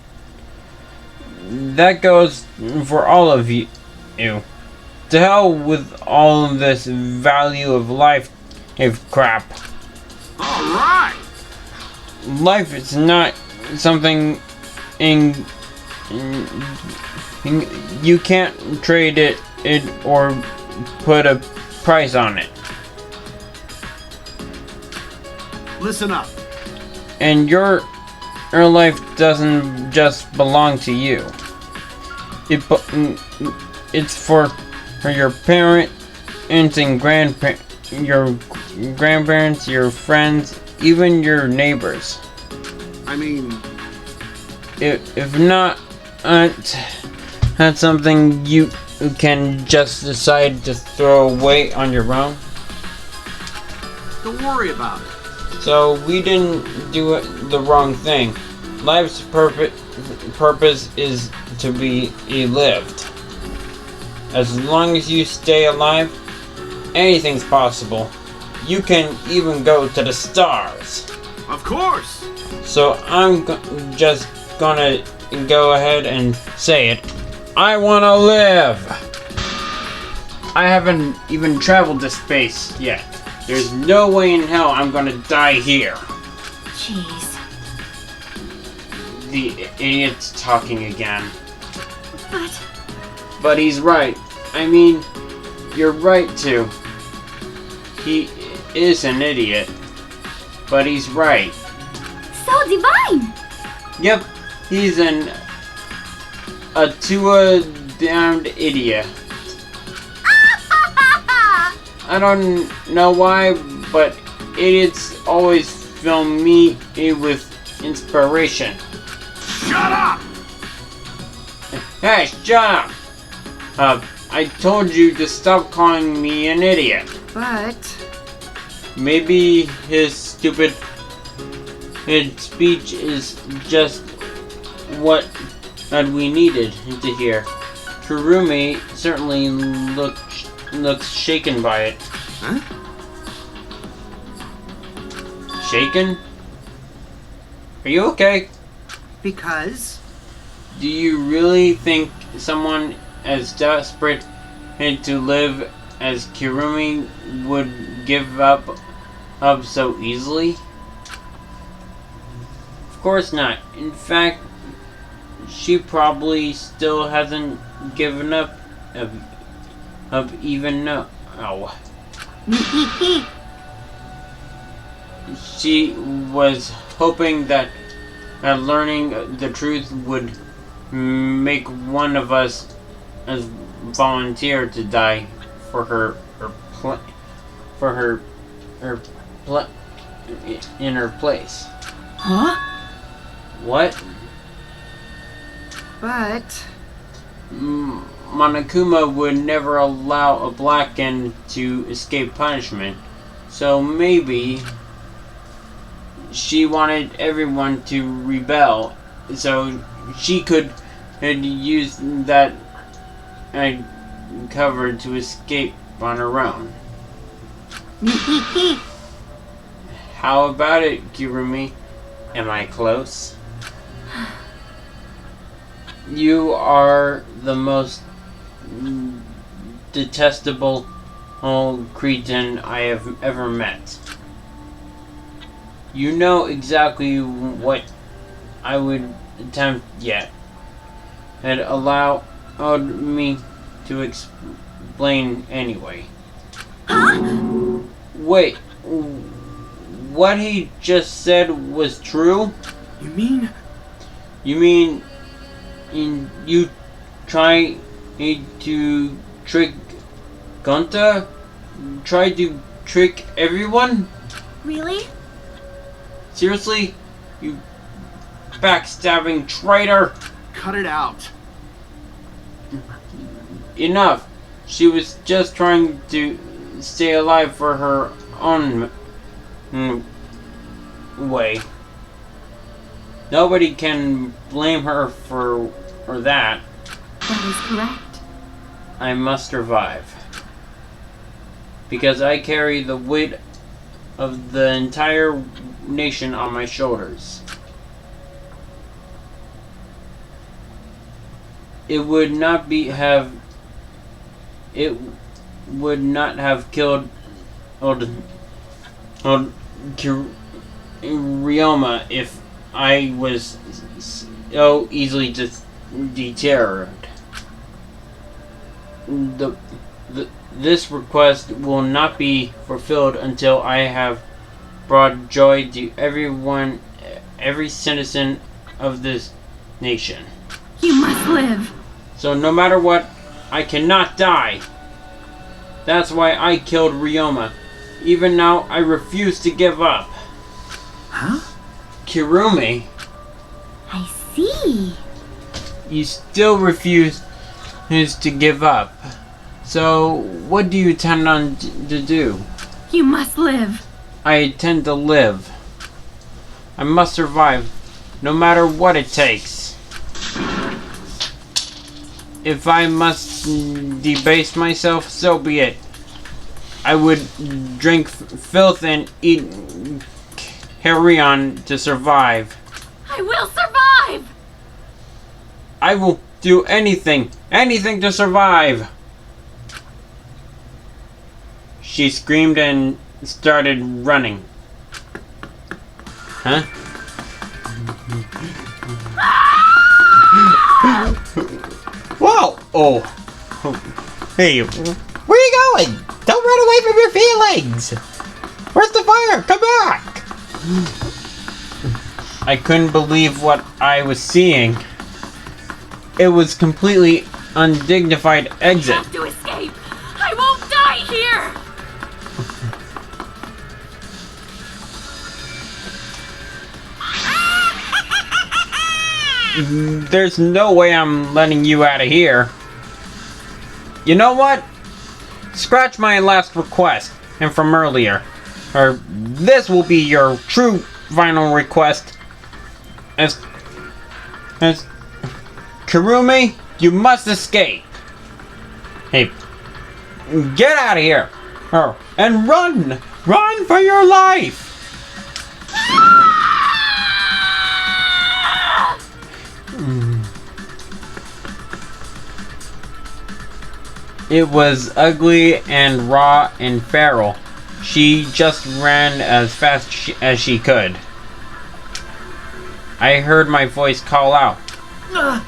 That goes for all of you. To hell with all of this value of life crap. Alright! Life is not something you can't trade it or put a price on it. Listen up. And your life doesn't just belong to you. It's for your parents and your grandparents, your friends, even your neighbors. I mean... If not, that's something you can just decide to throw away on your own. Don't worry about it. So we didn't do the wrong thing. Life's purpose is to be lived. As long as you stay alive, anything's possible. You can even go to the stars. Of course! So I'm just gonna go ahead and say it. I wanna live! I haven't even traveled to space yet. There's no way in hell I'm gonna die here. Jeez. The idiot's talking again. But But he's right. I mean, you're right too. He is an idiot. But he's right. So divine! Yep, he's a damned idiot. I don't know why, but idiots always fill me with inspiration. Shut up! Hey, shut up! I told you to stop calling me an idiot. But Maybe his stupid speech is just what we needed to hear. Kurumi certainly looks shaken by it. Huh? Shaken? Are you okay? because Do you really think someone as desperate to live as Kurumi would give up so easily? Of course not. In fact, she probably still hasn't given up even now. She was hoping that learning the truth would make one of us as volunteer to die for her in her place. Huh? What? But Monokuma would never allow a Blacken to escape punishment, so maybe she wanted everyone to rebel, so she could use that cover to escape on her own. How about it, Kirumi? Am I close? You are the most detestable cretin I have ever met. You know exactly what I would attempt yet, and allowed me to explain anyway. Huh? Wait, what he just said was true? You mean you try to trick Gunta? Try to trick everyone? Really? Seriously? You backstabbing traitor! Cut it out. Enough. She was just trying to stay alive for her own way. Nobody can blame her for that. That is correct. I must survive. Because I carry the weight of the entire nation on my shoulders. It would not have killed Ryoma if I was so easily deterred. This request will not be fulfilled until I have brought joy to everyone, every citizen of this nation. You must live. So no matter what, I cannot die. That's why I killed Ryoma. Even now, I refuse to give up. Huh? Kirumi, I see. you still refuse to give up. So, what do you intend on to do? You must live. I intend to live. I must survive, no matter what it takes. If I must debase myself, so be it. I would drink filth and eat carrion to survive. I will survive! I will do anything to survive. She screamed and started running. Huh? Whoa! Oh. Hey, where are you going? Don't run away from your feelings! Where's the fire? Come back! I couldn't believe what I was seeing. It was completely undignified exit. I have to escape! I won't die here! There's no way I'm letting you out of here. You know what? Scratch my last request, and from earlier. Or this will be your true final request. As Kirumi, you must escape. Hey, get out of here. And run! Run for your life! It was ugly and raw and feral. She just ran as fast as she could. I heard my voice call out. Run!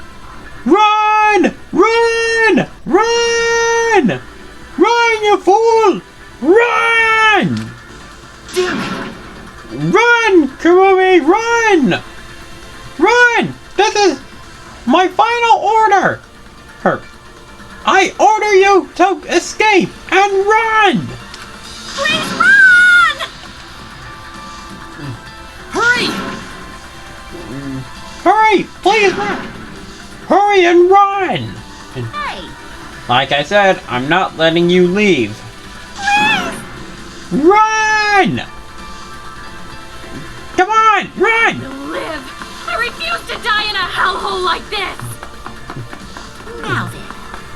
Run! Run! Run, you fool! Run! Damn it! Run, Kirumi, run! Run! This is my final order! I order you to escape and run! Please run! Hurry! Hurry! Please run! Hurry and run! Hey, Like I said, I'm not letting you leave. Run! Come on, run! Live! I refuse to die in a hellhole like this! now then,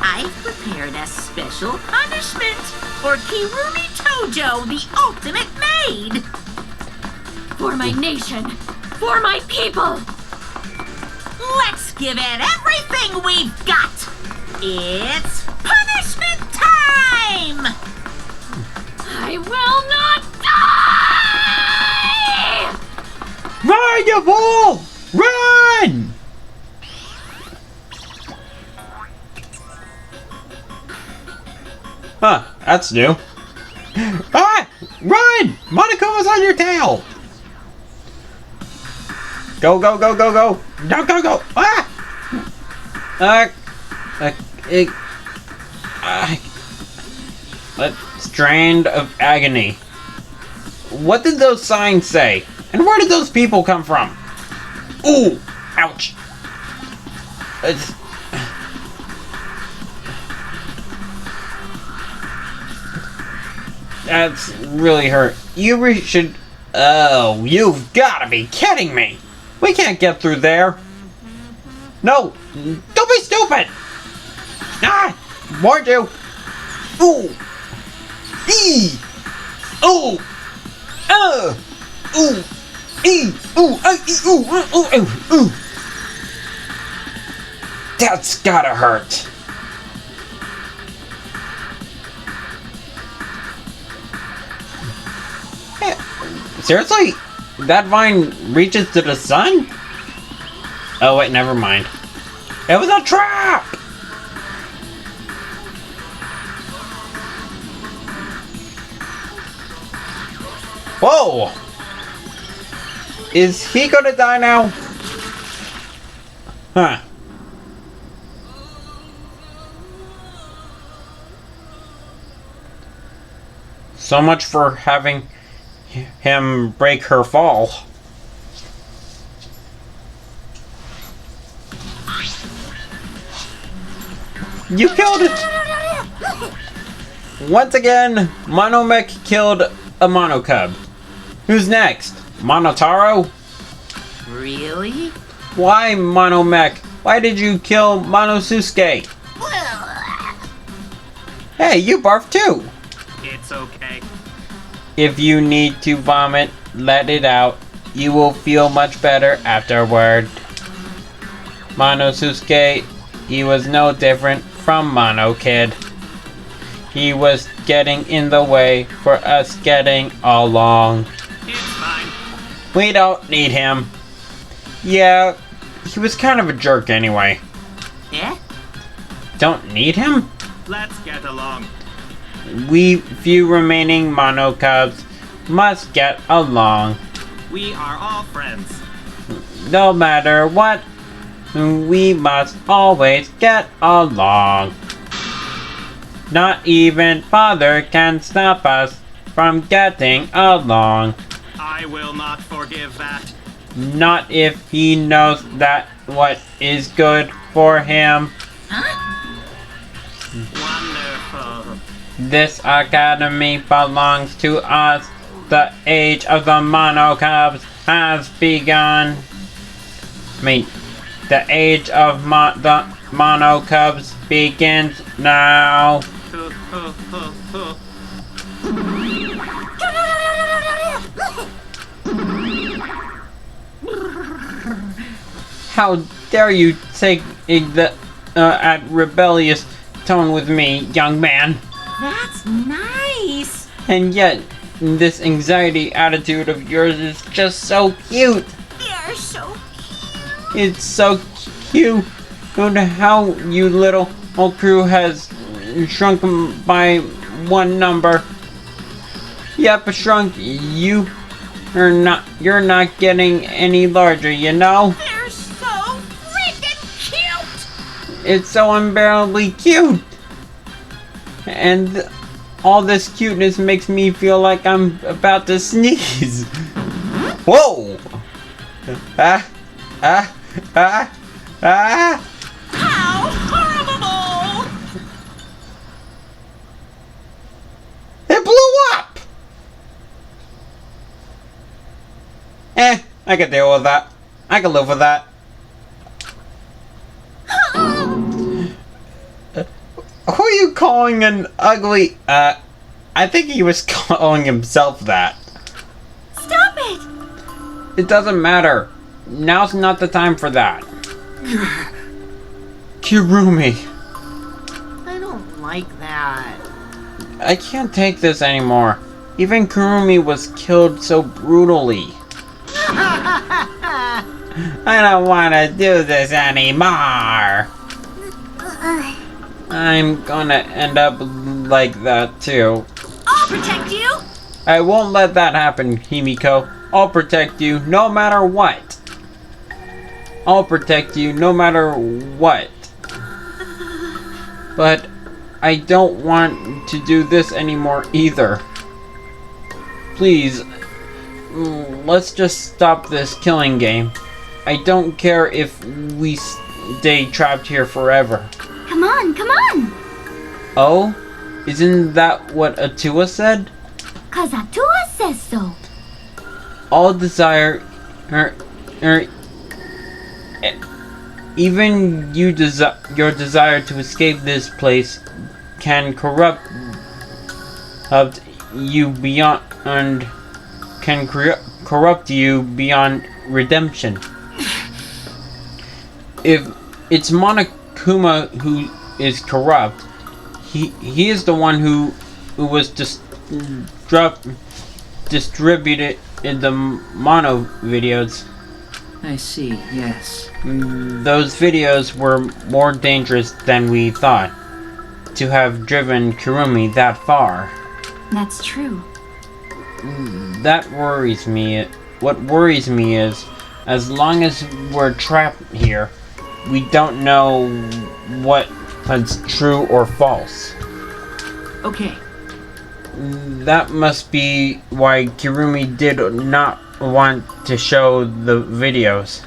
I've prepared a special punishment for Kirumi Tojo, the ultimate maid. For my nation! For my people! Let's give it everything we've got. It's punishment time! I will not die! Run, you fool! Run! Huh, that's new. Ah! Run! Monaco's on your tail! Go, go, go, go, go! No, go, go! Ah! A strand of agony. What did those signs say? And where did those people come from? Ooh! Ouch! That's really hurt. You should... Oh, you've gotta be kidding me! We can't get through there! No! Don't be stupid! Ah! Warned you! Ooh! Ee! Ooh! Ooh! Ee! Ooh! Ee! Ooh! Ooh! Ooh! Ooh! That's gotta hurt! Seriously? That vine reaches to the sun? Oh wait, never mind. It was a trap! Whoa! Is he gonna die now? Huh. So much for having him break her fall. You killed it! Once again, Monomech killed a Mono Cub. Who's next? Monotaro? Really? Why, Monomech? Why did you kill Monosuke? Hey, you barfed too! It's okay. If you need to vomit, let it out. You will feel much better afterward. Monosuke, he was no different from Mono Kid. He was getting in the way for us getting along. It's fine. We don't need him. Yeah, he was kind of a jerk anyway. Eh? Don't need him? Let's get along. We few remaining Mono Cubs must get along. We are all friends. No matter what, we must always get along. Not even Father can stop us from getting along. I will not forgive that. Not if he knows that what is good for him. Wonderful. This academy belongs to us. The age of the Mono Cubs has begun. I mean, the age of the Mono Cubs begins now. How dare you take the at rebellious tone with me, young man? That's nice. And yet, this anxiety attitude of yours is just so cute. You're so It's so cute. And how you little old crew has shrunk by one number. Yep, shrunk. You're not getting any larger, you know? They're so freaking cute. It's so unbearably cute. And all this cuteness makes me feel like I'm about to sneeze. Whoa! Ah! Ah! How horrible! It blew up! I can deal with that. I can live with that. Who are you calling an ugly... I think he was calling himself that. Stop it! It doesn't matter. Now's not the time for that. Kirumi. I don't like that. I can't take this anymore. Even Kirumi was killed so brutally. I don't want to do this anymore. I'm gonna end up like that too. I'll protect you! I won't let that happen, Himiko. I'll protect you no matter what. I'll protect you no matter what. But I don't want to do this anymore either. Please, let's just stop this killing game. I don't care if we stay trapped here forever. Come on, come on! Oh? Isn't that what Atua said? 'Cause Atua says so. All desire... even your desire to escape this place can corrupt you beyond... corrupt you beyond redemption. If it's Monokuma who is corrupt, he is the one who was distributed in the mono videos. I see, yes. Those videos were more dangerous than we thought, to have driven Kirumi that far. That's true. That worries me. What worries me is, as long as we're trapped here, we don't know what's true or false. Okay. That must be why Kirumi did not want to show the videos.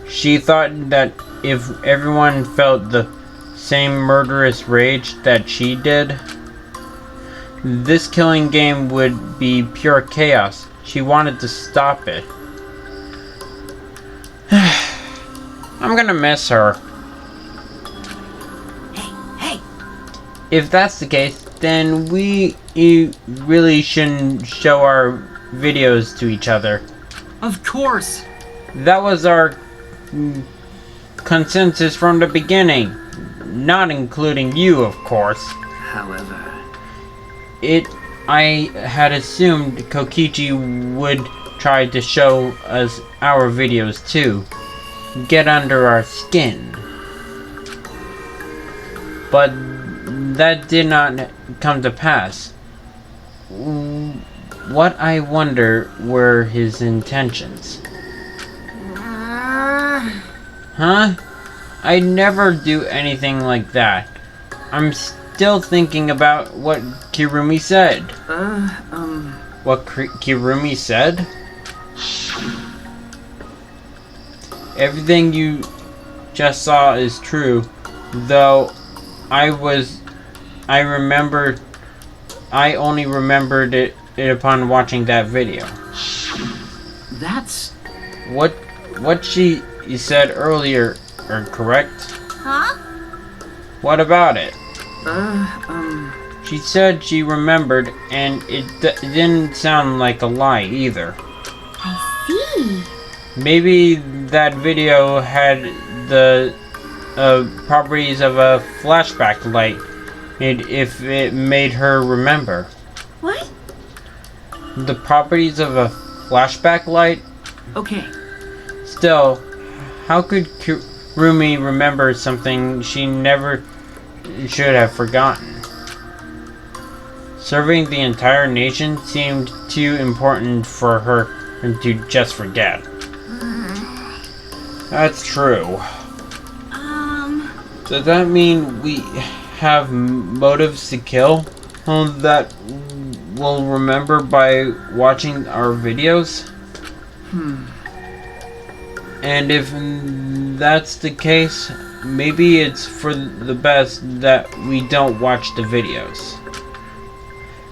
She thought that if everyone felt the same murderous rage that she did, this killing game would be pure chaos. She wanted to stop it. I'm gonna miss her. Hey! If that's the case, then we really shouldn't show our videos to each other. Of course! That was our consensus from the beginning. Not including you, of course. However... I had assumed Kokichi would try to show us our videos too. Get under our skin. But that did not come to pass. What I wonder were his intentions. Huh? I never do anything like that. I'm still thinking about what Kirumi said. What Kirumi said? Everything you just saw is true, though I only remembered it upon watching that video. That's... What she said earlier, correct? Huh? What about it? She said she remembered, and it didn't sound like a lie either. I see. Maybe that video had the properties of a flashback light, if it made her remember. What? The properties of a flashback light? Okay. Still, how could Kirumi remember something she never should have forgotten? Serving the entire nation seemed too important for her to just forget. That's true. Does that mean we have motives to kill that we'll remember by watching our videos? And if that's the case, maybe it's for the best that we don't watch the videos.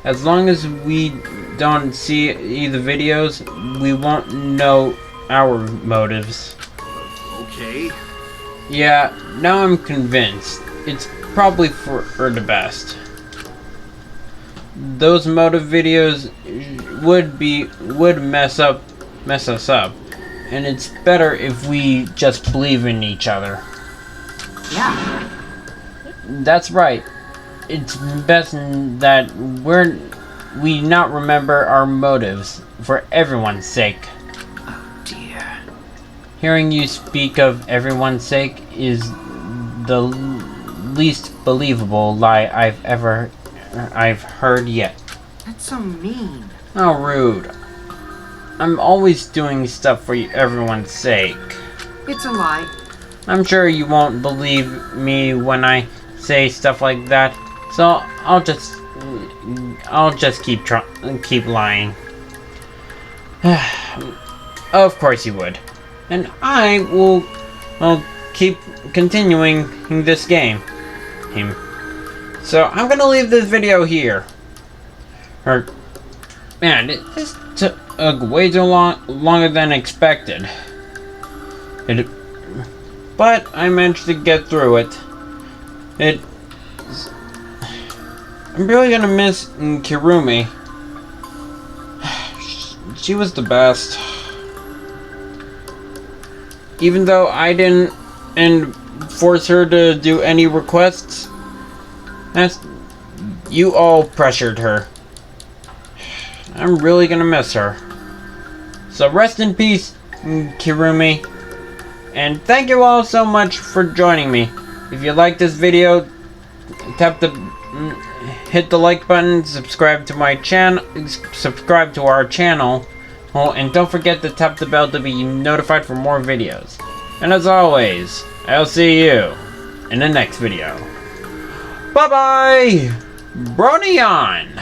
As long as we don't see the videos, we won't know our motives. Okay. Yeah, now I'm convinced. It's probably for the best. Those motive videos would mess us up. And it's better if we just believe in each other. Yeah. That's right. It's best that we not remember our motives for everyone's sake. Oh dear. Hearing you speak of everyone's sake is the least believable lie I've heard yet. That's so mean. How rude. I'm always doing stuff for everyone's sake. It's a lie. I'm sure you won't believe me when I say stuff like that, so I'll just keep lying. Of course you would. And I will keep continuing this game. So I'm gonna leave this video here. Man, this took way too longer than expected. But I managed to get through it. I'm really gonna miss Kirumi. She was the best. Even though I didn't force her to do any requests, you all pressured her. I'm really gonna miss her. So rest in peace, Kirumi. And thank you all so much for joining me. If you like this video, hit the like button, subscribe to our channel, and don't forget to tap the bell to be notified for more videos. And as always, I'll see you in the next video. Bye bye! Bronie on!